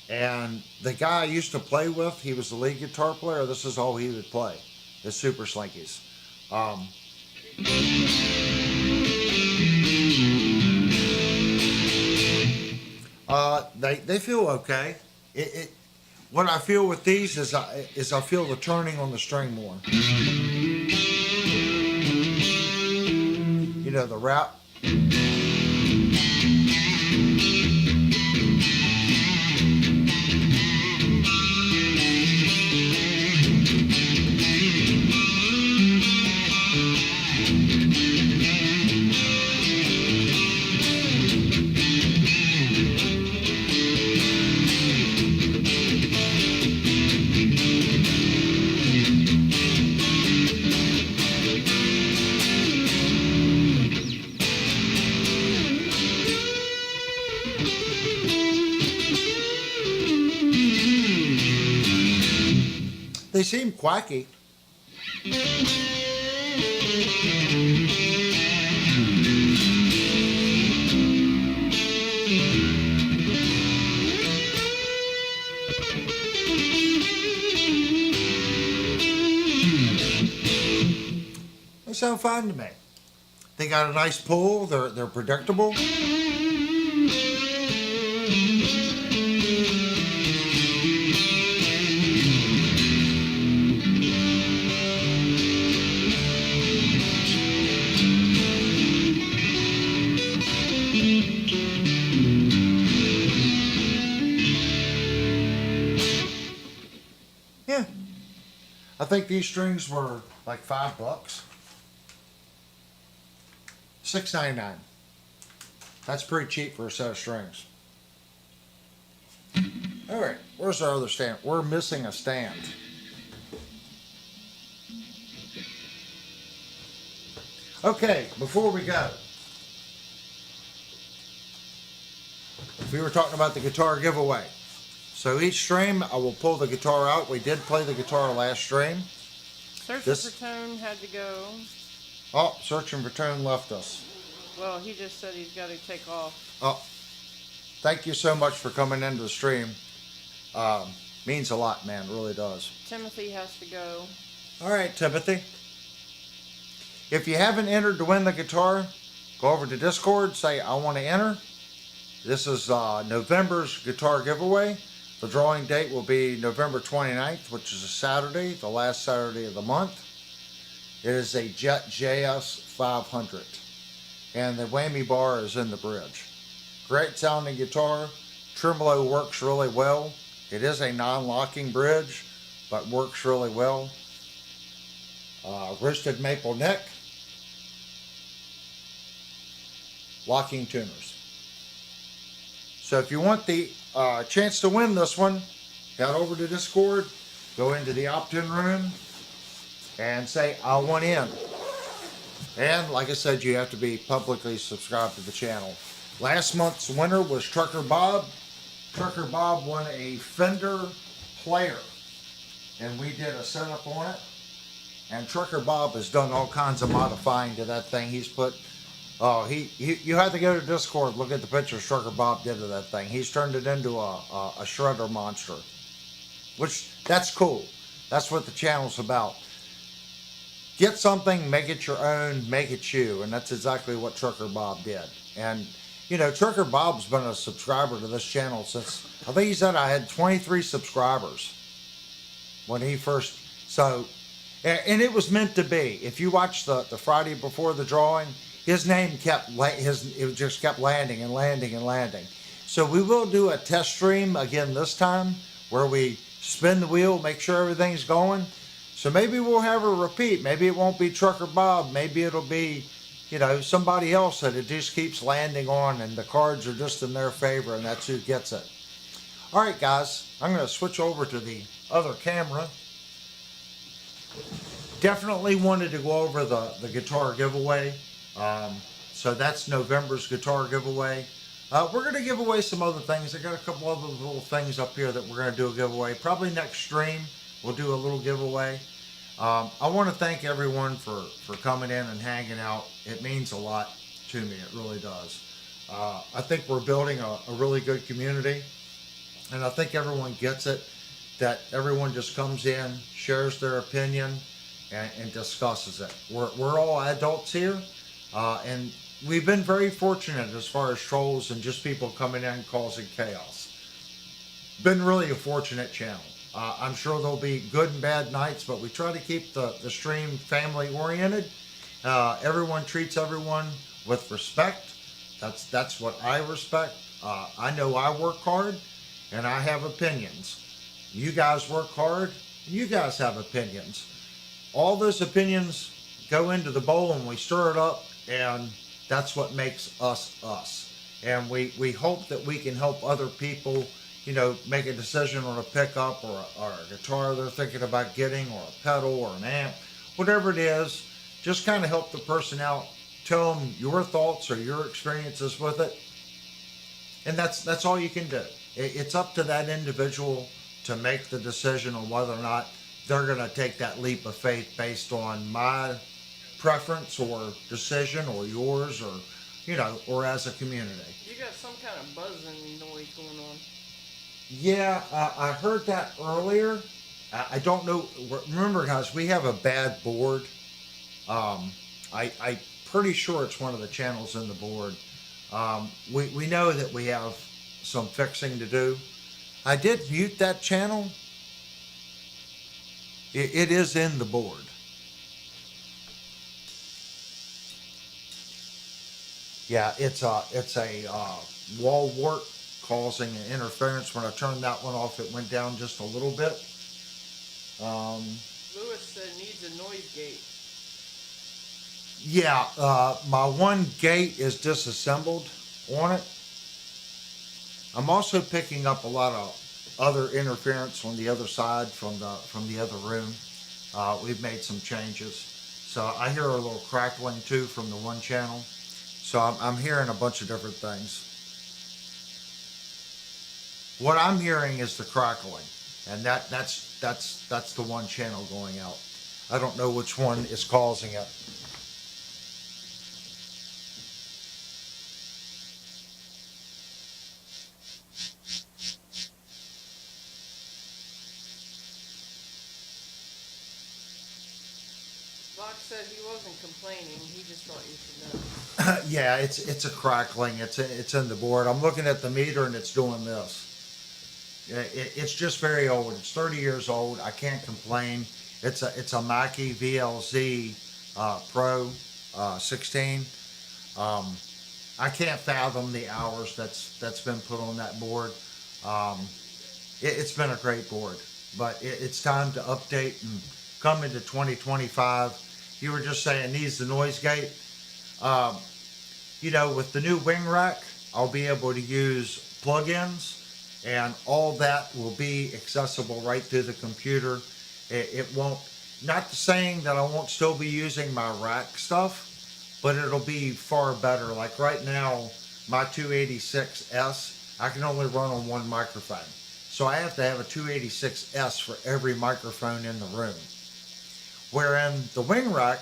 And the guy I used to play with, he was the lead guitar player. This is all he would play, the Super Slinkies. They feel okay. What I feel with these is I feel the turning on the string more. You know, the rap. They seem quacky. They sound fine to me. They got a nice pull. They're predictable. Yeah. I think these strings were like $5. $6.99. That's pretty cheap for a set of strings. All right, where's our other stand? We're missing a stand. Okay, before we go, we were talking about the guitar giveaway. So each stream, I will pull the guitar out. We did play the guitar last stream. Searching for Tone had to go. Oh, Searching for Tone left us. Well, he just said he's got to take off. Oh, thank you so much for coming into the stream. Means a lot, man. Really does. Timothy has to go. All right, Timothy. If you haven't entered to win the guitar, go over to Discord, say, I want to enter. This is November's guitar giveaway. The drawing date will be November 29th, which is a Saturday, the last Saturday of the month. It is a Jet JS 500. And the whammy bar is in the bridge. Great sounding guitar. Tremolo works really well. It is a non-locking bridge, but works really well. Roasted maple neck. Locking tuners. So if you want the chance to win this one, head over to Discord, go into the opt-in room, and say, I want in. And like I said, you have to be publicly subscribed to the channel. Last month's winner was Trucker Bob. Trucker Bob won a Fender Player, and we did a setup on it. And Trucker Bob has done all kinds of modifying to that thing. He's put, you have to go to Discord, look at the pictures Trucker Bob did to that thing. He's turned it into a shredder monster, which that's cool. That's what the channel's about. Get something, make it your own, make it you, and that's exactly what Trucker Bob did. And you know, Trucker Bob's been a subscriber to this channel since, I think he said I had 23 subscribers when he first, so, and it was meant to be. If you watch the Friday before the drawing, his name it just kept landing and landing and landing. So we will do a test stream again this time where we spin the wheel, make sure everything's going. So maybe we'll have a repeat. Maybe it won't be Trucker Bob. Maybe it'll be, you know, somebody else that it just keeps landing on and the cards are just in their favor and that's who gets it. All right, guys, I'm going to switch over to the other camera. Definitely wanted to go over the guitar giveaway. So that's November's guitar giveaway. We're going to give away some other things. I got a couple other little things up here that we're going to do a giveaway. Probably next stream we'll do a little giveaway. I want to thank everyone for coming in and hanging out. It means a lot to me. It really does. I think we're building a really good community, and I think everyone gets it. That everyone just comes in, shares their opinion, and discusses it. We're all adults here, and we've been very fortunate as far as trolls and just people coming in causing chaos. Been really a fortunate channel. I'm sure there'll be good and bad nights, but we try to keep the stream family oriented. Everyone treats everyone with respect. That's what I respect. I know I work hard and I have opinions. You guys work hard and you guys have opinions. All those opinions go into the bowl and we stir it up, and that's what makes us us. And we hope that we can help other people, make a decision on a pickup or a guitar they're thinking about getting, or a pedal or an amp, whatever it is. Just kind of help the person out. Tell them your thoughts or your experiences with it, and that's all you can do. It's up to that individual to make the decision on whether or not they're going to take that leap of faith based on my preference or decision, or yours, or or as a community. You got some kind of buzzing noise going on. Yeah, I heard that earlier. I don't know. Remember, guys, we have a bad board. I pretty sure it's one of the channels in the board. We know that we have some fixing to do. I did mute that channel. It is in the board. Yeah, it's a wall wart causing an interference. When I turned that one off, it went down just a little bit. Lewis said it needs a noise gate. Yeah, my one gate is disassembled on it. I'm also picking up a lot of other interference on the other side from the other room. We've made some changes, so I hear a little crackling too from the one channel. So I'm hearing a bunch of different things. What I'm hearing is the crackling, and that's the one channel going out. I don't know which one is causing it. Box said he wasn't complaining. He just thought you should know. Yeah, it's a crackling. It's in the board. I'm looking at the meter and it's doing this. It's just very old. It's 30 years old. I can't complain. It's a Mackie VLZ Pro 16. I can't fathom the hours that's been put on that board. It's been a great board, but it's time to update and come into 2025. You were just saying needs the noise gate. With the new wing rack, I'll be able to use plugins, and all that will be accessible right through the computer. It won't, not saying that I won't still be using my rack stuff, but it'll be far better. Like right now, my 286S, I can only run on one microphone. So I have to have a 286S for every microphone in the room. Where in the wing rack,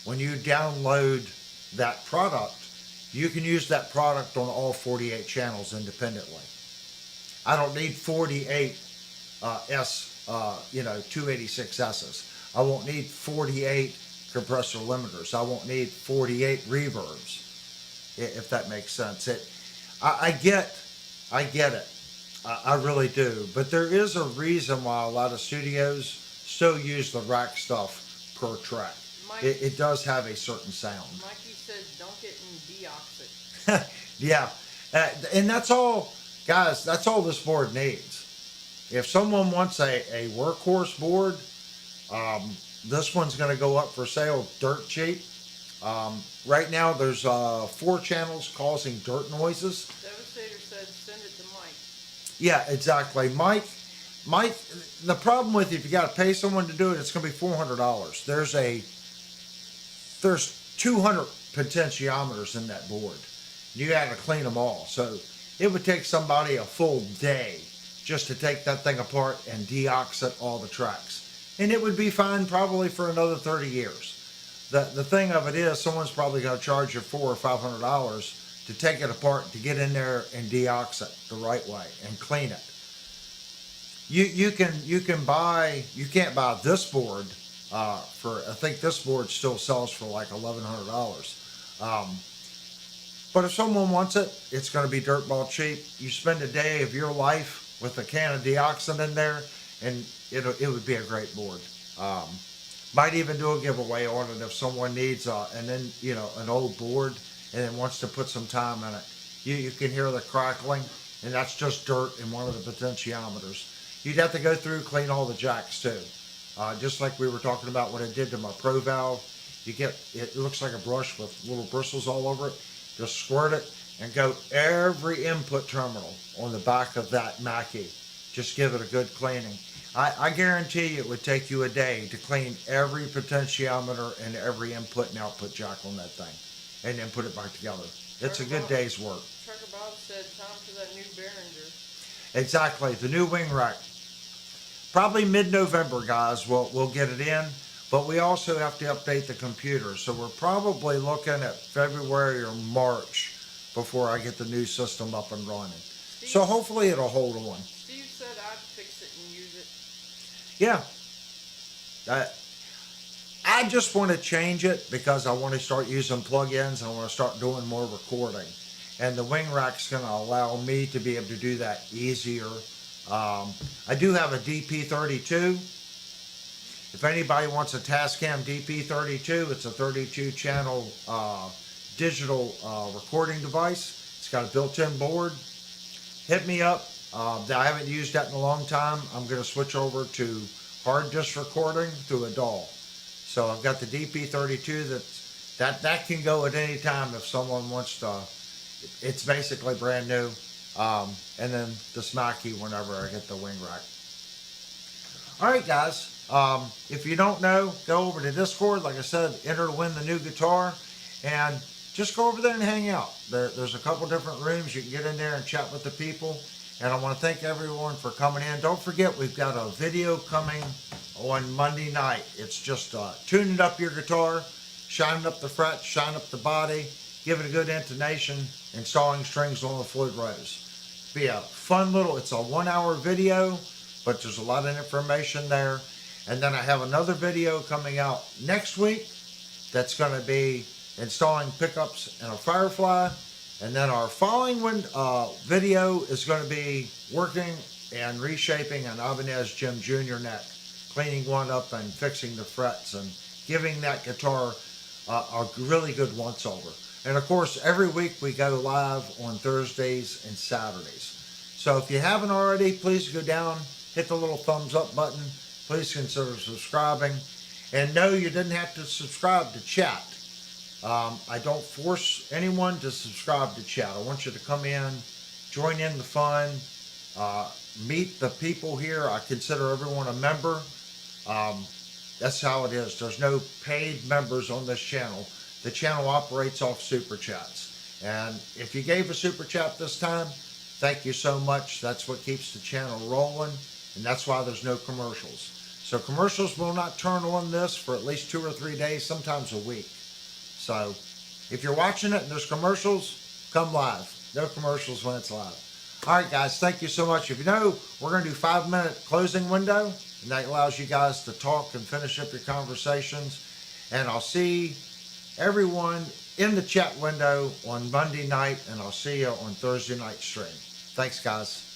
when you download that product, you can use that product on all 48 channels independently. I don't need 48 286Ss. I won't need 48 compressor limiters. I won't need 48 reverbs, if that makes sense. I get it. I really do. But there is a reason why a lot of studios still use the rack stuff per track. It does have a certain sound. Mikey said don't get in deoxit. Yeah. And that's all, guys, that's all this board needs. If someone wants a workhorse board, this one's going to go up for sale dirt cheap. Right now there's 4 channels causing dirt noises. Devastator said send it to Mike. Yeah, exactly. Mike, the problem with if you got to pay someone to do it, it's going to be $400. There's 200 potentiometers in that board. You got to clean them all. So it would take somebody a full day just to take that thing apart and deoxit all the tracks. And it would be fine probably for another 30 years. The thing of it is, someone's probably going to charge you $400 or $500 to take it apart, to get in there and deoxit the right way and clean it. You can't buy this board for, I think this board still sells for like $1,100. But if someone wants it, it's going to be dirtball cheap. You spend a day of your life with a can of deoxin in there, and it would be a great board. Might even do a giveaway on it if someone needs an old board and then wants to put some time in it. You can hear the crackling, and that's just dirt in one of the potentiometers. You'd have to go through, clean all the jacks too. Just like we were talking about what it did to my Pro Valve. It looks like a brush with little bristles all over it. Just squirt it and go every input terminal on the back of that Mackie. Just give it a good cleaning. I guarantee you it would take you a day to clean every potentiometer and every input and output jack on that thing, and then put it back together. It's a good day's work. Trucker Bob said time for that new Behringer. Exactly, the new wing rack. Probably mid-November, guys, we'll get it in. But we also have to update the computer. So we're probably looking at February or March before I get the new system up and running. So hopefully it'll hold on. Steve said I'd fix it and use it. Yeah. I just want to change it because I want to start using plugins. I want to start doing more recording. And the wing rack's going to allow me to be able to do that easier. I do have a DP32. If anybody wants a Tascam DP32, it's a 32 channel digital recording device. It's got a built-in board. Hit me up. I haven't used that in a long time. I'm going to switch over to hard disk recording through a DAW. So I've got the DP32 that can go at any time if someone wants to. It's basically brand new. And then this Mackie whenever I get the wing rack. All right, guys. If you don't know, go over to Discord. Like I said, enter to win the new guitar, and just go over there and hang out. There's a couple different rooms. You can get in there and chat with the people. And I want to thank everyone for coming in. Don't forget, we've got a video coming on Monday night. It's just tuning up your guitar, shining up the frets, shining up the body, give it a good intonation, installing strings on the flute rose. Be a fun it's a 1 hour video, but there's a lot of information there. And then I have another video coming out next week that's going to be installing pickups in a Firefly. And then our following video is going to be working and reshaping an Ibanez Jim Jr. neck, cleaning one up and fixing the frets and giving that guitar a really good once over. And of course, every week we go live on Thursdays and Saturdays. So if you haven't already, please go down, hit the little thumbs up button. Please consider subscribing. And no, you didn't have to subscribe to chat. I don't force anyone to subscribe to chat. I want you to come in, join in the fun, meet the people here. I consider everyone a member. That's how it is. There's no paid members on this channel. The channel operates off super chats. And if you gave a super chat this time, thank you so much. That's what keeps the channel rolling. And that's why there's no commercials. So commercials will not turn on this for at least 2 or 3 days, sometimes a week. So if you're watching it and there's commercials, come live. No commercials when it's live. All right, guys, thank you so much. If you know, we're going to do 5-minute closing window, and that allows you guys to talk and finish up your conversations. And I'll see everyone in the chat window on Monday night, and I'll see you on Thursday night stream. Thanks, guys.